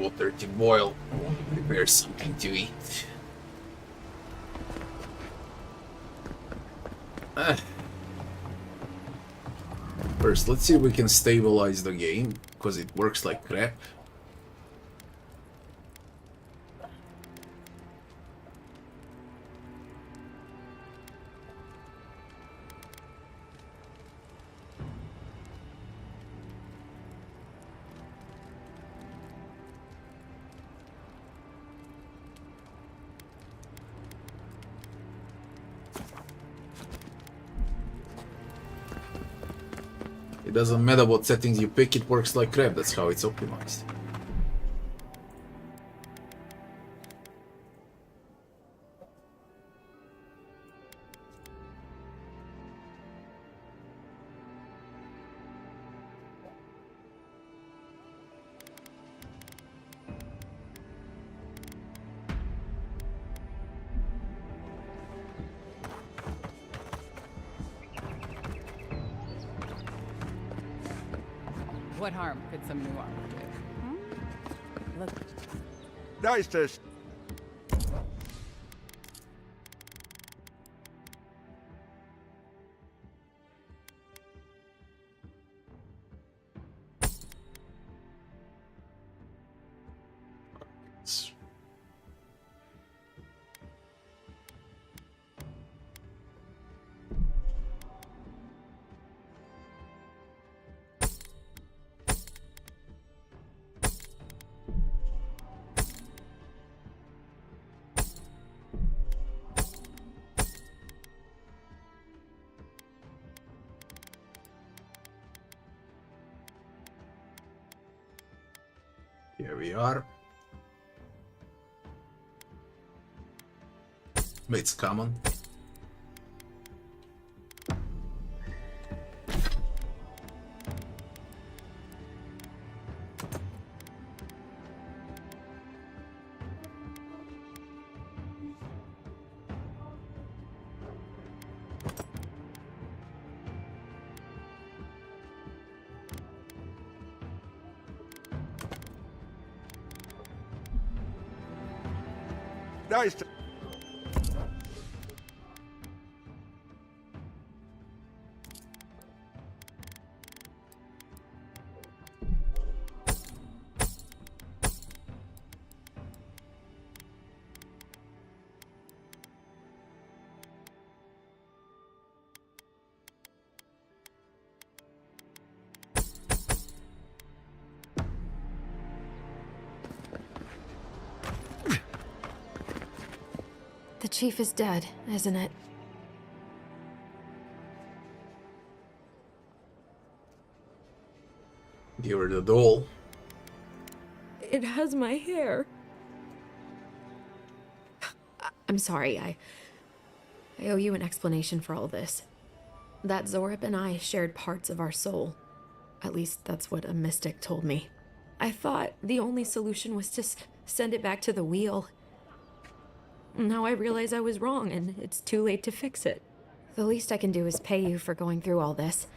water to boil. Prepare something to eat. First, let's see if we can stabilize the game, because it works like crap. It doesn't matter what settings you pick, it works like crap, that's how it's optimized. What harm could some new armor do? Look. Nice test. Here we are. It's common. Nice. The chief is dead, isn't it? Give her the doll. It has my hair. I'm sorry, I owe you an explanation for all this. That Zorib and I shared parts of our soul. At least that's what a mystic told me. I thought the only solution was to send it back to the wheel. Now I realize I was wrong, and it's too late to fix it. The least I can do is pay you for going through all this.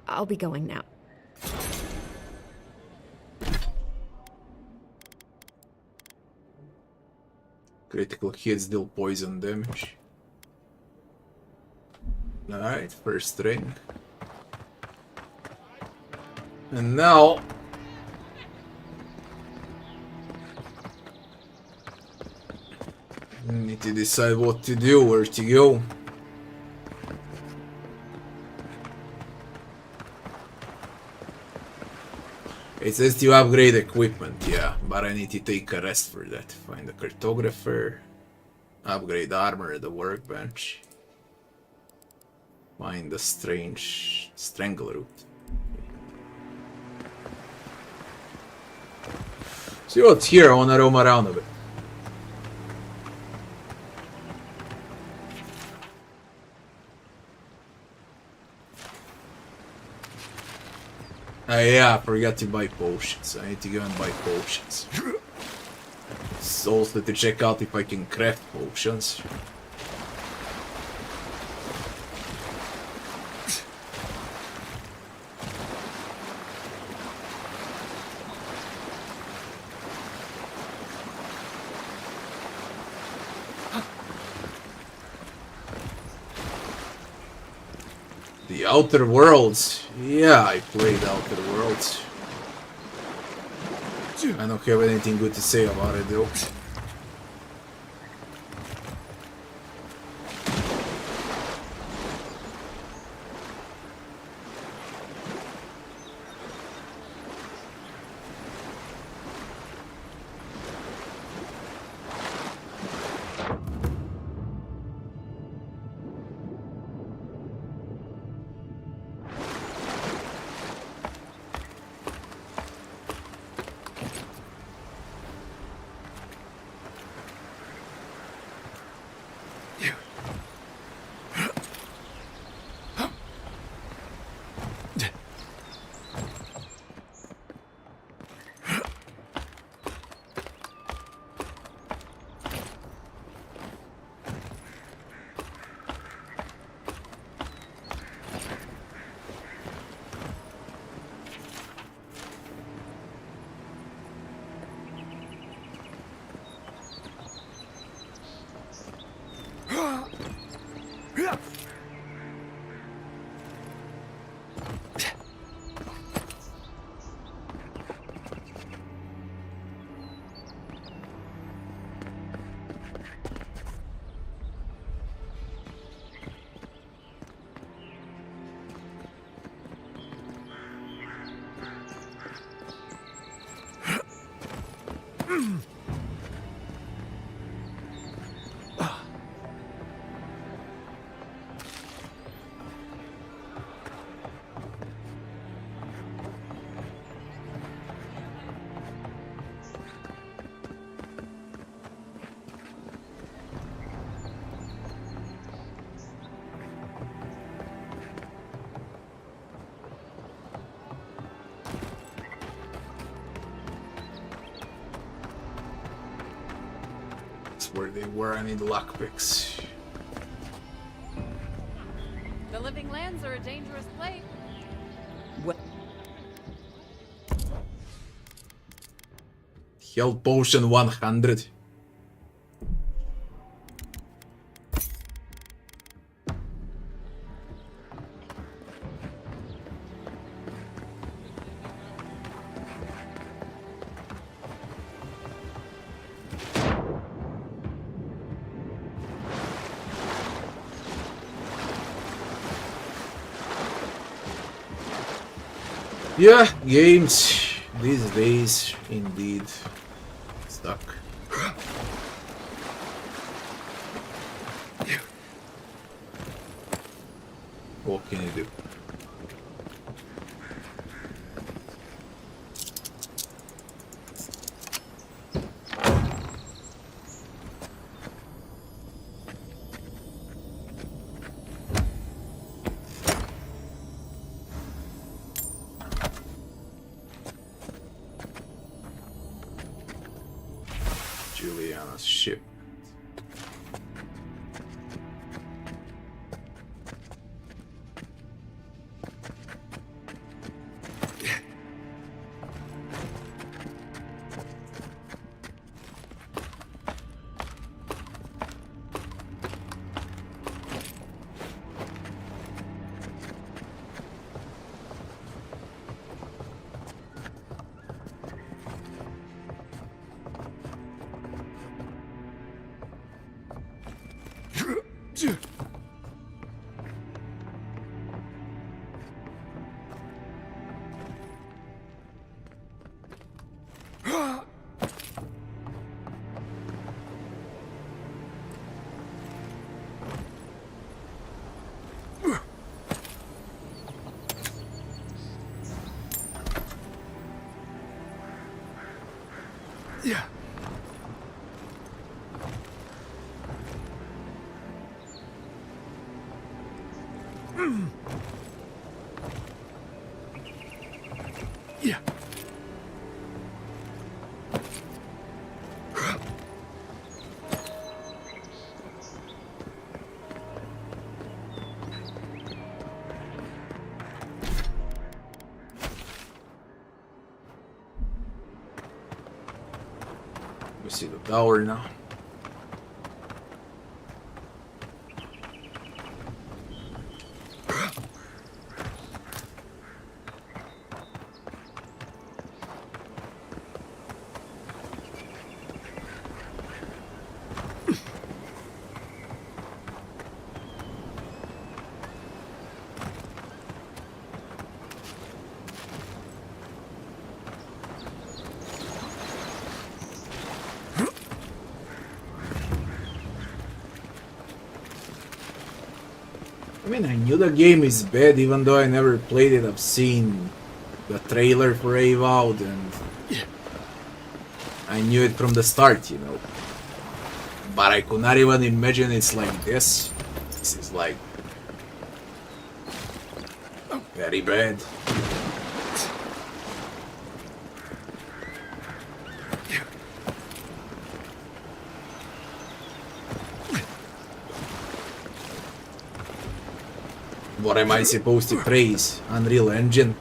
I'll be going now. Critical hits deal poison damage. Alright, first ring. And now... need to decide what to do, where to go. It says to upgrade equipment, yeah, but I need to take a rest for that. Find a cartographer, upgrade armor at the workbench, find the strange strangle route. See what's here, I wanna roam around a bit. Yeah, I forgot to buy potions. I need to go and buy potions. So also to check out if I can craft potions. The Outer Worlds. Yeah, I played Outer Worlds. I don't have anything good to say about it though. Where they were, I need lockpicks. The living lands are a dangerous place. What? Health potion 100. Yeah, games these days indeed stuck. What can you do? Juliana's ship. Yeah. Yeah. We see the tower now. mean, I knew the game is bad even though I never played it. I've seen the trailer for Avowed and I knew it from the start, you know. But I could not even imagine it's like this. This is like very bad. What am I supposed to praise? Unreal Engine?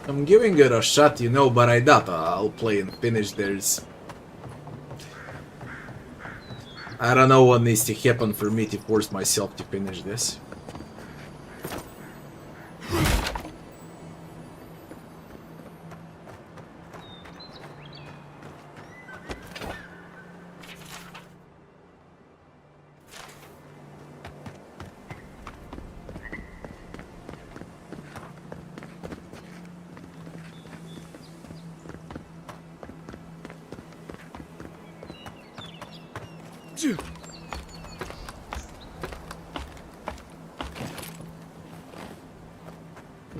I'm giving it a shot, you know, but I doubt I'll play and finish. I don't know what needs to happen for me to force myself to finish this.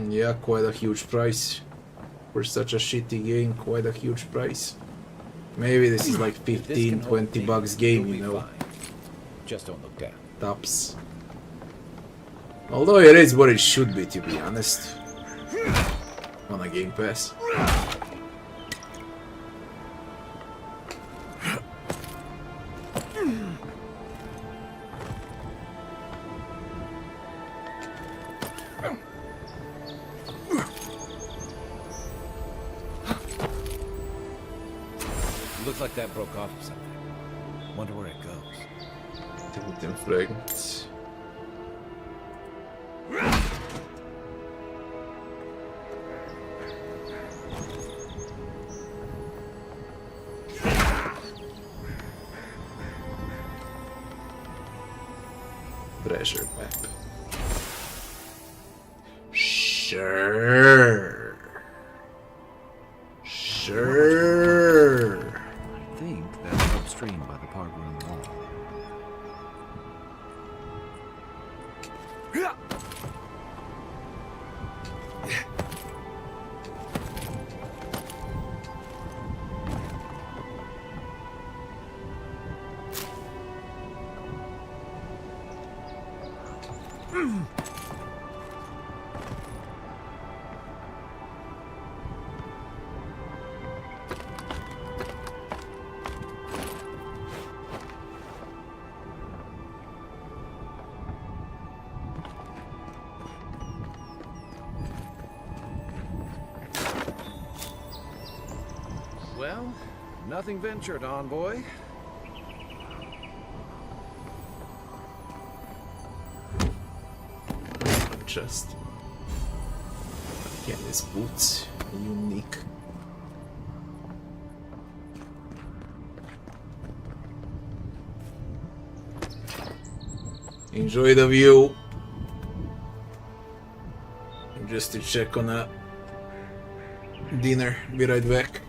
Yeah, quite a huge price. For such a shitty game, quite a huge price. Maybe this is like 15, 20 bucks game, you know. Just don't look down. Tops. Although it is what it should be, to be honest. On a Game Pass. Looks like that broke off of something. Wonder where it goes. Different fragments. Treasure map. Sure. Sure. I think that's upstream by the park room wall. Well, nothing ventured, envoy. Just. Again, his boots unique. Enjoy the view. Just to check on a dinner. Be right back.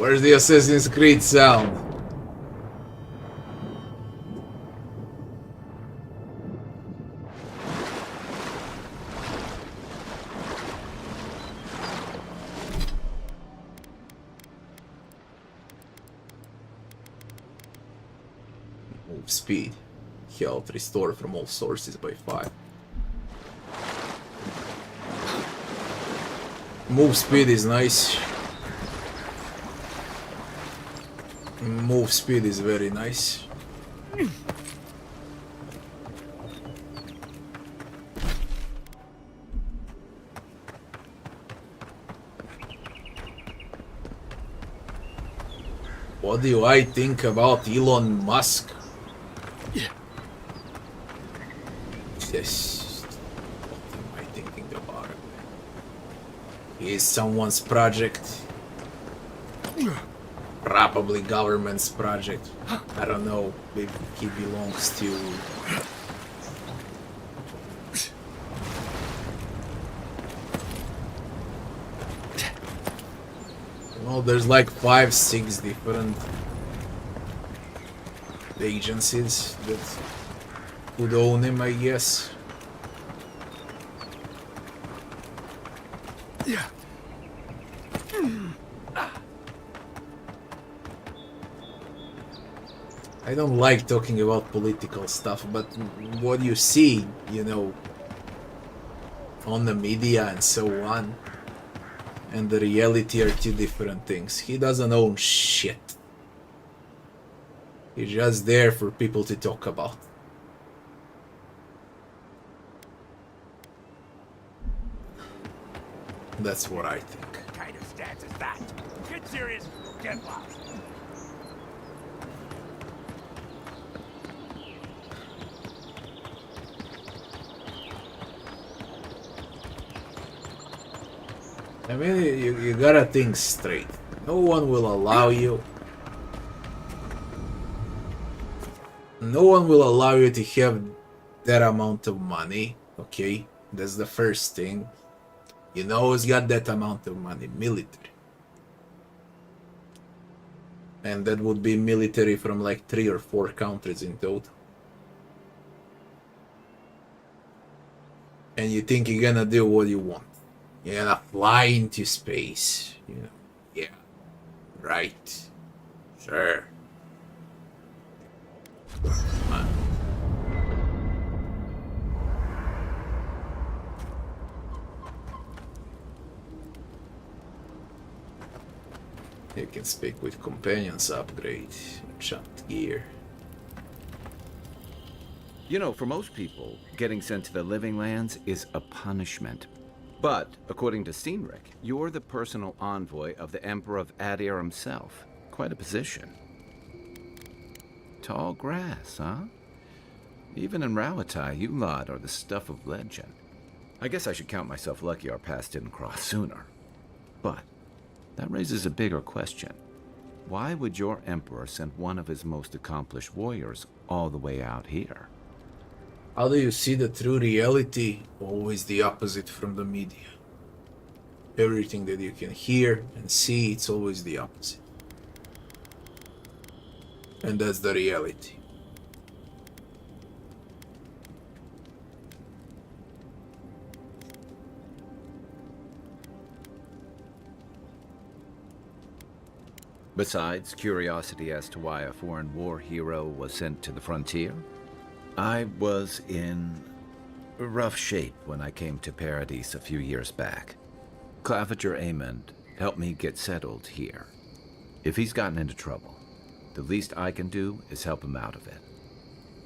Where's the Assassin's Creed sound? Move speed. Health restored from all sources by 5. Move speed is nice. Move speed is very nice. What do I think about Elon Musk? Yes. What am I thinking about it? He is someone's project. Probably government's project. I don't know if he belongs to... Well, there's like 5-6 different agencies that would own him, I guess. Yeah. I don't like talking about political stuff, but what you see, you know, on the media and so on, and the reality are two different things. He doesn't own shit. He's just there for people to talk about. That's what I think. What kind of stance is that? Get serious, get lost. I mean, you gotta think straight. No one will allow you. No one will allow you to have that amount of money, okay? That's the first thing. You know who's got that amount of money? Military. And that would be military from like 3 or 4 countries in total. And you think you're gonna do what you want. You're gonna fly into space, you know? Yeah. Right. Sure. You can speak with companions upgrade. Chopped gear. You know, for most people, getting sent to the Living Lands is a punishment. But, according to Steenrick, you're the personal envoy of the Emperor of Adir himself. Quite a position. Tall grass, huh? Even in Rawatai, you lot are the stuff of legend. I guess I should count myself lucky our paths didn't cross sooner. But that raises a bigger question. Why would your Emperor send one of his most accomplished warriors all the way out here? How do you see the true reality? Always the opposite from the media. Everything that you can hear and see, it's always the opposite. And that's the reality. Besides curiosity as to why a foreign war hero was sent to the frontier, I was in rough shape when I came to Paradis a few years back. Claviger Amond helped me get settled here. If he's gotten into trouble, the least I can do is help him out of it.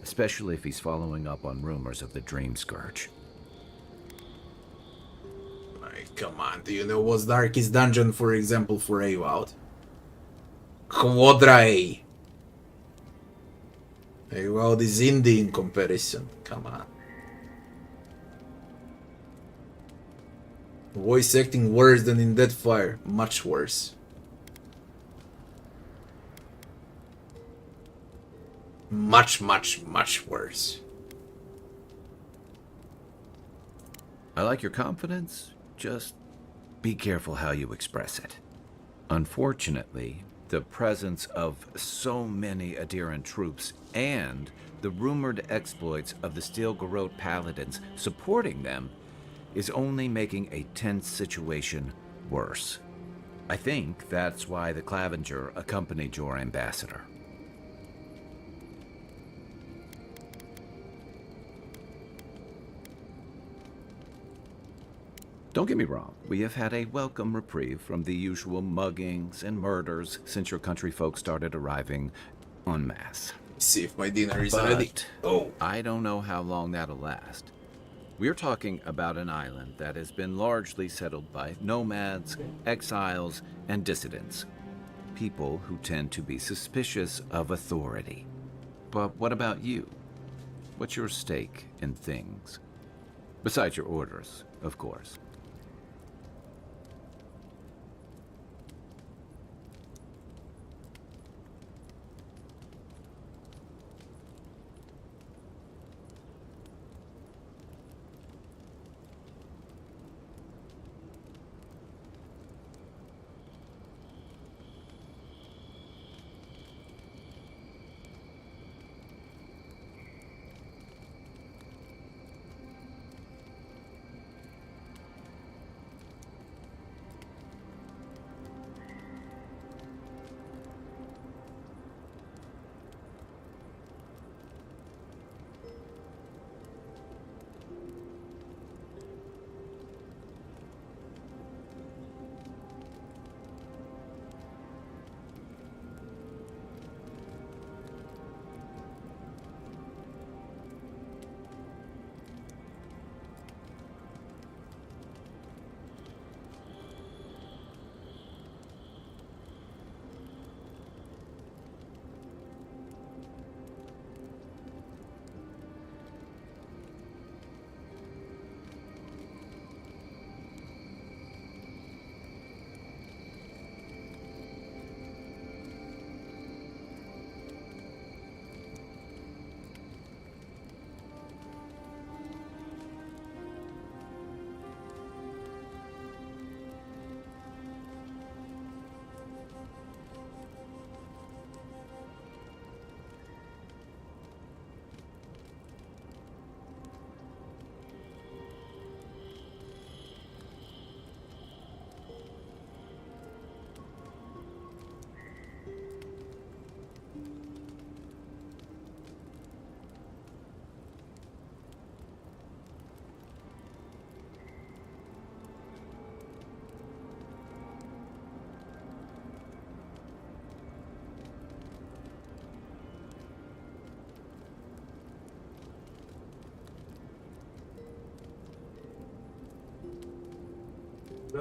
Especially if he's following up on rumors of the Dream Scourge. Like, come on, do you know what's darkest dungeon, for example, for Avowed? Quadra A. Avowed is indie in comparison. Come on. Voice acting worse than in Deadfire. Much worse. Much worse. I like your confidence, just be careful how you express it. Unfortunately, the presence of so many Adiran troops and the rumored exploits of the Steel Garrote Paladins supporting them is only making a tense situation worse. I think that's why the Clavenger accompanied your ambassador. Don't get me wrong, we have had a welcome reprieve from the usual muggings and murders since your country folk started arriving en masse. See if my dinner is ready. Oh. I don't know how long that'll last. We're talking about an island that has been largely settled by nomads, exiles, and dissidents. People who tend to be suspicious of authority. But what about you? What's your stake in things? Besides your orders, of course.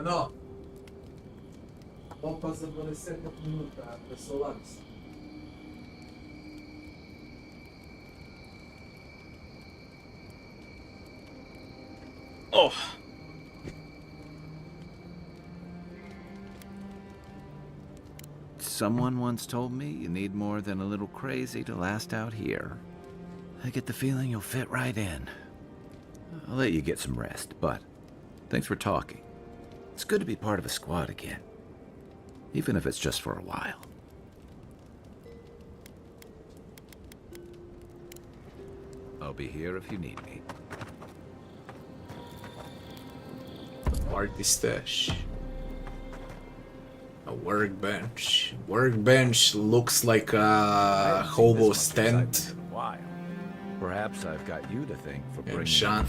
No. Vamos passar por esse minuto, tá? Pessoal. Oh. Someone once told me you need more than a little crazy to last out here. I get the feeling you'll fit right in. I'll let you get some rest, but thanks for talking. It's good to be part of a squad again, even if it's just for a while. I'll be here if you need me. Party stash. A workbench. Workbench looks like a hobo tent. Perhaps I've got you to thank for bringing Enchant.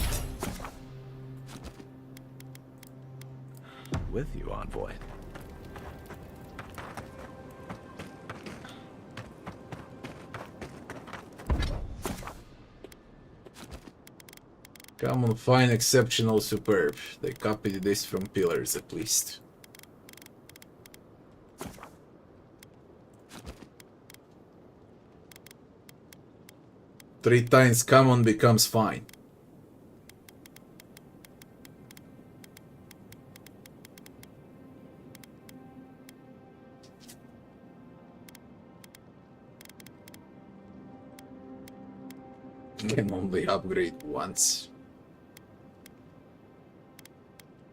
with you, Envoy. Common, fine, exceptional, superb. They copied this from pillars at least. Three times common becomes fine. Can only upgrade once.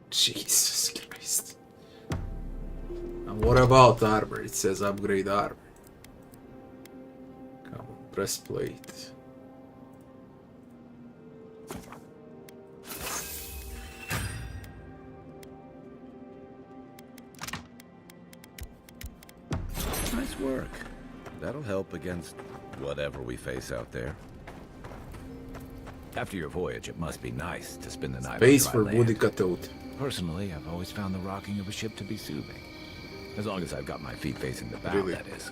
Jesus Christ. And what about armor? It says upgrade armor. Come on, breastplate. Nice work. That'll help against whatever we face out there. After your voyage, it must be nice to spend the night Space on for dry land. Boudica Toad. Personally, I've always found the rocking of a ship to be soothing. As long as I've got my feet facing the bow, Really? that is.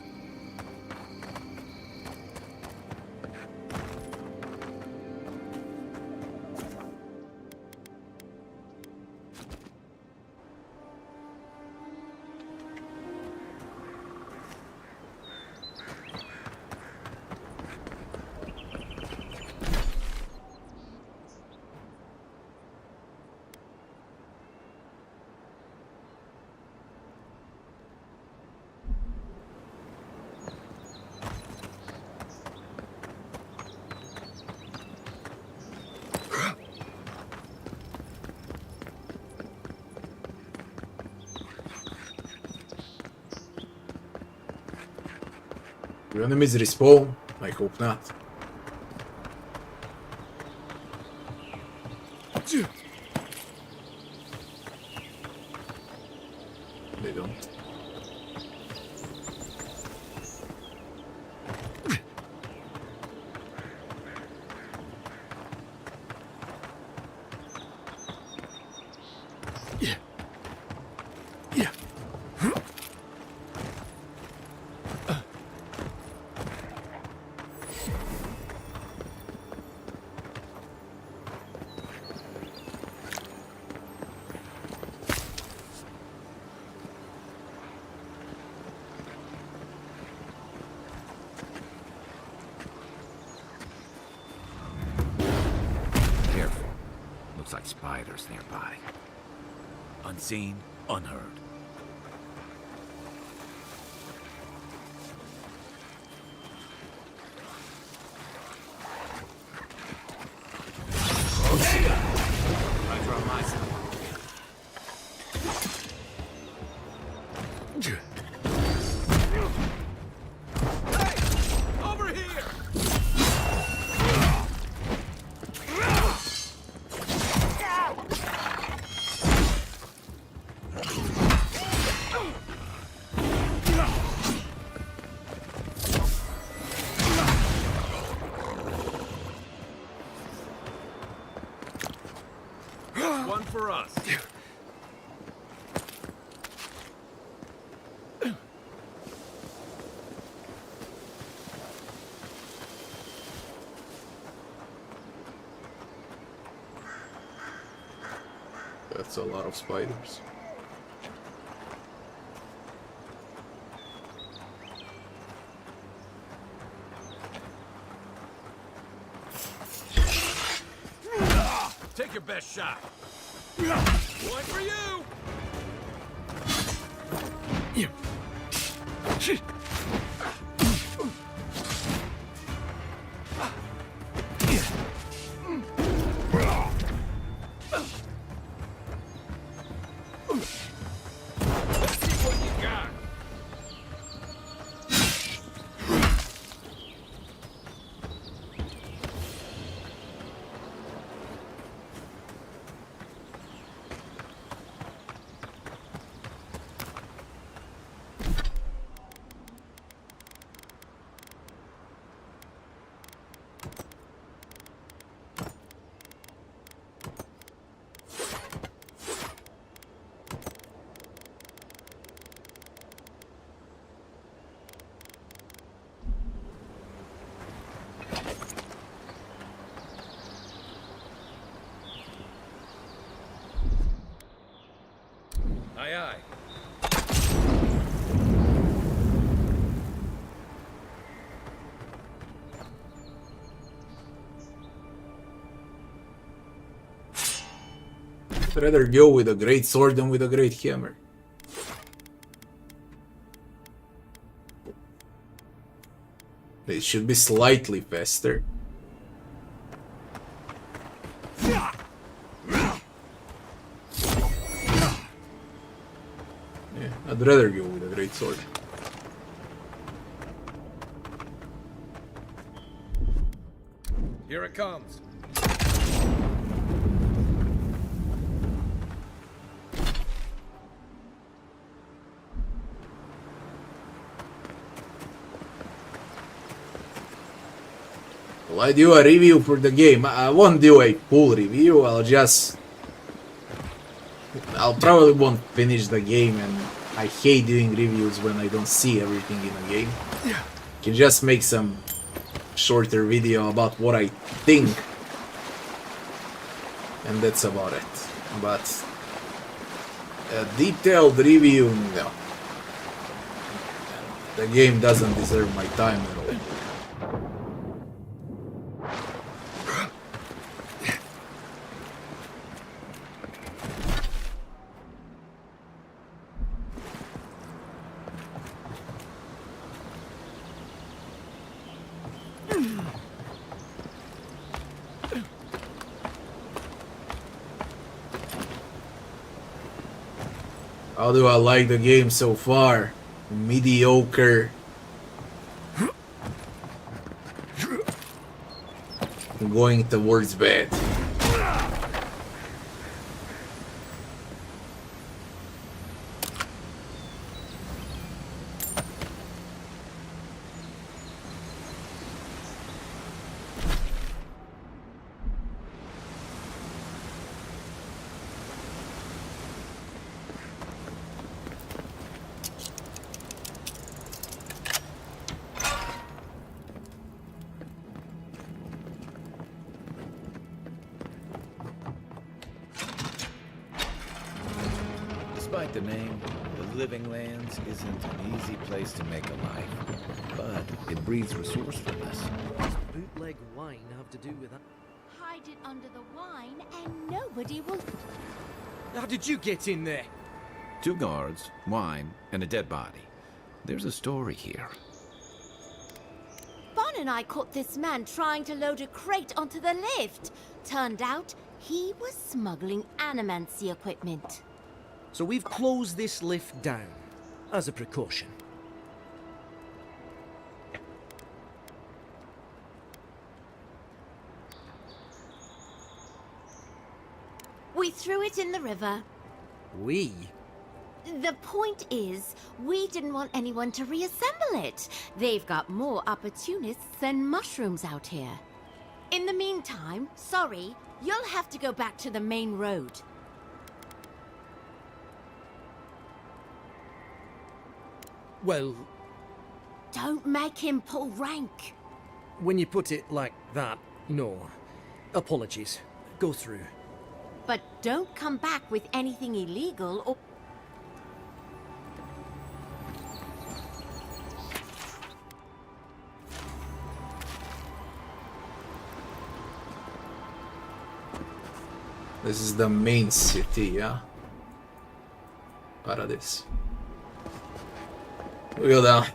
Do enemies respawn? I hope not. They don't. Careful. Looks like spiders nearby. Unseen, unheard. Over here! One for us. That's a lot of spiders. Take your best shot. One for you! Let's see what you got. Aye, aye. I'd rather go with a great sword than with a great hammer. It should be slightly faster. Yeah, I'd rather go with a great sword. Here it comes. Will I do a review for the game? I won't do a full review, I'll probably won't finish the game, and I hate doing reviews when I don't see everything in a game. Can just make some shorter video about what I think, and that's about it. But a detailed review, no. The game doesn't deserve my time at all. How do I like the game so far? Mediocre. Going towards bad. Despite the name, the Living Lands isn't an easy place to make a life, but it breeds resourcefulness. Does bootleg wine have to do with that? Hide it under the wine and nobody will... How did you get in there? 2 guards, wine, and a dead body. There's a story here. Bon and I caught this man trying to load a crate onto the lift. Turned out he was smuggling animancy equipment. So we've closed this lift down, as a precaution. We threw it in the river. We? The point is, we didn't want anyone to reassemble it. They've got more opportunists than mushrooms out here. In the meantime, sorry, you'll have to go back to the main road. Well... Don't make him pull rank. When you put it like that, no. Apologies. Go through. But don't come back with anything illegal or... This is the main city, yeah? Paradis. We go down.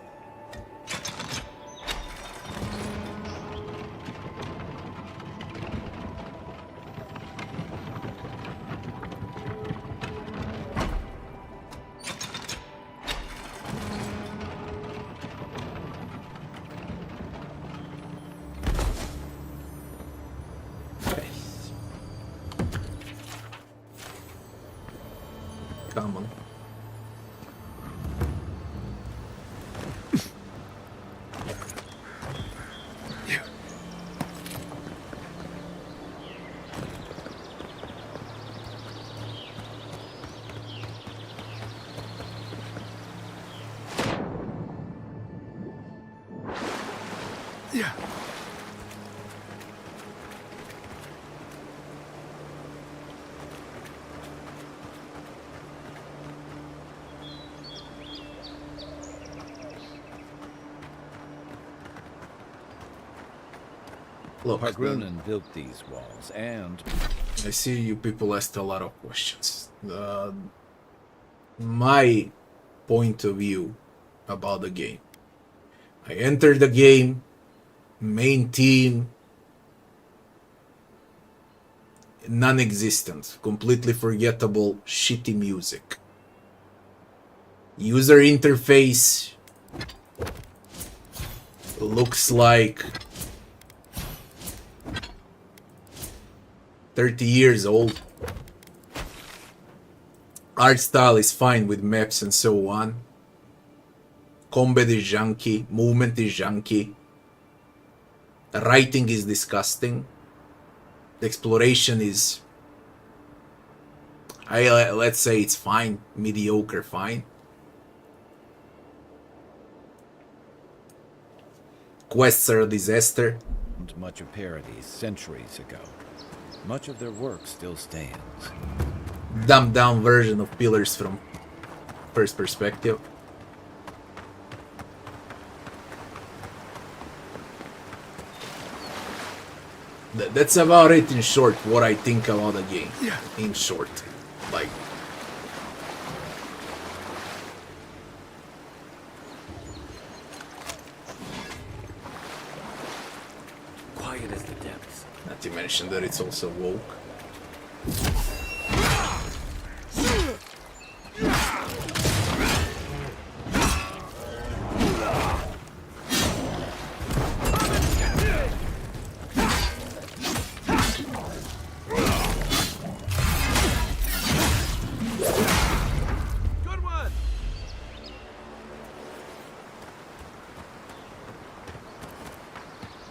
Come on. Yeah. Look, Hargrunen built these walls, and... I see you people asked a lot of questions. My point of view about the game. I entered the game, main team, non-existent, completely forgettable, shitty music. User interface looks like 30 years old. Art style is fine with maps and so on. Combat is junky, movement is junky. Writing is disgusting. The exploration is, let's say it's fine, mediocre fine. Quests are a disaster. Much of Paradis centuries ago. Much of their work still stands. Dumbed down version of Pillars from first perspective. That's about it in short, what I think about the game. In short. Like, Quiet as the depths. not to mention that it's also woke.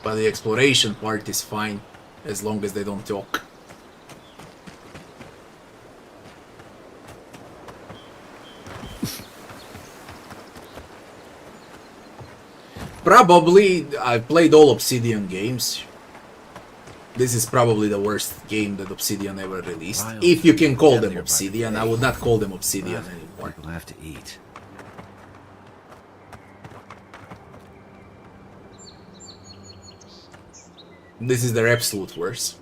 But the exploration part is fine, as long as they don't talk. Probably, I've played all Obsidian games. This is probably the worst game that Obsidian ever released. If you can call them Obsidian, I would not call them Obsidian anymore. People have to eat. This is their absolute worst.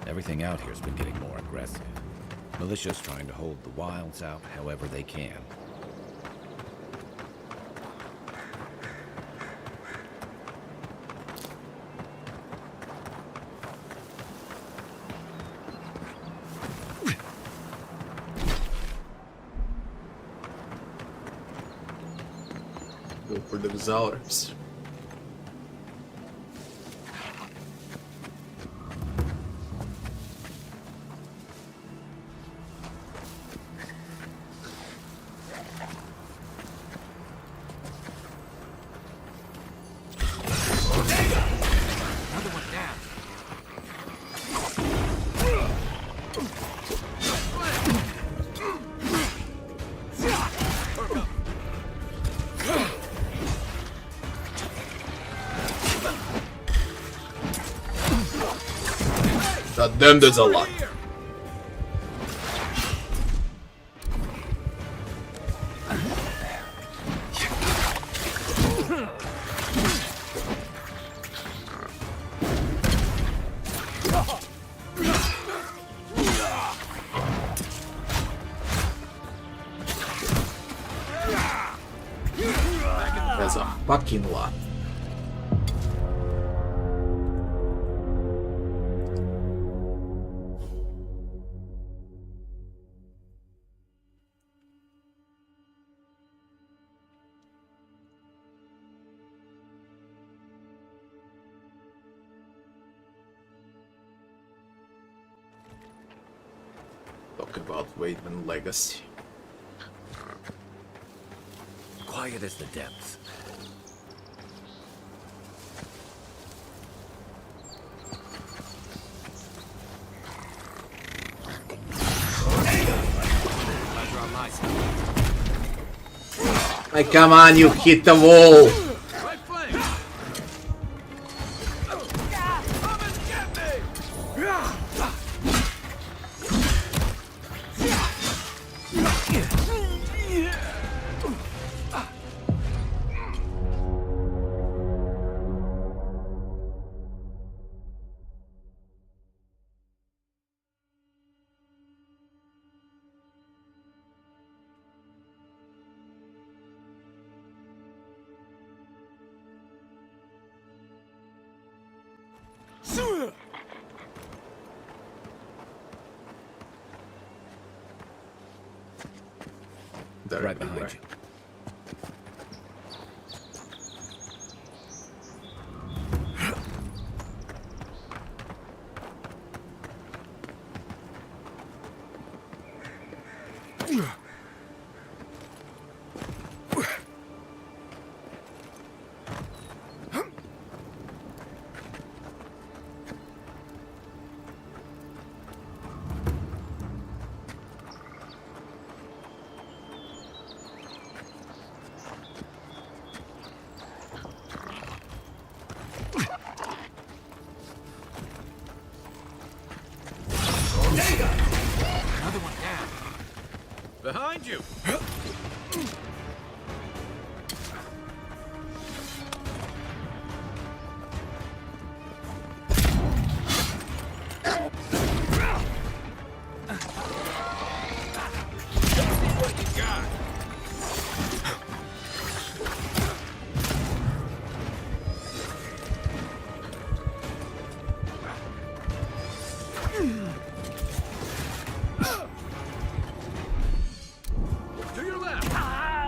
Everything out here's been getting more aggressive. Militia's trying to hold the wilds out however they can. Go for the Xaurus. God damn, there's a lot. There's a fucking lot. about weight and legacy. Quiet as the depths. Like, come on, you hit the wall! They're right behind you. Another one down. Behind you!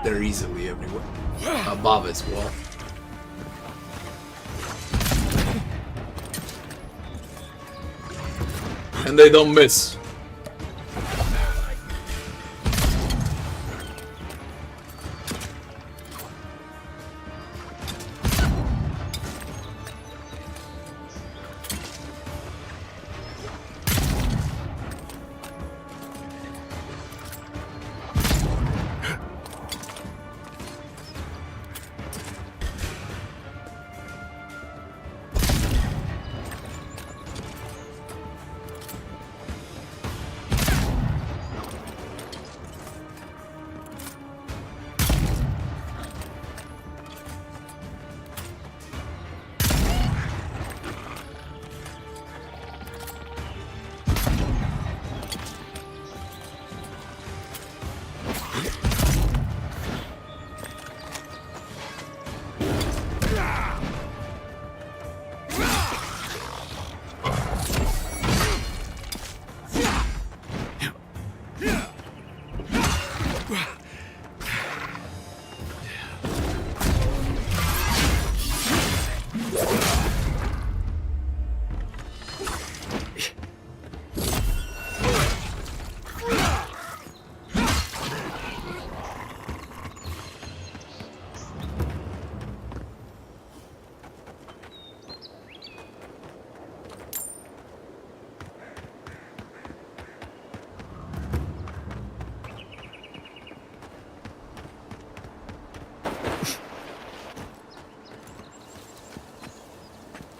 They're easily everywhere. Above as well. And they don't miss.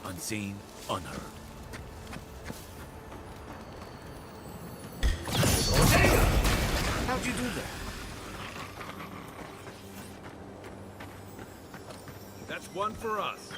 Unseen, unheard. How'd you do that? That's one for us.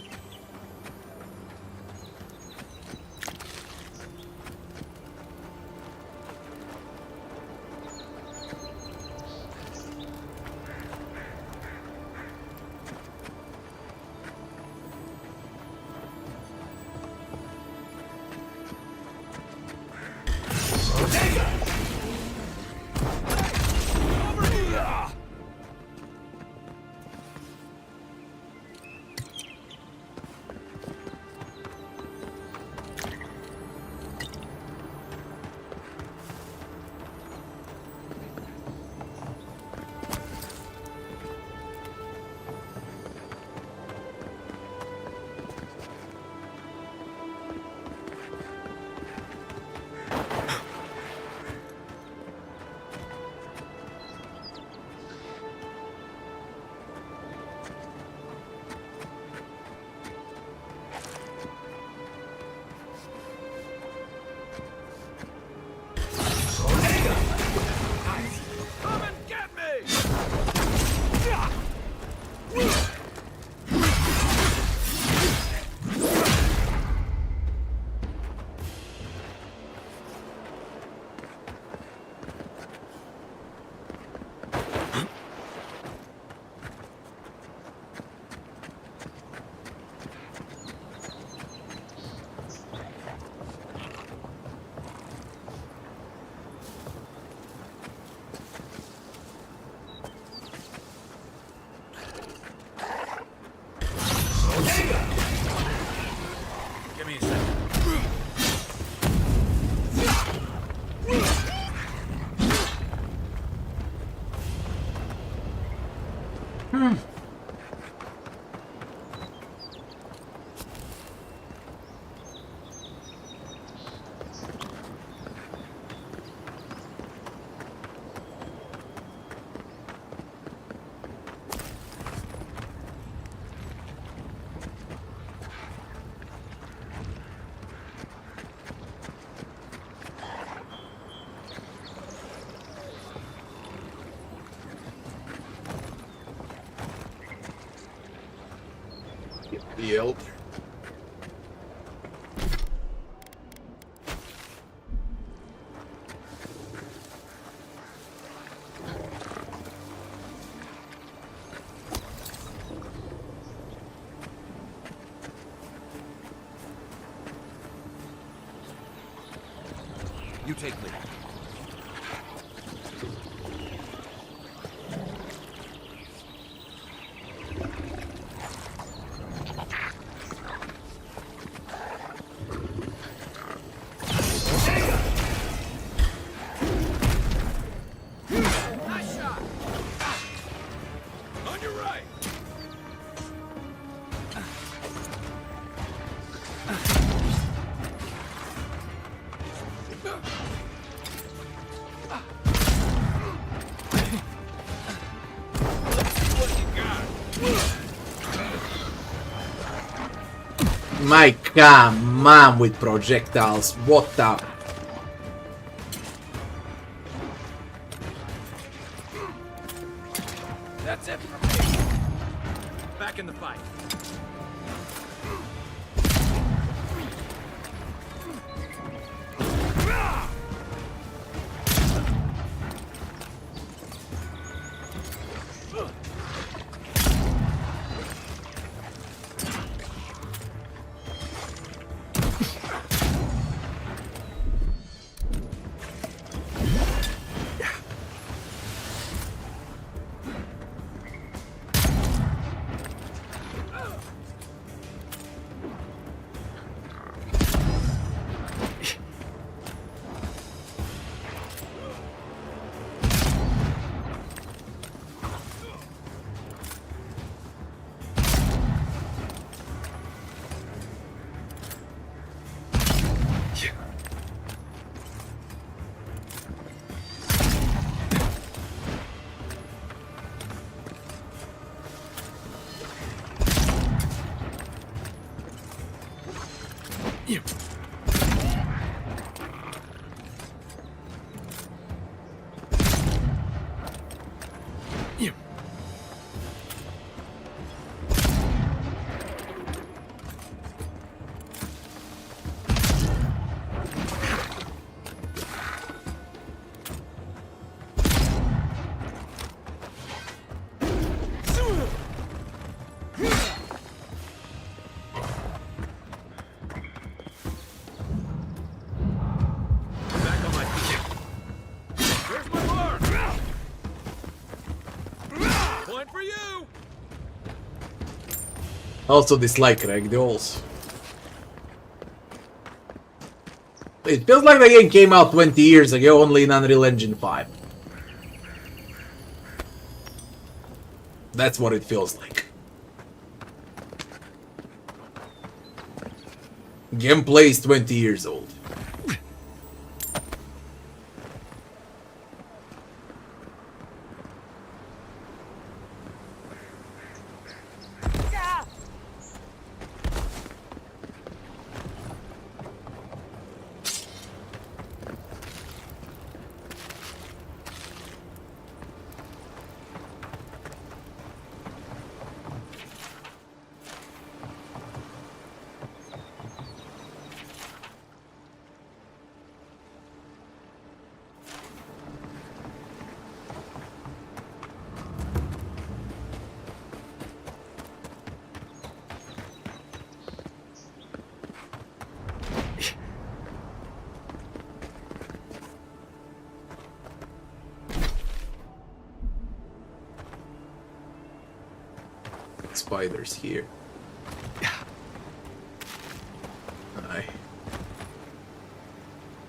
Yep. You take lead. Nice shot! On your right! My come on with projectiles. What the? That's it for me. Back in the fight. Also dislike ragdolls. It feels like the game came out 20 years ago, only in Unreal Engine 5. That's what it feels like. Gameplay is 20 years old. Spiders here. Aye.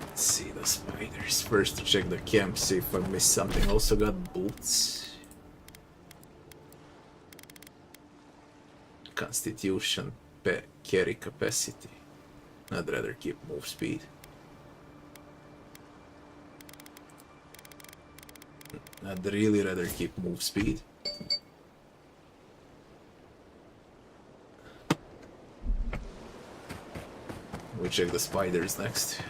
Let's see the spiders. First to check the camp, see if I missed something. Also got boots. Constitution, carry capacity. I'd rather keep move speed. I'd really rather keep move speed. We'll check the spiders next.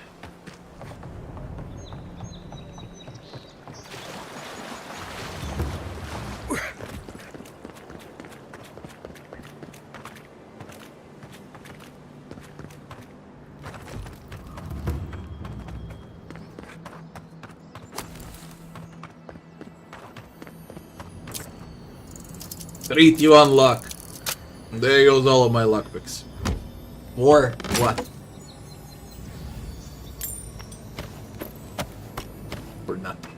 Treat you on luck. There goes all of my luck picks. Or what? Or nothing.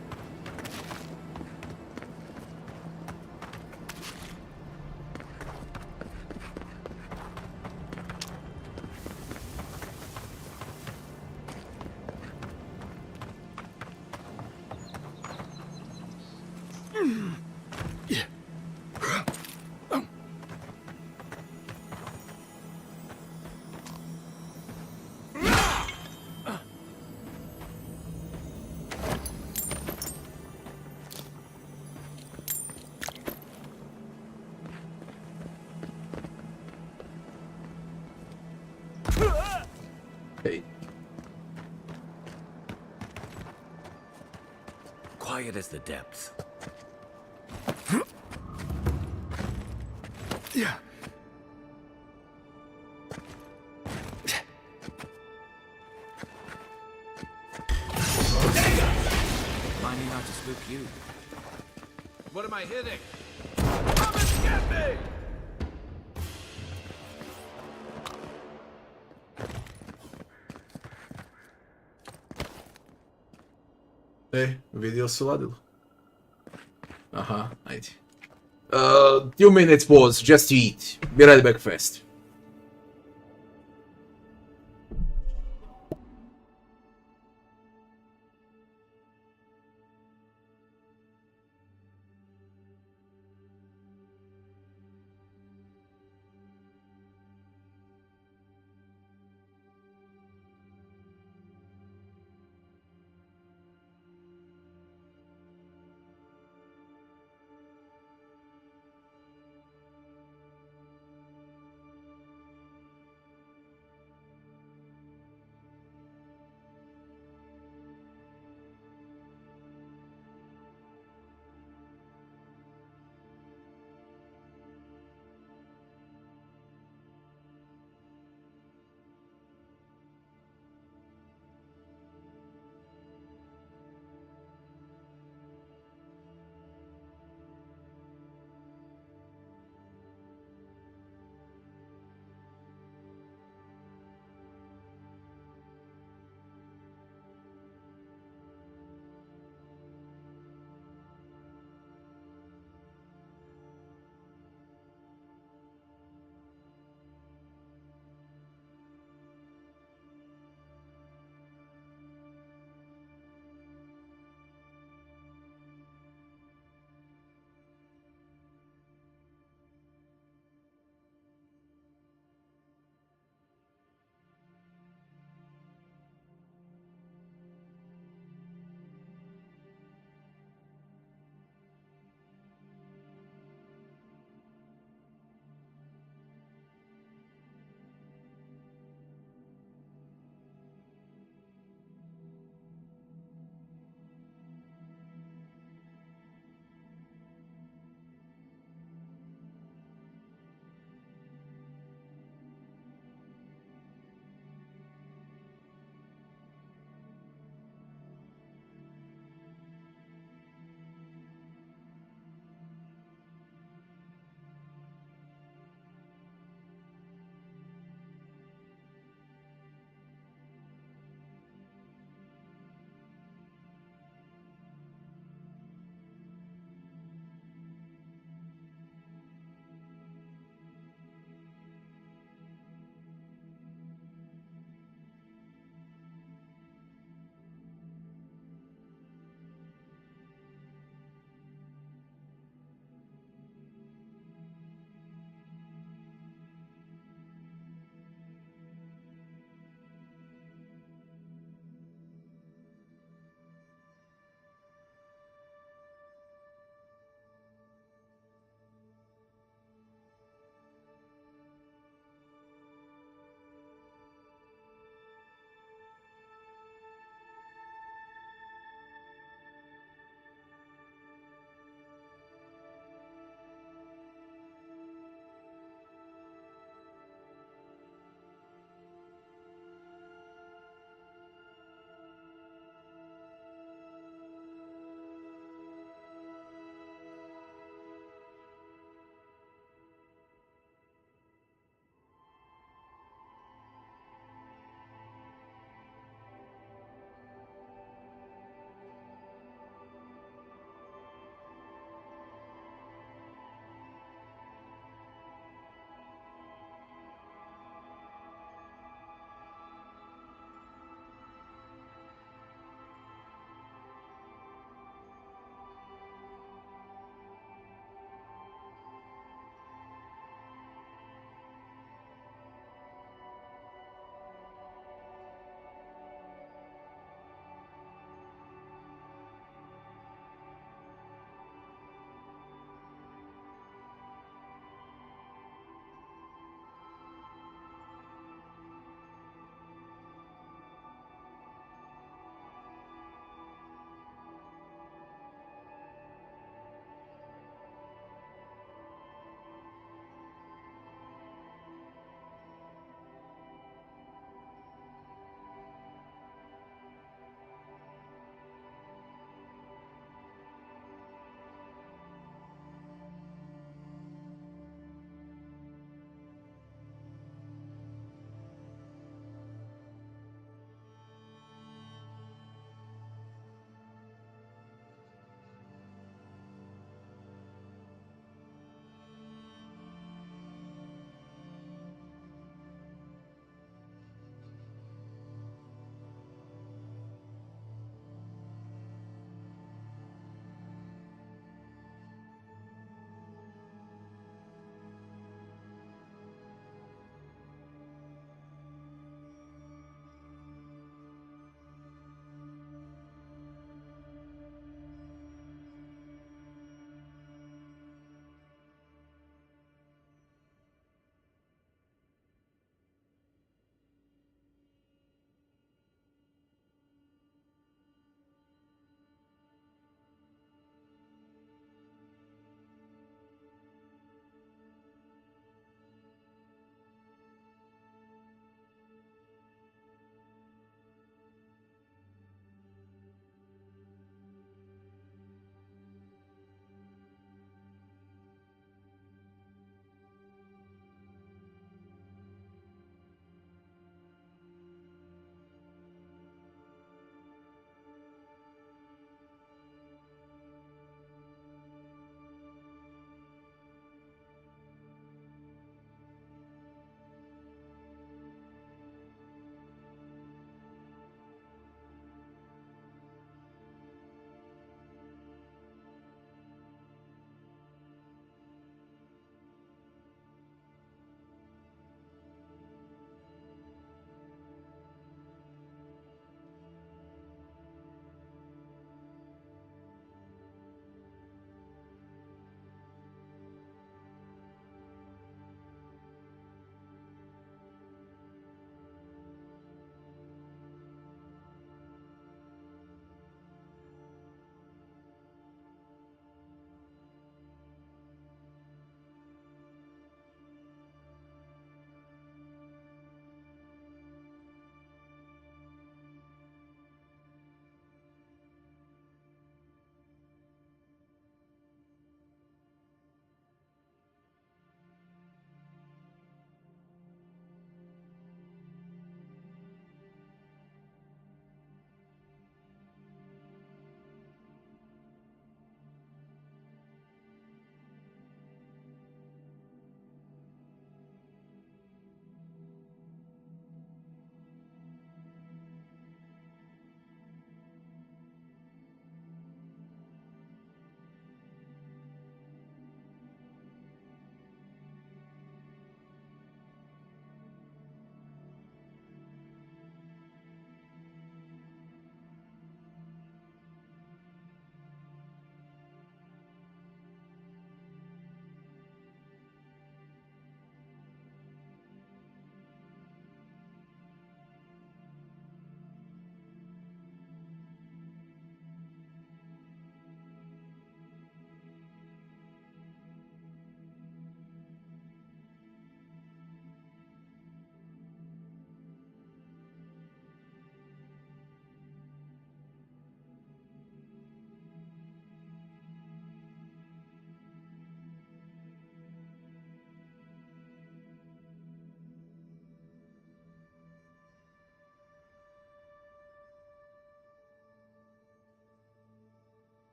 Hey. Quiet as the depths. Yeah. Mind me not to spook you. What am I hitting? Come and get me! Vidio se ladilo. Aha, ajde. 2 minutes pause, just to eat. Be right back fast.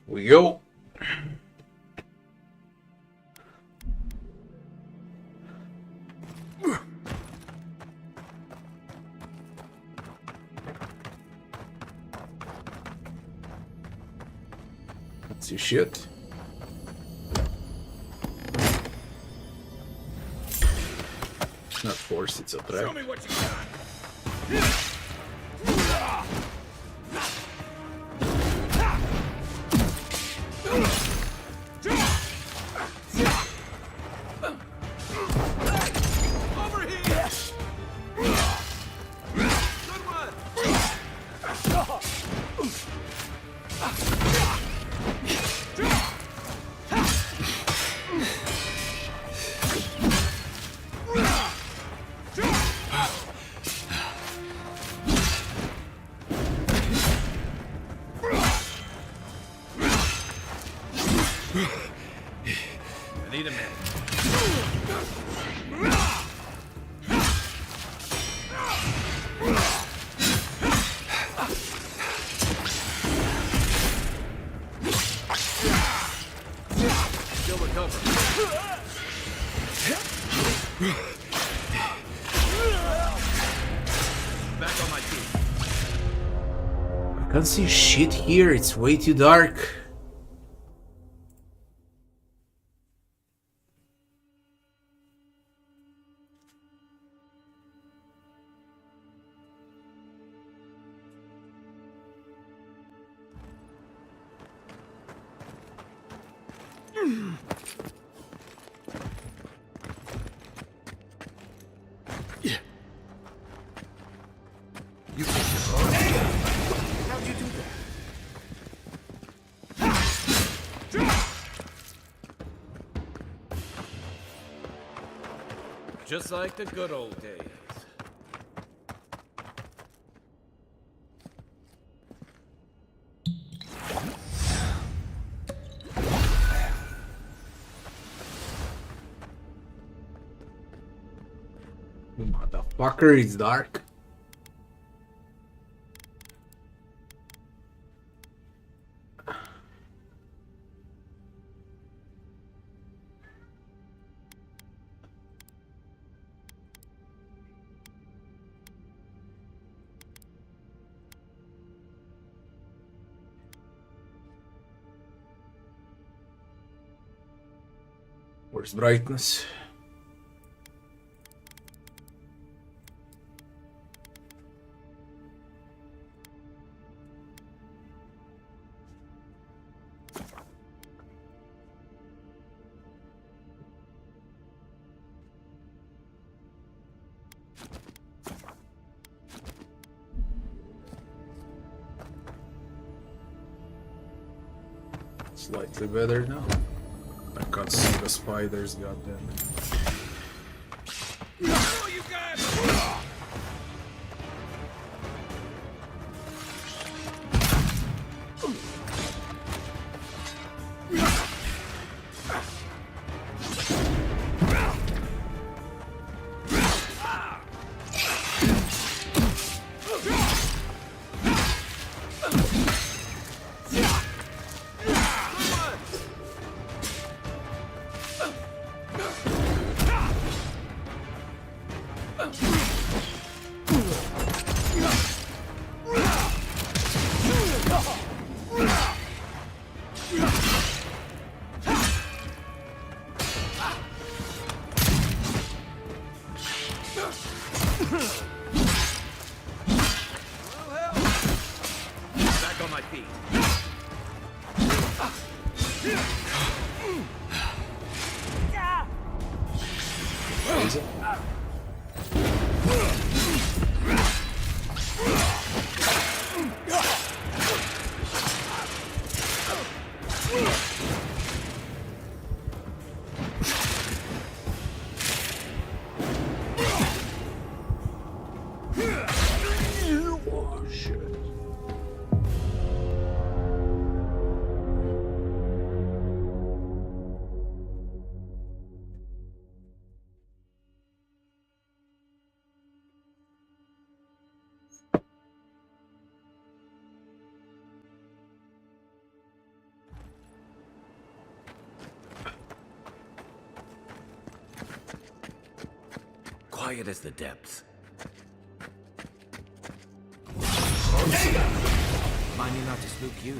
We go. That's your shit. Not force, it's a trap. Show me what you got. Over here. Good one. I need a minute. Still recovering. Back on my feet. I can't see shit here, it's way too dark. You think you're how'd you do that? Just like the good old days. Motherfucker, it's dark. Where's brightness? Slightly better now. I can't see the spiders, goddammit. Oh, you got. Back on my feet. What is it? Oh shit. quiet as the depths. Mind me not to spook you.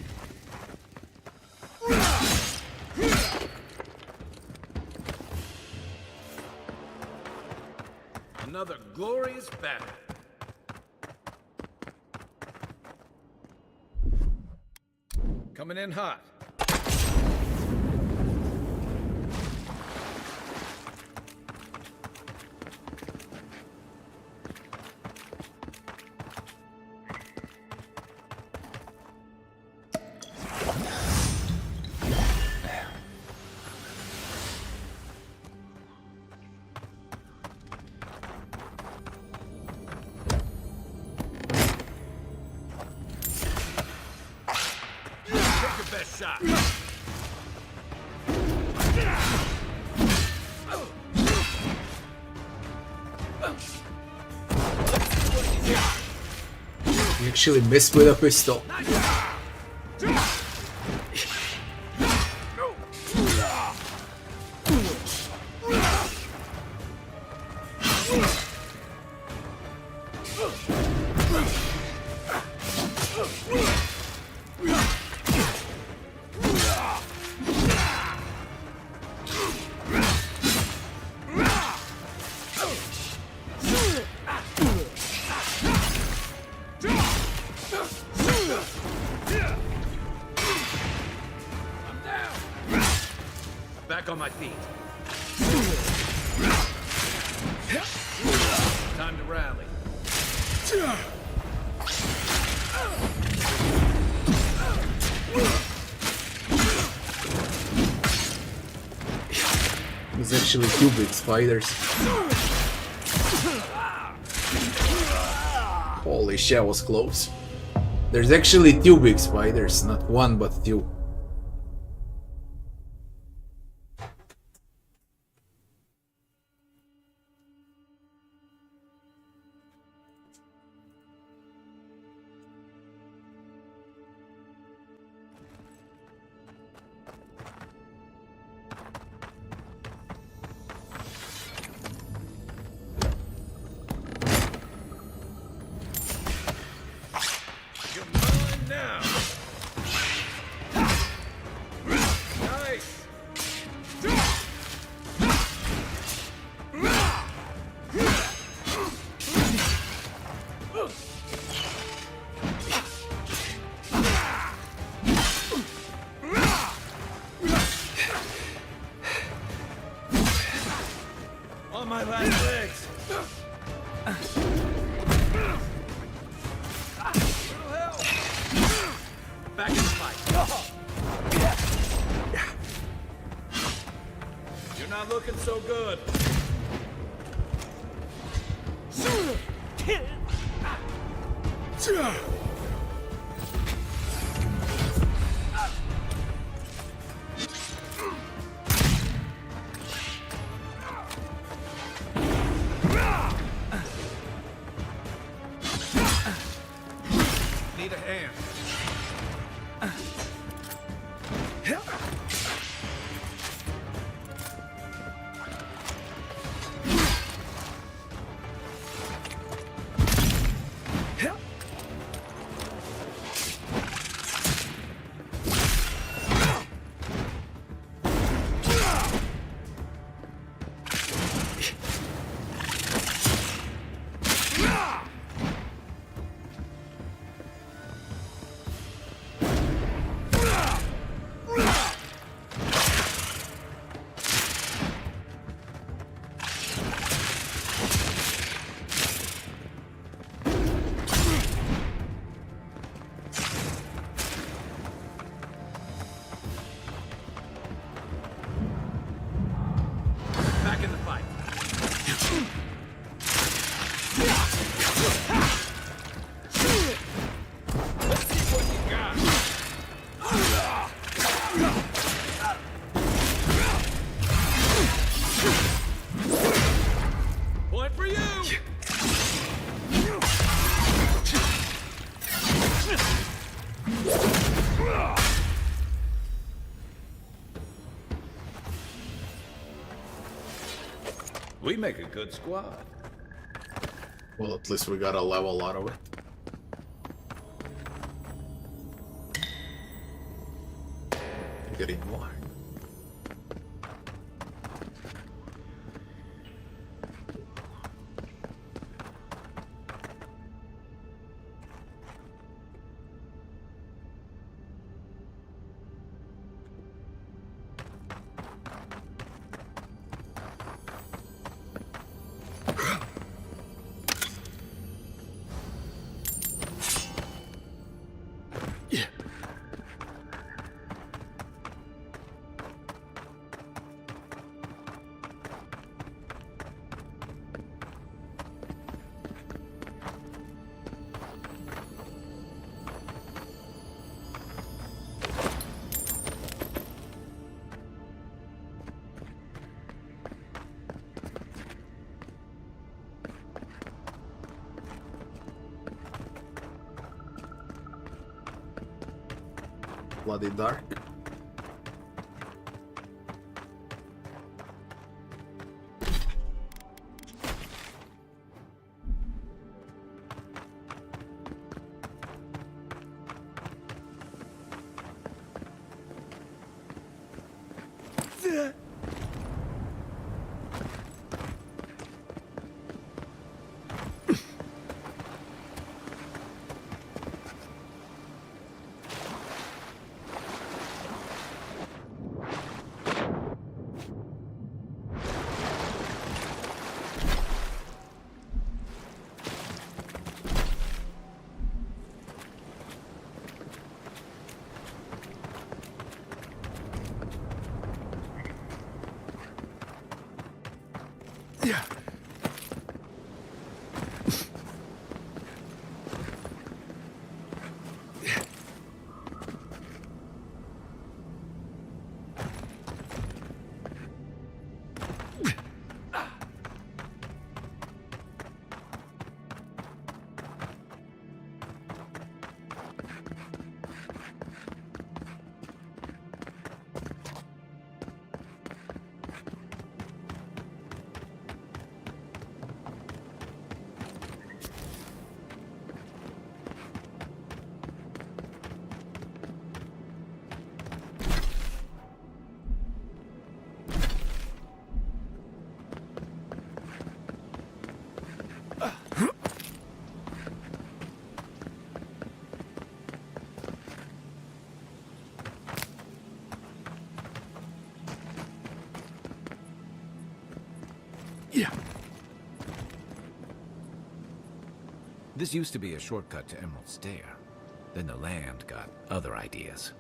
Another glorious battle. Coming in hot. Best shot. You actually missed with a pistol. Back on my feet. Time to rally. There's actually 2 big spiders. Holy shit, was close. There's actually 2 big spiders, not 1 but 2. Now. Nice. On my last legs. Back in the fight. You're not looking so good. Need a hand. Back in the fight. Let's see what you got. Point for you. We make a good squad. Well, at least we got a level out of it. Getting more. Bloody dark. This used to be a shortcut to Emerald Stair. Then the land got other ideas.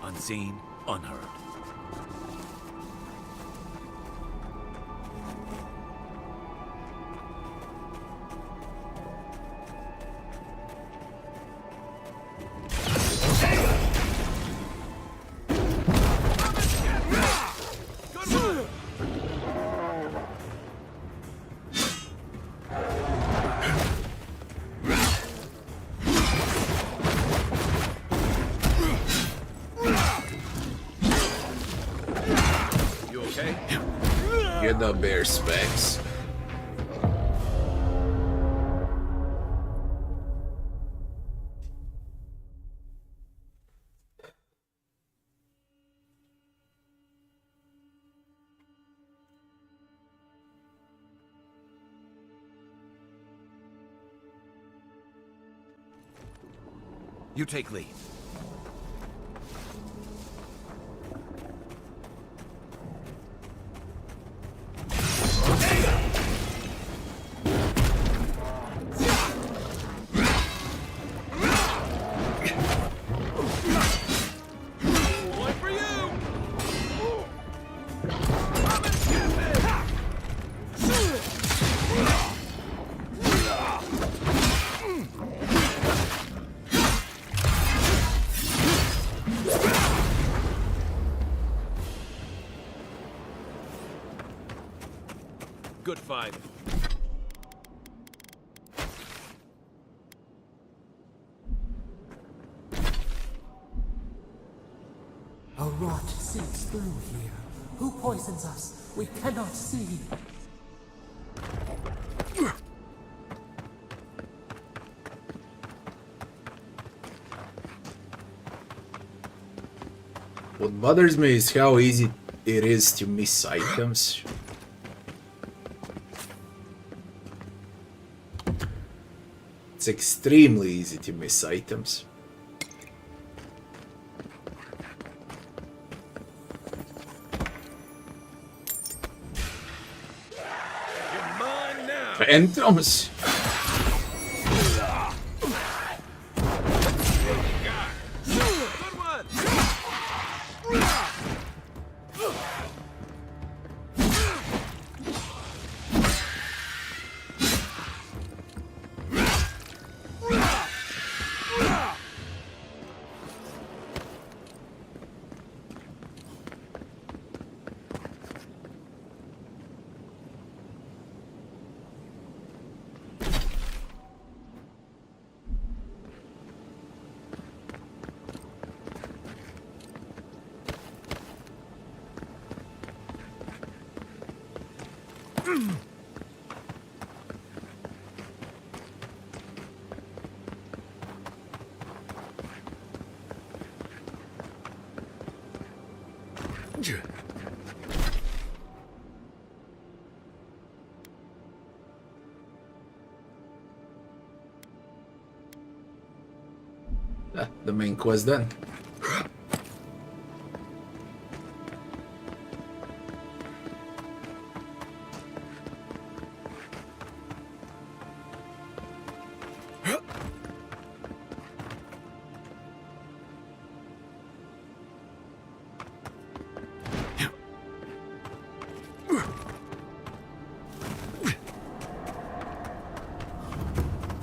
Unseen, unheard. The bear specs. You take lead. Good fight. A rot seeps through here. Who poisons us? We cannot see. What bothers me is how easy it is to miss items. It's extremely easy to miss items. Phantoms! The main quest done.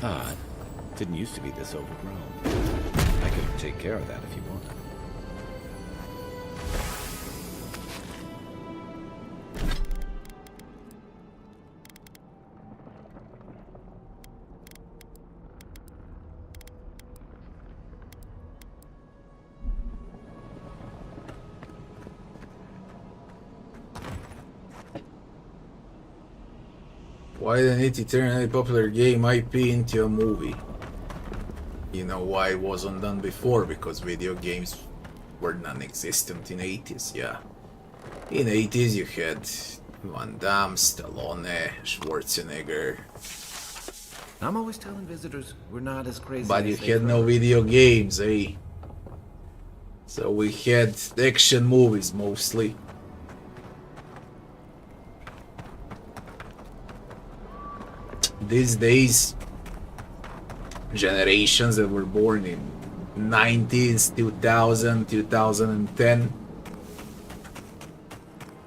Odd. Didn't used to be this overgrown. I could take care of that if you want. Why they need to turn a popular game IP into a movie? You know why it wasn't done before? Because video games were non-existent in 80s, yeah. In 80s you had Van Damme, Stallone, Schwarzenegger. I'm always telling visitors we're not as crazy But you as they had no thought. video games, eh? So we had action movies mostly. These days, generations that were born in 90s, 2000, 2010,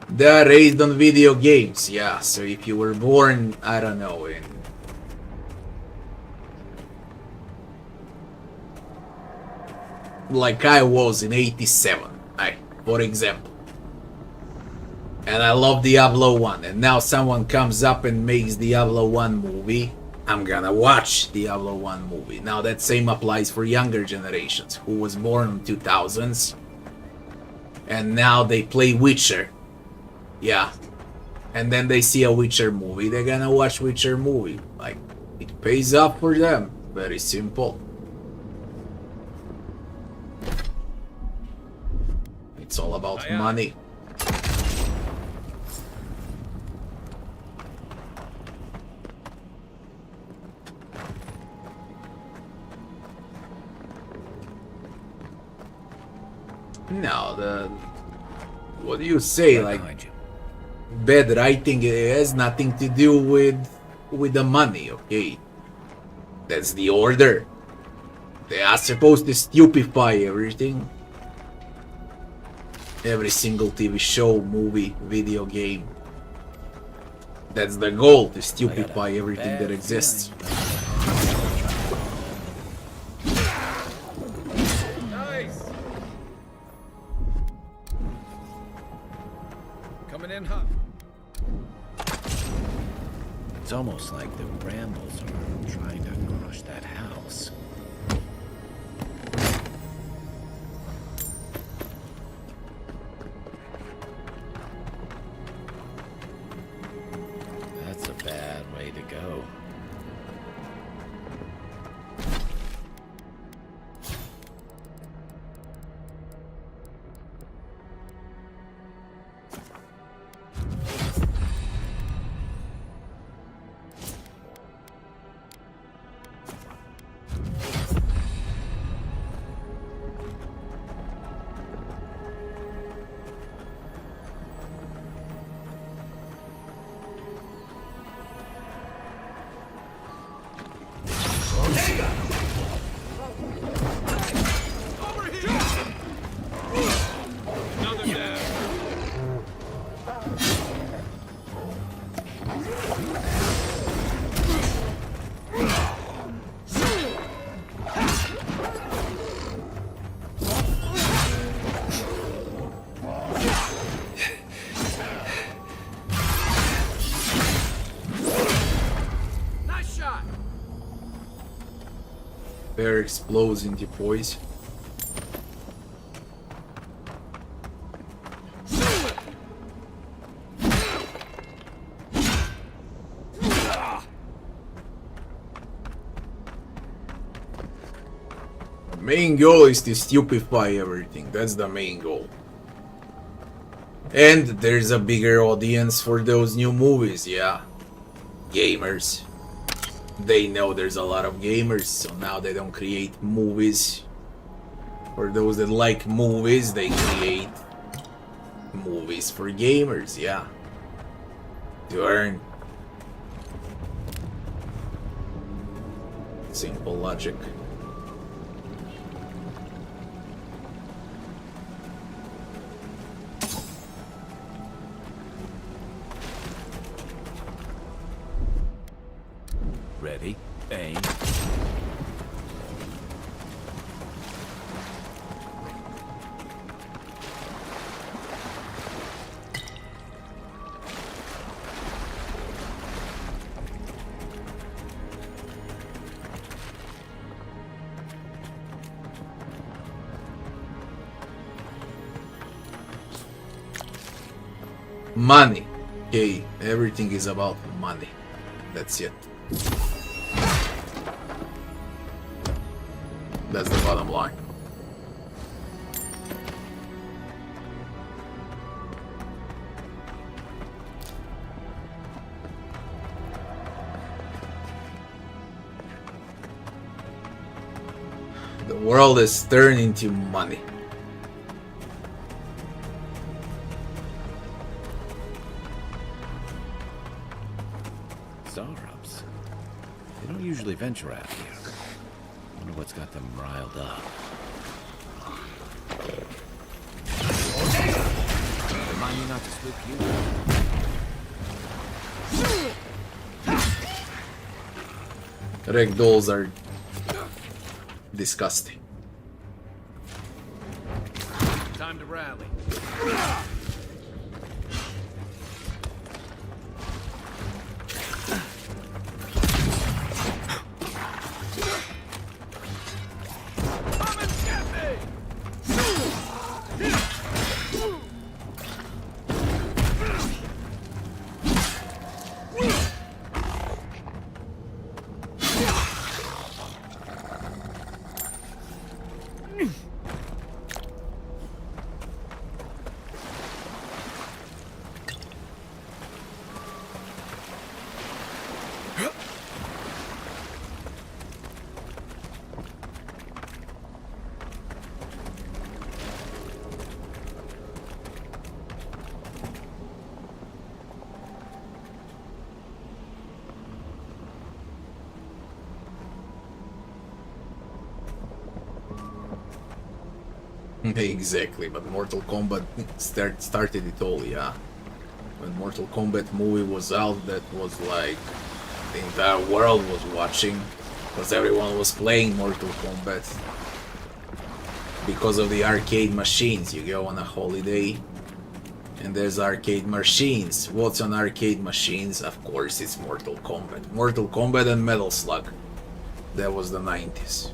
they are raised on video games, yeah. So if you were born, I don't know, in like I was in 87, for example, and I love Diablo 1, and now someone comes up and makes Diablo 1 movie, I'm gonna watch Diablo 1 movie. Now that same applies for younger generations who was born in 2000s and now they play Witcher. Yeah. and then they see a Witcher movie, they're gonna watch Witcher movie. Like, it pays off for them. Very simple. It's all about money. No, what do you say? Right like, bad writing has nothing to do with the money, okay? That's the order. They are supposed to stupefy everything. Every single TV show, movie, video game. That's the goal, to stupefy everything that exists. Nice. Coming in hot. It's almost like the brambles are trying to crush that house. That's a bad way to go. Bear explodes into poise. The main goal is to stupefy everything. That's the main goal. And there's a bigger audience for those new movies, yeah. Gamers. They know there's a lot of gamers, so now they don't create movies. For those that like movies, they create movies for gamers, yeah. To earn. Simple logic. Ready, aim. Money. Okay, everything is about money. That's it. That's the bottom line. The world is turned into money. Startups. They don't usually venture out here. Wonder what's got them riled up. Remind me not to spook you. Ragdolls are disgusting. Time to rally. Exactly, but Mortal Kombat started it all, yeah. When Mortal Kombat movie was out, that was like the entire world was watching, because everyone was playing Mortal Kombat. Because of the arcade machines, you go on a holiday and there's arcade machines. What's on arcade machines? Of course it's Mortal Kombat. Mortal Kombat and Metal Slug. That was the 90s.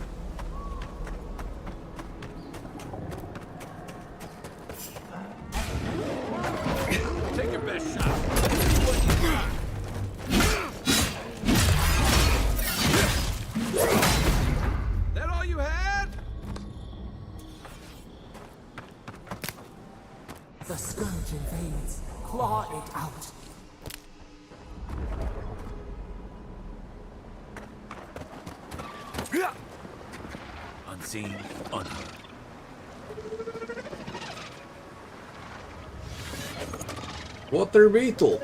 Take your best shot. That all you had? The scourge invades. Claw it out. Unseen, unheard. Water beetle.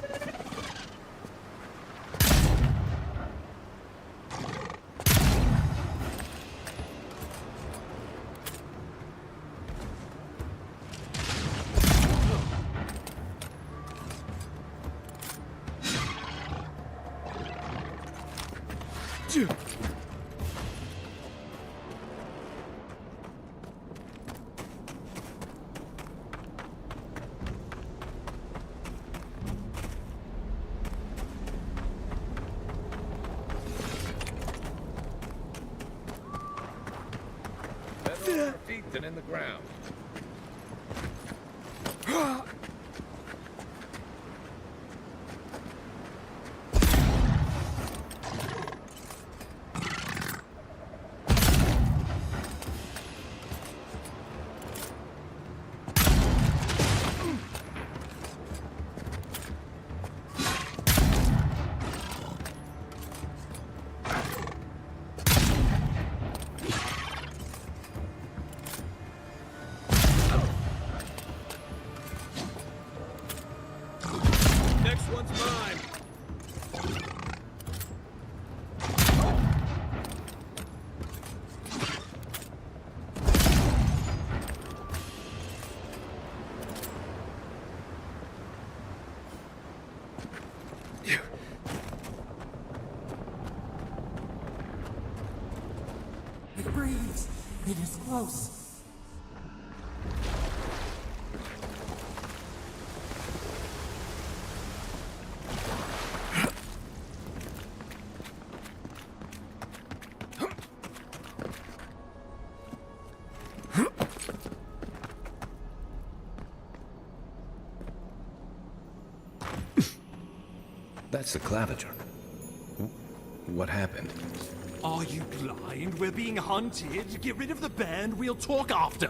Better on your feet than in the ground. Next one's mine. It breathes. It is close. That's the claviger. What happened? Are you blind? We're being hunted. Get rid of the band. We'll talk after.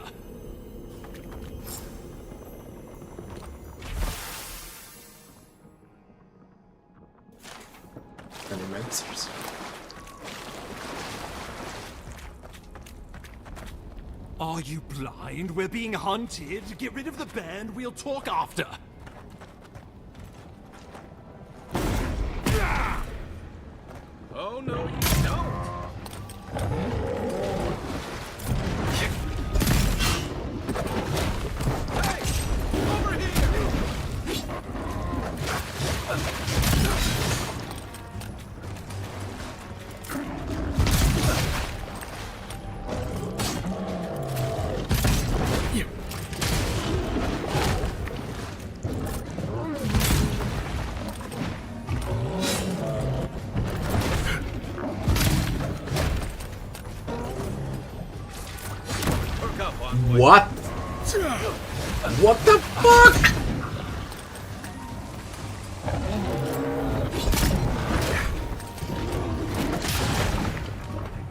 Animators. Are you blind? We're being hunted. Get rid of the band. We'll talk after. Oh, no, you don't. What? What the fuck?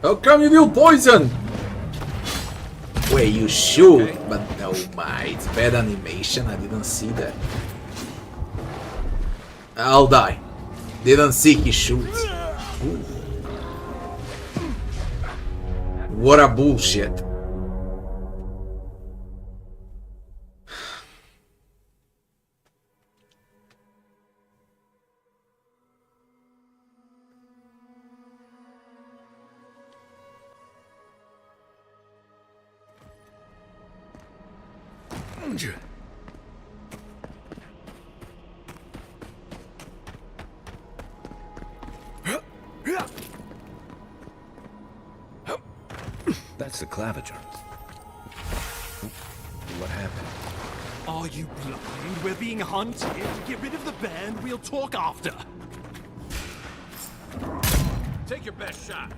How come you do poison? Wait, you shoot, but oh my, it's bad animation, I didn't see that. I'll die. Didn't see he shoots. Ooh. What a bullshit. That's the claviger. What happened? Are you blind? We're being hunted. Get rid of the band. We'll talk after. Take your best shot.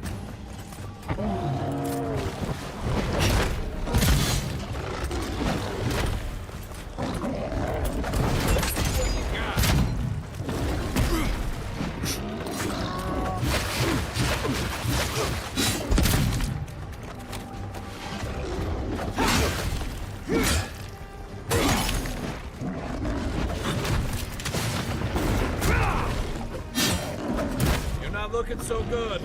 You're not looking so good.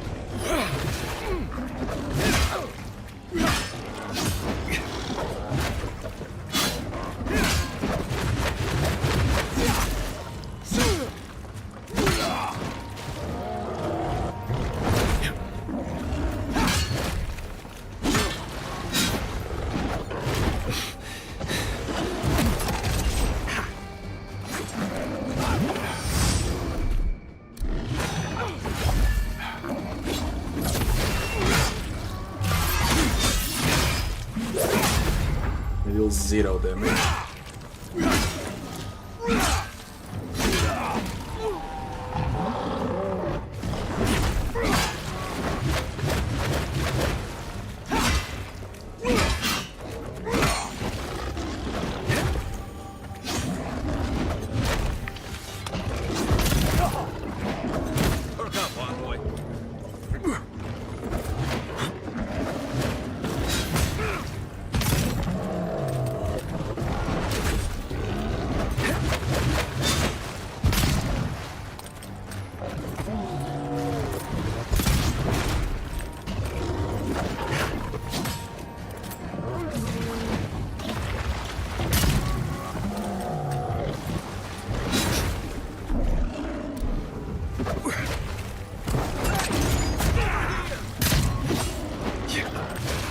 Deal 0 damage. Perk up, Envoy.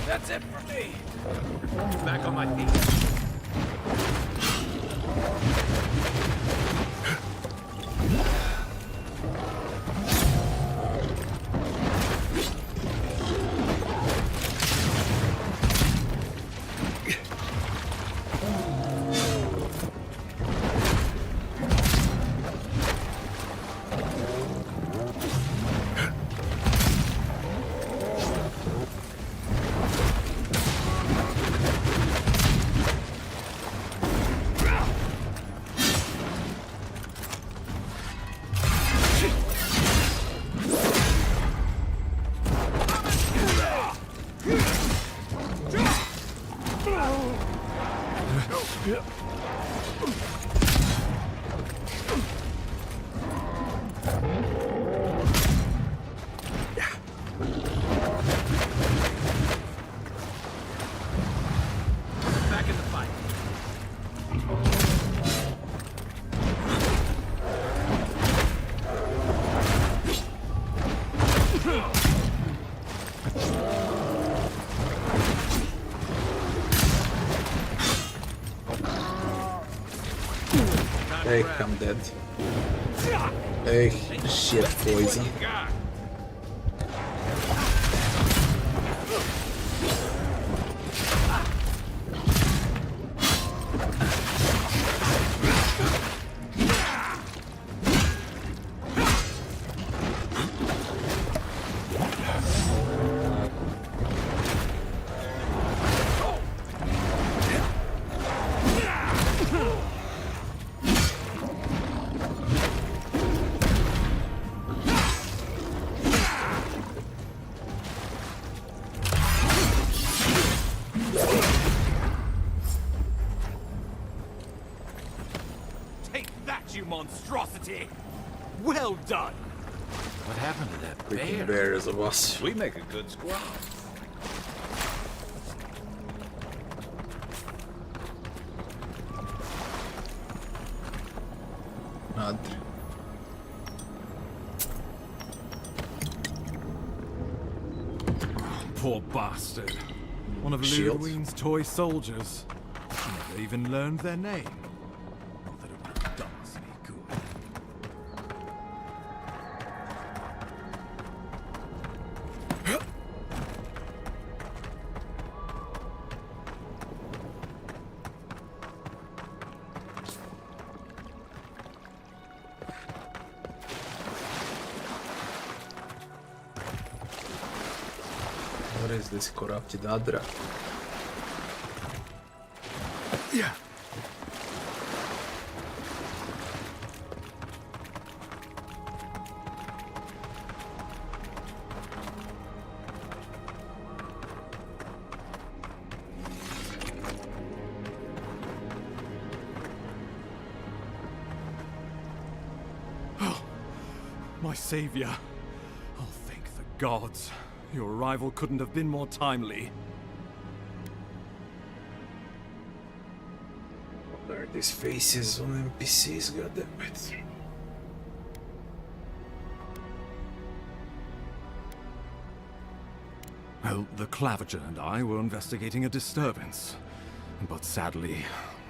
That's it for me. Back on my feet. Back in the fight. Hey, I'm dead. Hey, shit, poison. Take that, you monstrosity! Well done! What happened to that Freaking bear? bear is a boss. We make a good squad. Not. Poor bastard. One of Shield. Ludwig's toy soldiers. I even learned their name. Not that it would have done us any good. What is this corrupted Adra? Yeah. Oh, my savior. Oh, thank the gods. Your arrival couldn't have been more timely. What are these faces on NPCs, goddammit? Well, the Clavager and I were investigating a disturbance. But sadly,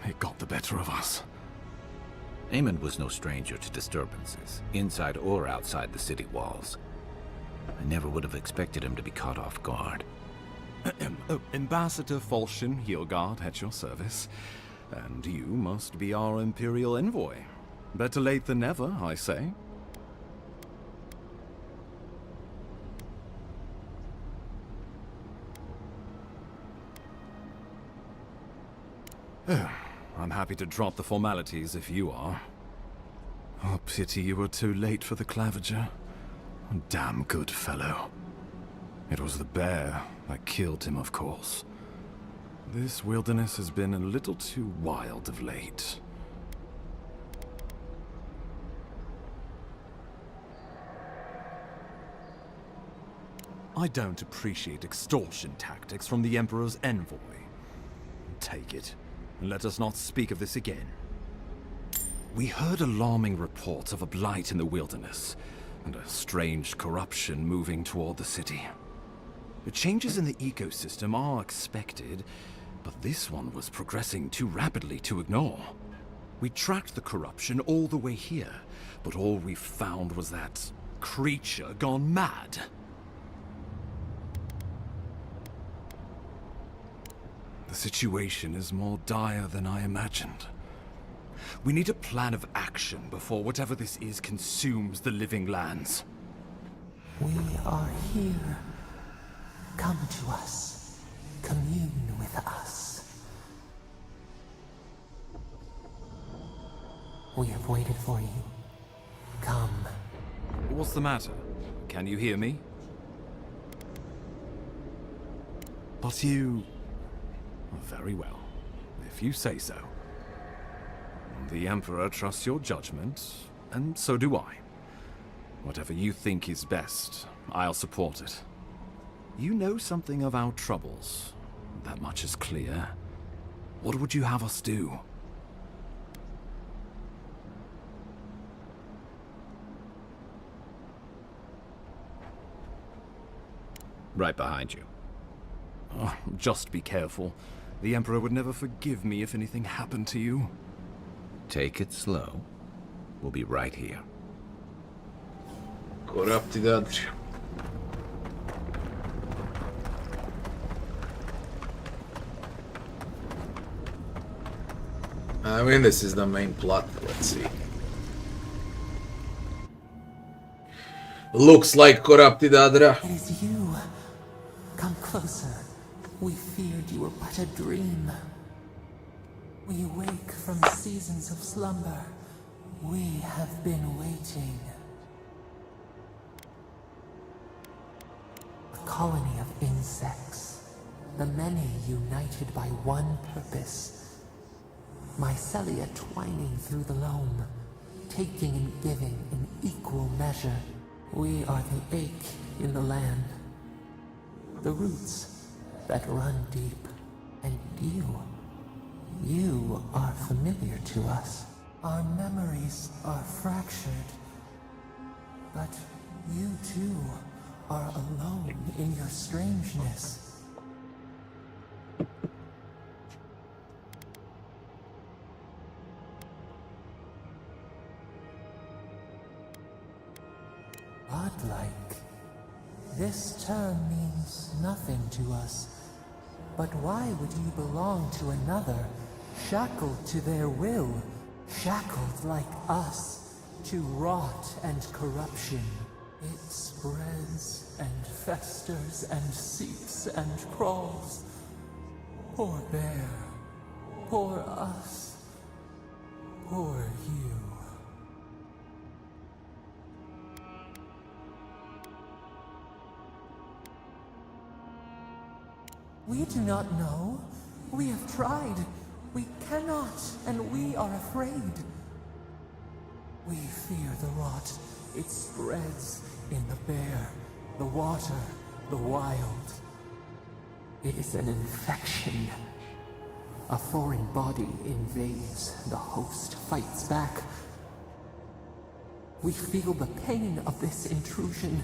it got the better of us. Eamon was no stranger to disturbances, inside or outside the city walls. I never would have expected him to be caught off guard. Ambassador Falchion Heelguard at your service. And you must be our Imperial envoy. Better late than never, I say. I'm happy to drop the formalities if you are. Oh, pity you were too late for the Clavager. Damn good fellow. It was the bear that killed him, of course. This wilderness has been a little too wild of late. I don't appreciate extortion tactics from the Emperor's envoy. Take it, and let us not speak of this again. We heard alarming reports of a blight in the wilderness, and a strange corruption moving toward the city. The changes in the ecosystem are expected, but this one was progressing too rapidly to ignore. We tracked the corruption all the way here, but all we found was that creature gone mad. The situation is more dire than I imagined. We need a plan of action before whatever this is consumes the living lands. We are here. Come to us. Commune with us. We have waited for you. Come. What's the matter? Can you hear me? But you... Very well, if you say so. The Emperor trusts your judgment, and so do I. Whatever you think is best, I'll support it. You know something of our troubles. That much is clear. What would you have us do? Right behind you. Oh, just be careful. The Emperor would never forgive me if anything happened to you. Take it slow. We'll be right here. Corrupted Adria. I mean, this is the main plot. Let's see. Looks like Corrupted Adra. It is you. Come closer. We feared you were but a dream. We wake from seasons of slumber. We have been waiting. A colony of insects. The many united by one purpose. Mycelia twining through the loam, taking and giving in equal measure. We are the ache in the land. The roots that run deep. And you are familiar to us. Our memories are fractured. But you too are alone in your strangeness. This term means nothing to us. But why would you belong to another, shackled to their will, shackled like us, to rot and corruption? It spreads and festers and seeps and crawls. Poor bear, poor us, poor you. We do not know. We have tried. We cannot, and we are afraid. We fear the rot. It spreads in the bear, the water, the wild. It is an infection. A foreign body invades, the host fights back. We feel the pain of this intrusion.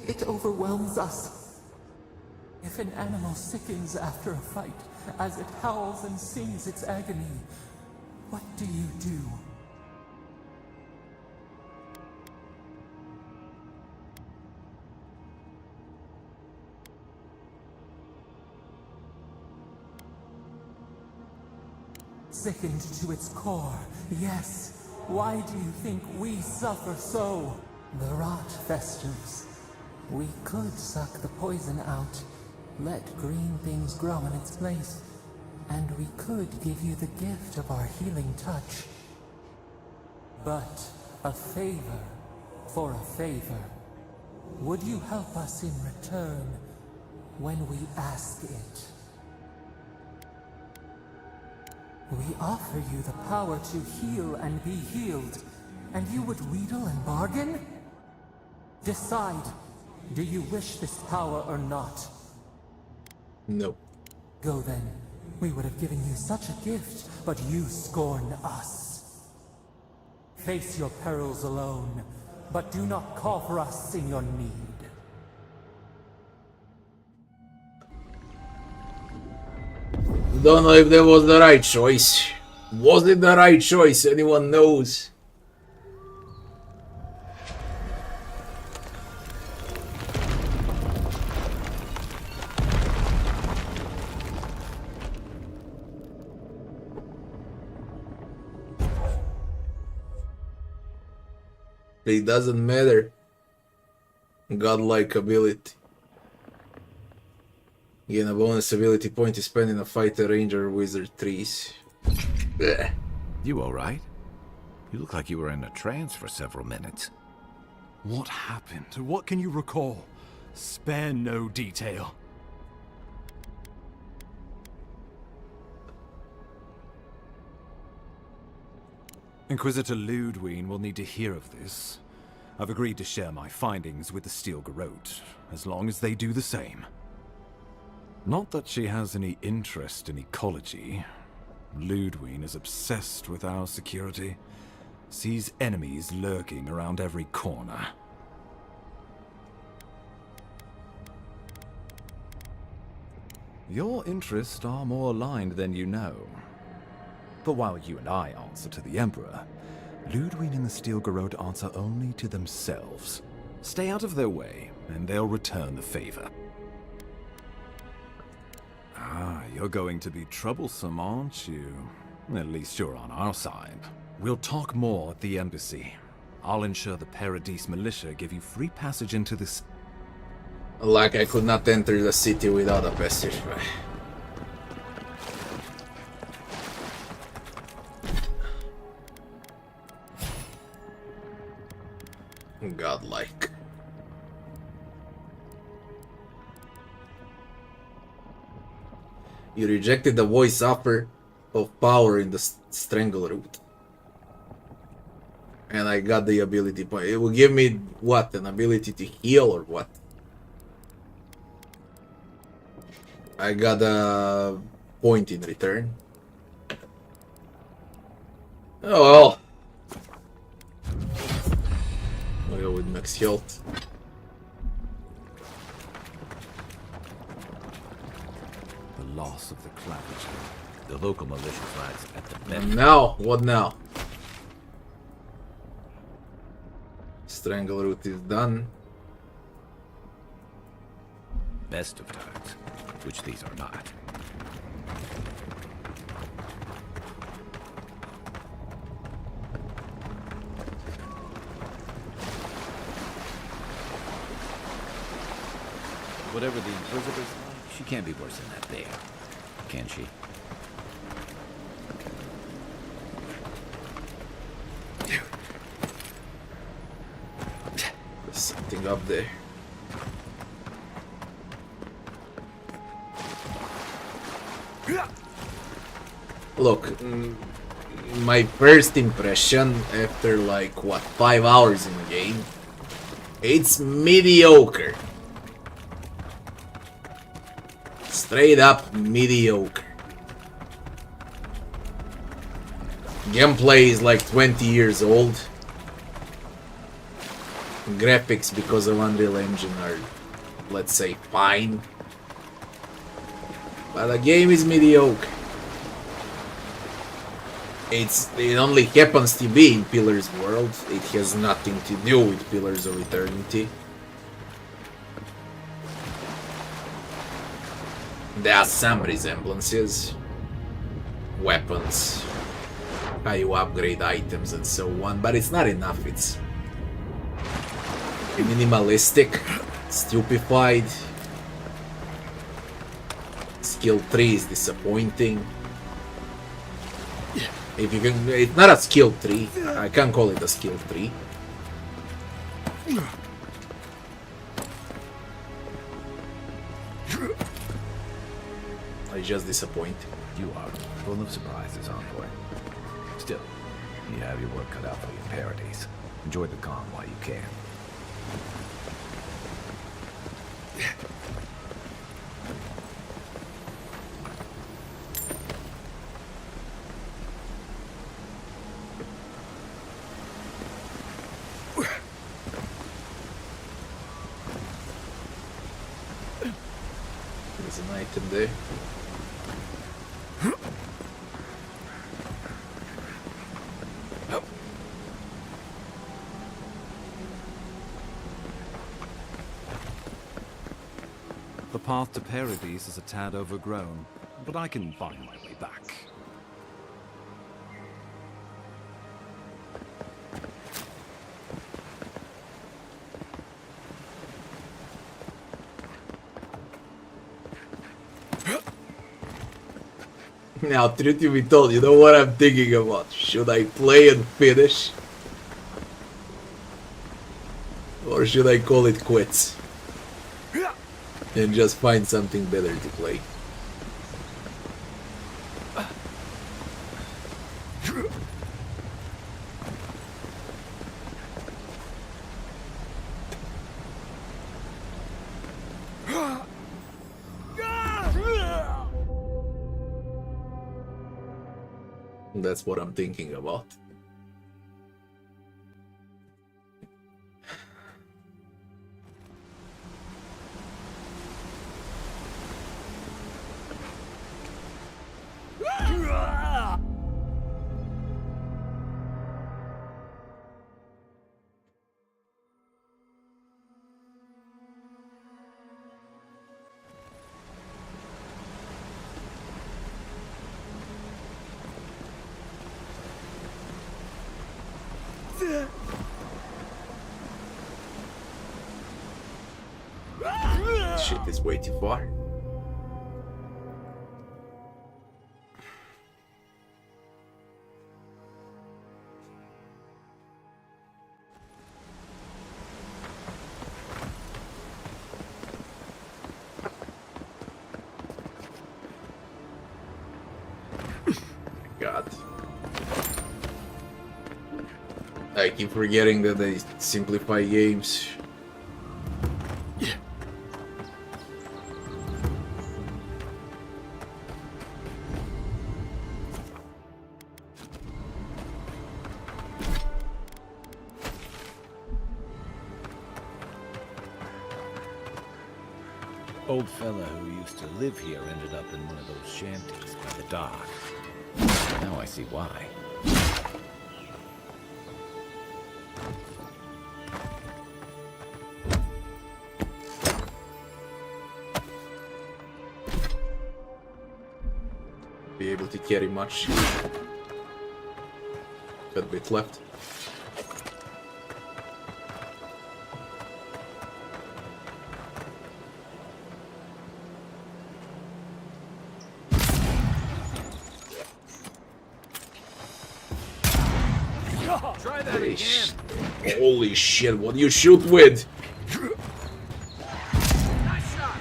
It overwhelms us. If an animal sickens after a fight, as it howls and sings its agony, what do you do? Sickened to its core, yes. Why do you think we suffer so? The rot festers. We could suck the poison out, let green things grow in its place, and we could give you the gift of our healing touch. But a favor for a favor. Would you help us in return when we ask it? We offer you the power to heal and be healed, and you would wheedle and bargain? Decide. Do you wish this power or not? No. Go then. We would have given you such a gift, but you scorn us. Face your perils alone, but do not call for us in your need. Don't know if that was the right choice. Was it the right choice? Anyone knows? It doesn't matter. Godlike ability. Gain a bonus ability point to spend in a fighter, ranger, wizard trees. Blech. You alright? You look like you were in a trance for several minutes. What happened? What can you recall? Spare no detail. Inquisitor Ludwig will need to hear of this. I've agreed to share my findings with the Steel Garrote, as long as they do the same. Not that she has any interest in ecology. Ludwig is obsessed with our security, sees enemies lurking around every corner. Your interests are more aligned than you know. But while you and I answer to the Emperor, Ludwig and the Steel Garrote answer only to themselves. Stay out of their way, and they'll return the favor. Ah, you're going to be troublesome, aren't you? At least you're on our side. We'll talk more at the embassy. I'll ensure the Paradis militia give you free passage into this. Like I could not enter the city without a passageway. Godlike. You rejected the voice offer of power in the strangle route. And I got the ability point. It will give me what? An ability to heal or what? I got a point in return. Oh well. I'll go with max health. The loss of the clavicle. The local militia flags at the bend. And now? What now? Strangle route is done. best of times, which these are not. Whatever the Inquisitor's like, she can't be worse than that there, can she? There's something up there. Look, my first impression after like, what, 5 hours in the game, it's mediocre. Straight up mediocre. Gameplay is like 20 years old. Graphics, because of Unreal Engine, are, let's say, fine. But the game is mediocre. It only happens to be in Pillars world. It has nothing to do with Pillars of Eternity. There are some resemblances. Weapons, how you upgrade items and so on, but it's not enough. It's minimalistic, stupefied. Skill 3 is disappointing. If you can, it's not a skill 3. I can't call it a skill 3. It's just disappointing. You are full of surprises, Envoy. Still, you have your work cut out for you in Paradis. Enjoy the calm while you can. There's an item there. The path to Paradis is a tad overgrown, but I can find my way back. Now, truth to be told, you know what I'm thinking about? Should I play and finish? Or should I call it quits? And just find something better to play. That's what I'm thinking about. Shit is way too far. God. I keep forgetting that they simplify games. Old fella who used to live here ended up in one of those shanties by the dock. Now I see why. able to carry much. Got a bit left. Try that again. Holy shit, what do you shoot with? Nice shot.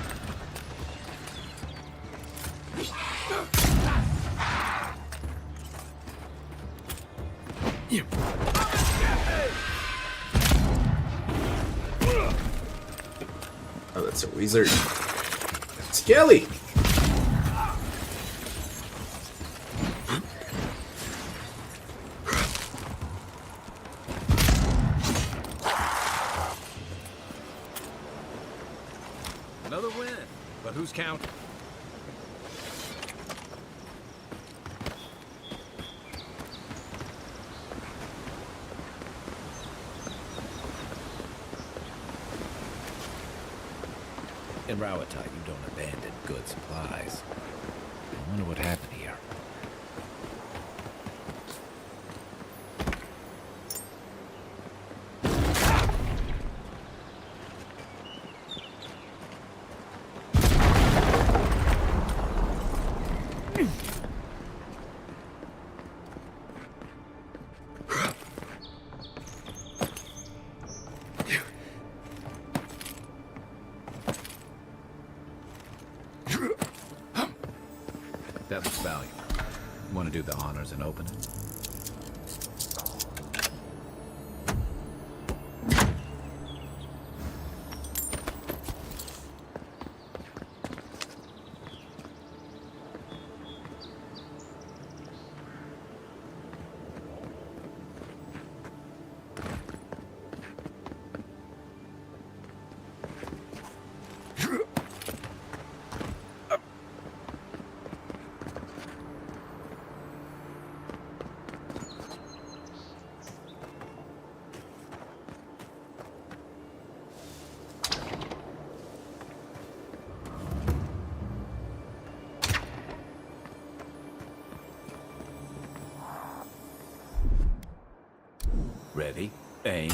Oh, that's a wizard. Skelly! Another win, but who's counting? In Rawata, you don't abandon good supplies. I wonder what happened here. That looks valuable. Want to do the honors and open it? Ready, aim.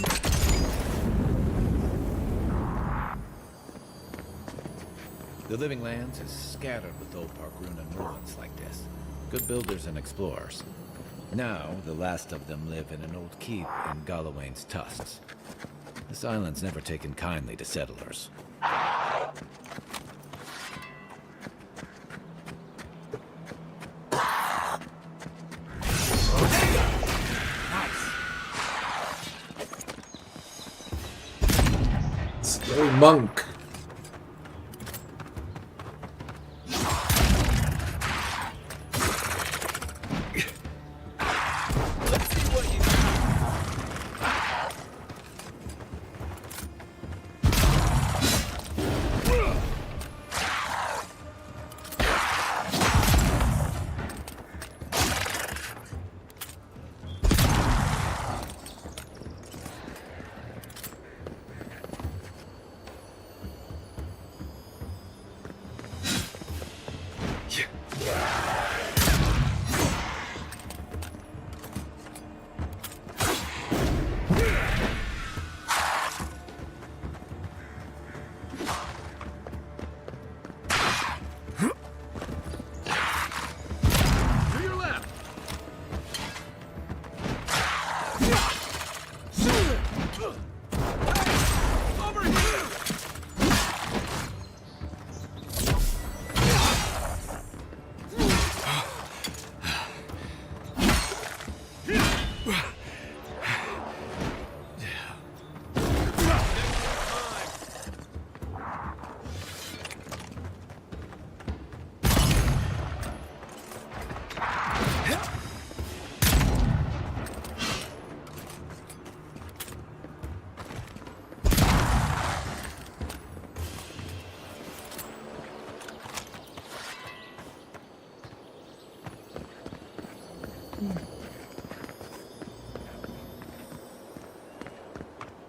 The Living Lands is scattered with old Park-Ruin and ruins like this. Good builders and explorers. Now, the last of them live in an old keep in Galawain's tusks. This island's never taken kindly to settlers. Snowy monk.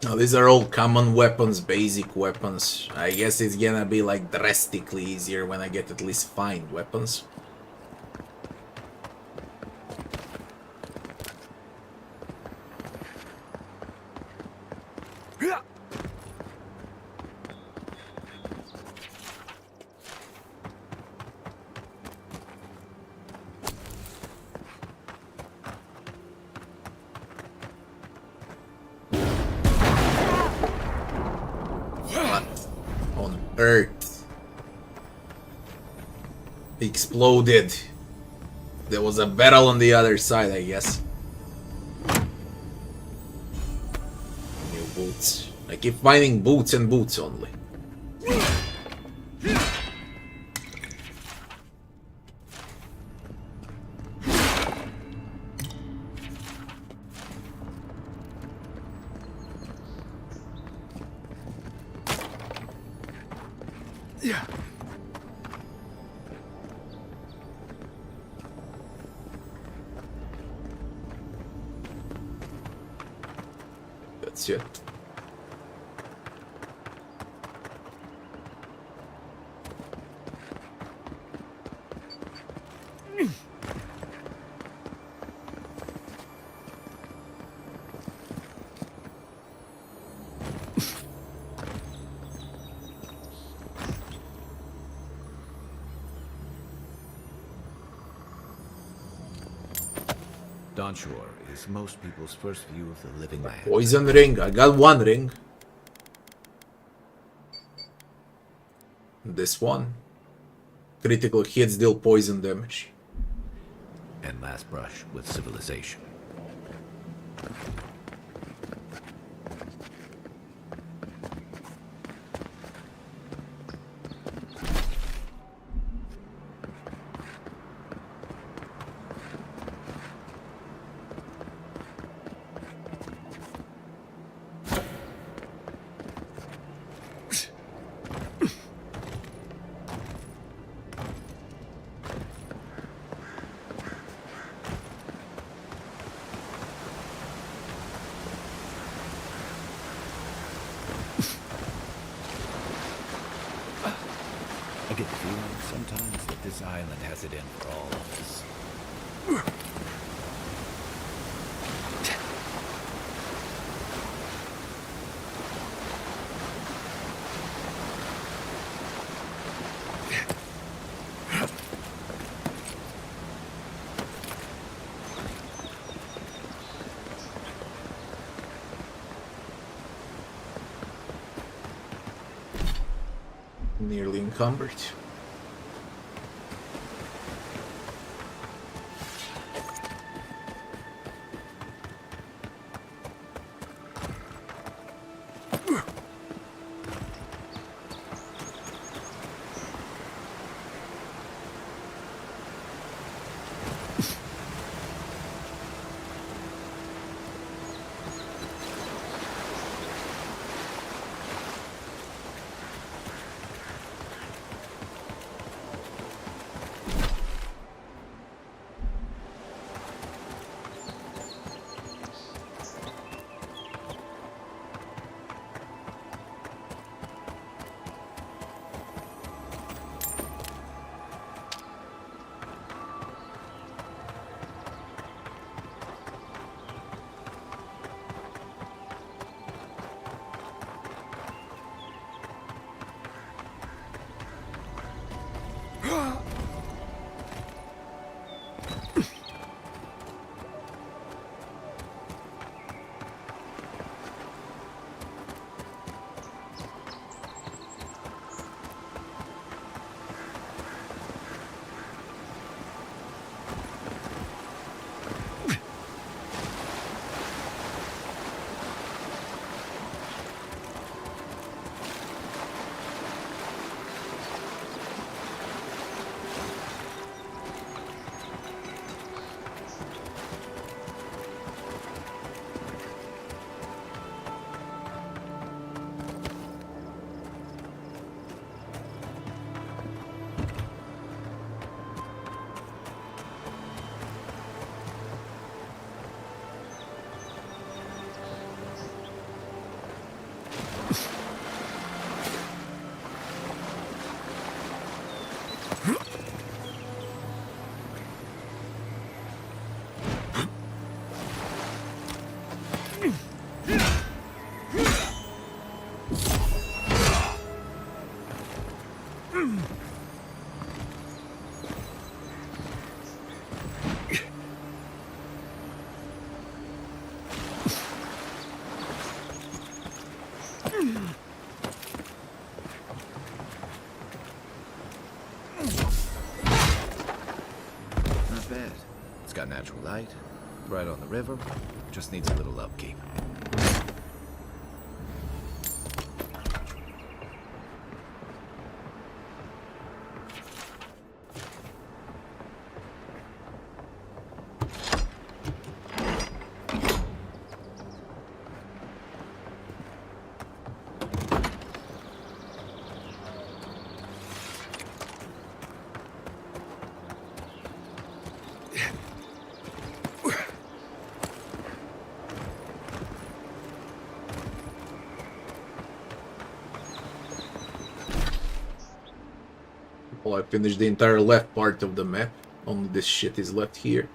Now, these are all common weapons, basic weapons. I guess it's gonna be like drastically easier when I get at least fine weapons. on earth exploded? There was a battle on the other side, I guess. New boots. I keep finding boots and boots only. Yeah. That's it. Dawnshore is most people's first view of the living land. Poison ring. I got one ring. This one. Critical hits deal poison damage. And last brush with civilization. I get the feeling sometimes that this island has it in for all of us. Nearly encumbered. natural light, right on the river. Just needs a little upkeep. Well, I finished the entire left part of the map. Only this shit is left here.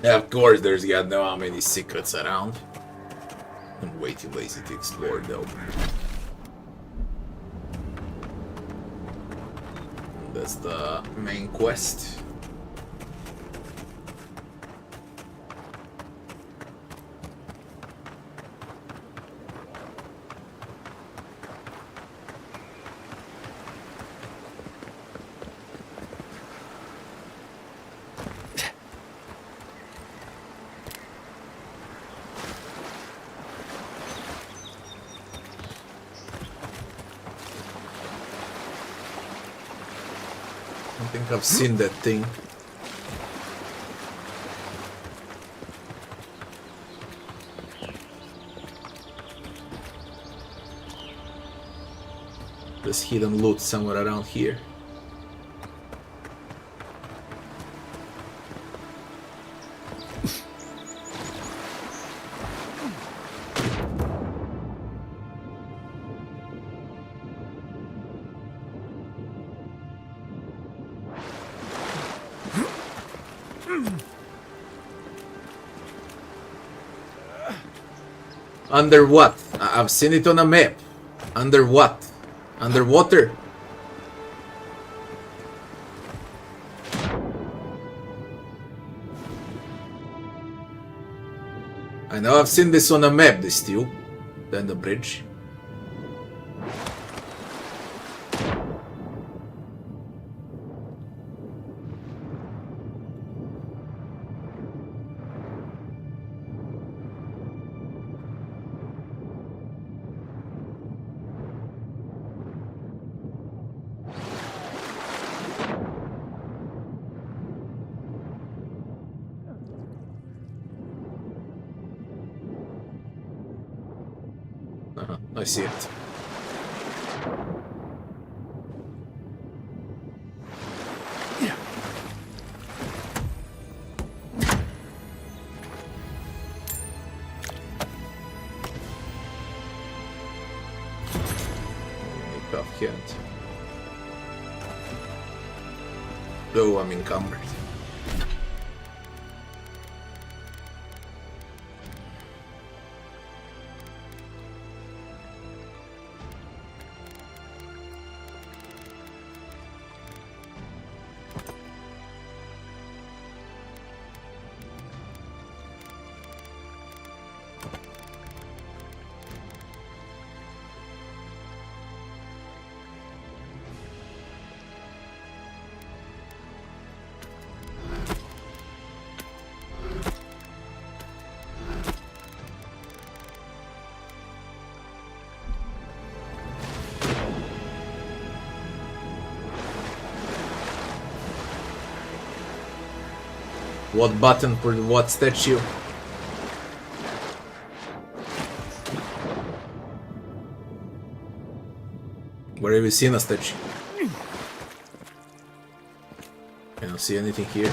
Yeah, of course, there's got no how many secrets around. I'm way too lazy to explore, though. That's the main quest. I think I've seen that thing. There's hidden loot somewhere around here. Under what? I've seen it on a map. Under what? Underwater? I know I've seen this on a map, this too. Then the bridge. I see it. Can't. Oh, I'm encumbered. What button for what statue? Where have you seen a statue? I don't see anything here.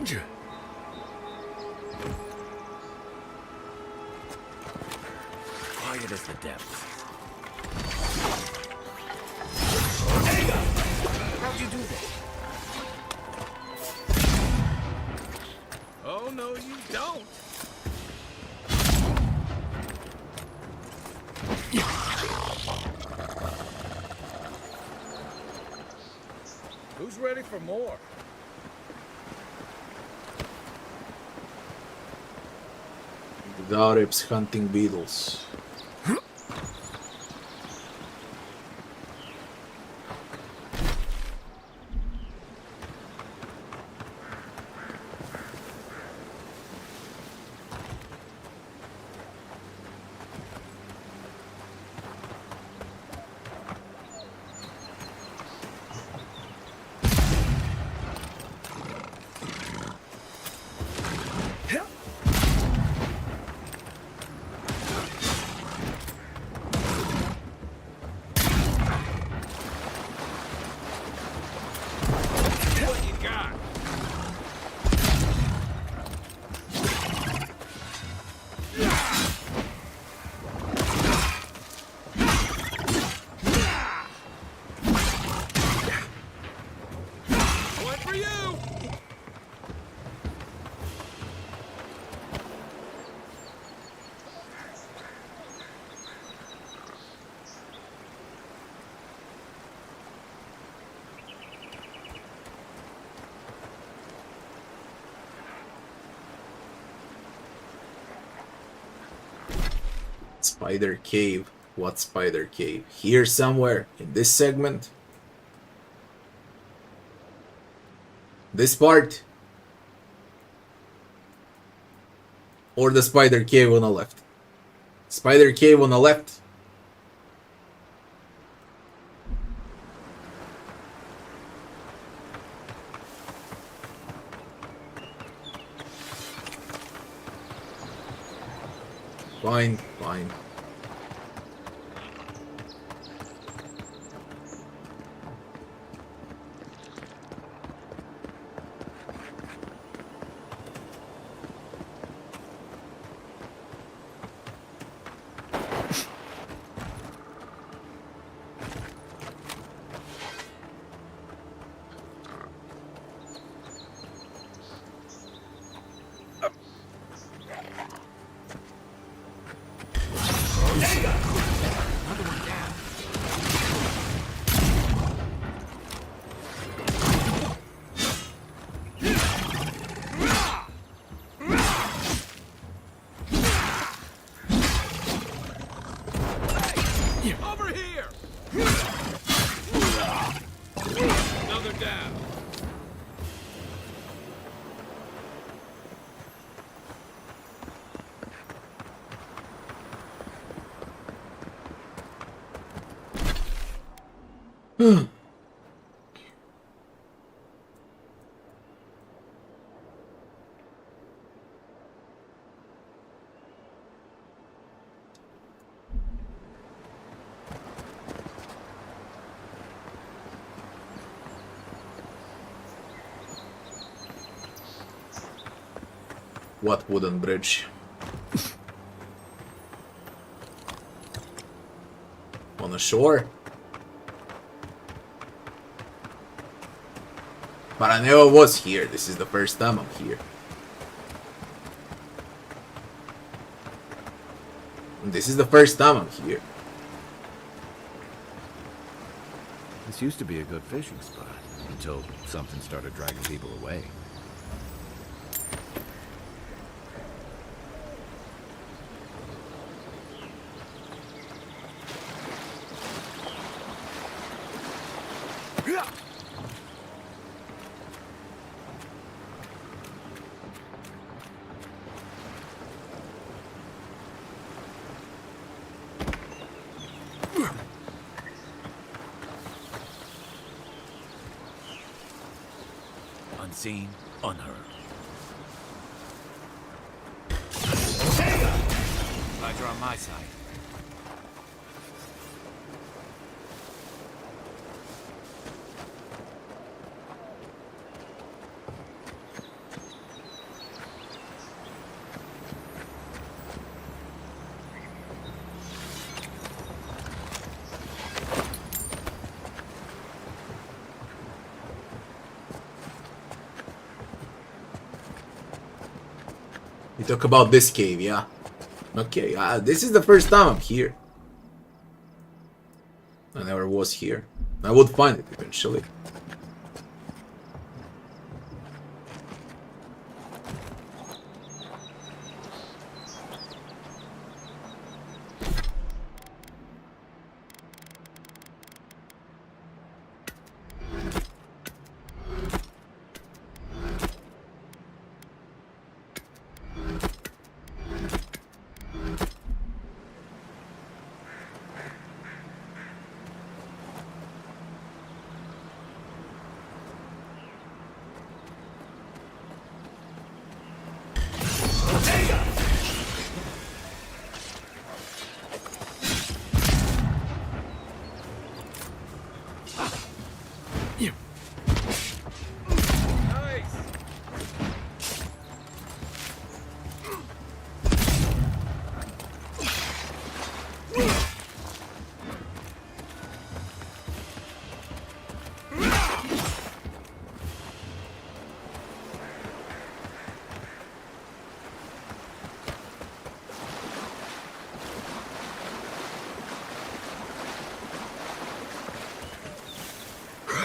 Quiet as the depths. How'd you do that? Oh, no, you don't. Who's ready for more? Garib's hunting beetles. Spider cave. What spider cave? Here somewhere in this segment? This part? Or the spider cave on the left? Spider cave on the left? Fine, fine. Over here! Another down. What wooden bridge? On the shore? But I never was here. This is the first time I'm here. This is the first time I'm here. This used to be a good fishing spot until something started dragging people away. Unseen, unheard. Glad you're on my side. We talk about this cave, yeah. Okay, this is the first time I'm here. I never was here. I would find it eventually.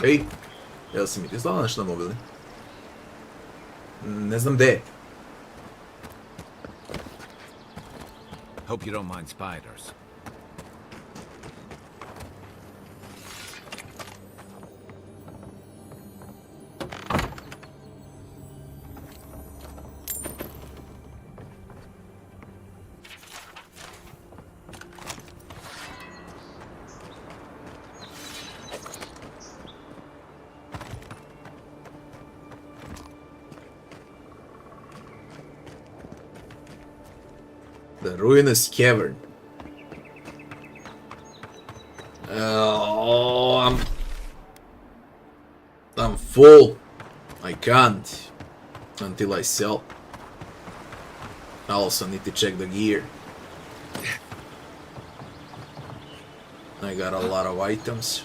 Ej, jel si mi ti slala nešto na mobilni? Ne znam gde je. Hope you don't mind spiders. The ruinous cavern. Oh, I'm full. I can't until I sell. I also need to check the gear. I got a lot of items.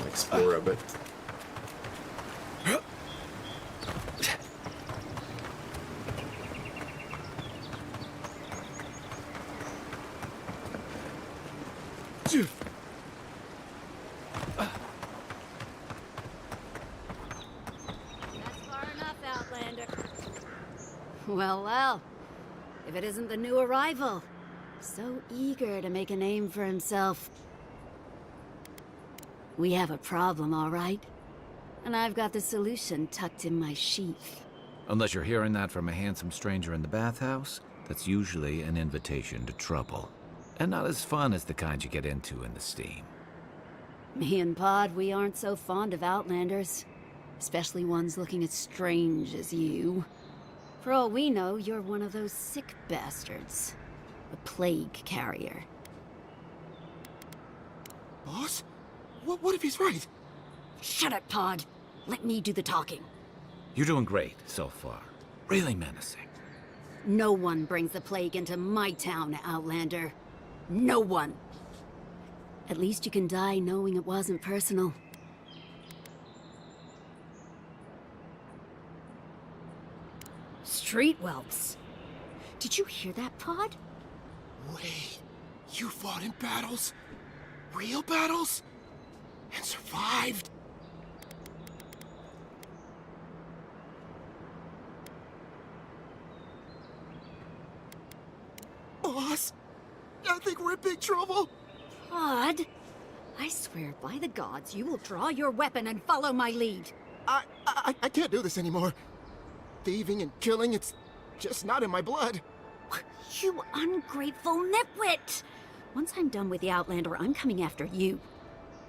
Explore a bit. Well, well. If it isn't the new arrival. So eager to make a name for himself. We have a problem, all right? And I've got the solution tucked in my sheath. Unless you're hearing that from a handsome stranger in the bathhouse, that's usually an invitation to trouble. And not as fun as the kind you get into in the steam. Me and Pod, we aren't so fond of Outlanders. Especially ones looking as strange as you. For all we know, you're one of those sick bastards. A plague carrier. Boss? What if he's right? Shut it, Pod. Let me do the talking. You're doing great so far. Really menacing. No one brings the plague into my town, Outlander. No one. At least you can die knowing it wasn't personal. Street whelps. Did you hear that, Pod? Wait, you fought in battles? Real battles? And survived? Boss, I think we're in big trouble. Pod, I swear by the gods you will draw your weapon and follow my lead. I can't do this anymore. Thieving and killing, it's just not in my blood. You ungrateful nitwit! Once I'm done with the Outlander, I'm coming after you.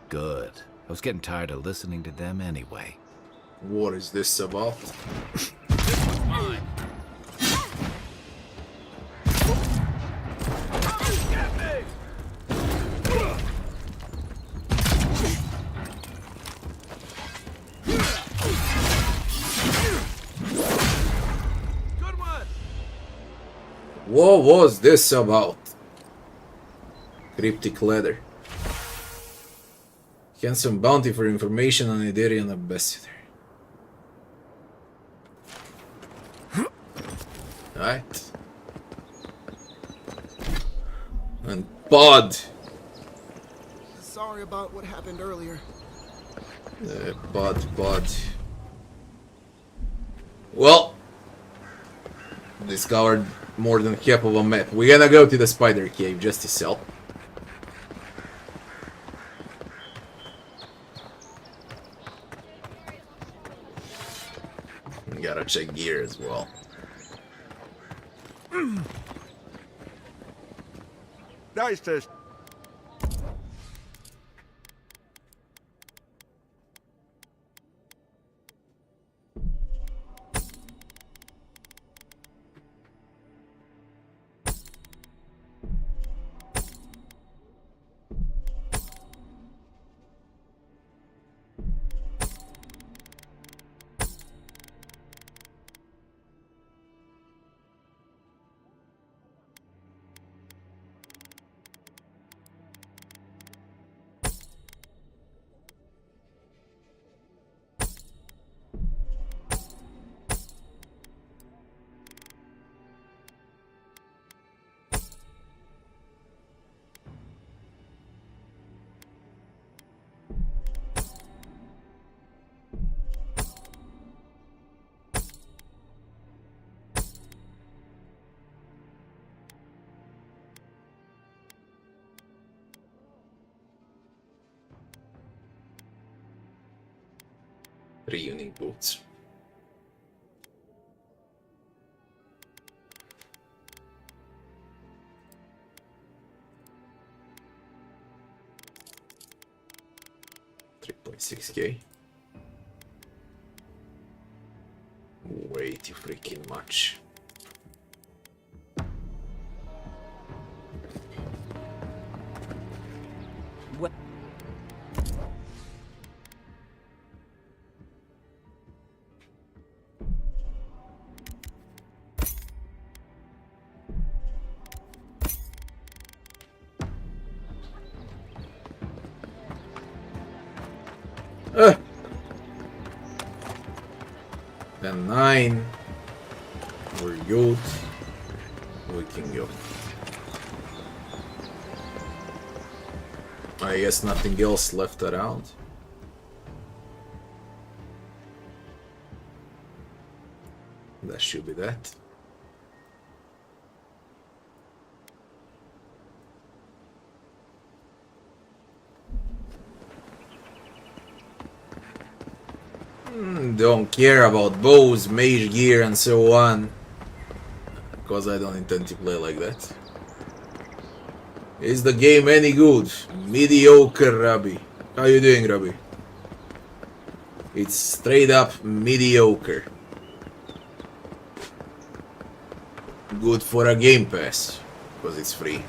Good. I was getting tired of listening to them anyway. What is this about? This one's mine. Good one! What was this about? Cryptic letter. Handsome bounty for information on Idarian ambassador. Right. And Pod. Sorry about what happened earlier. Pod. Well, discovered more than half of a map. We're gonna go to the spider cave just to sell. Gotta check gear as well. Nice test. Reunion boots. $3.6K. Way too freaking much. Then 9. We're good. We can go. I guess nothing else left around. That should be that. Don't care about bows, mage gear and so on, because I don't intend to play like that. Is the game any good? Mediocre, Rabbi. How you doing, Rabbi? It's straight up mediocre. Good for a Game Pass, because it's free.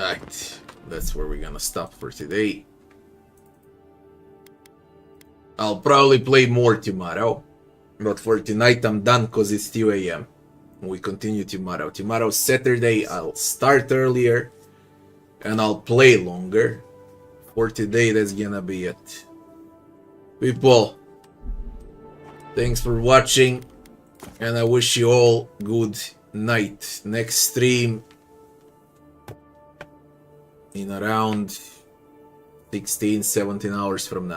Right, that's where we're gonna stop for today. I'll probably play more tomorrow, but for tonight I'm done because it's 2 AM. We continue tomorrow. Tomorrow, Saturday, I'll start earlier and I'll play longer. For today, that's gonna be it. People, thanks for watching and I wish you all good night. Next stream in around 16-17 hours from now.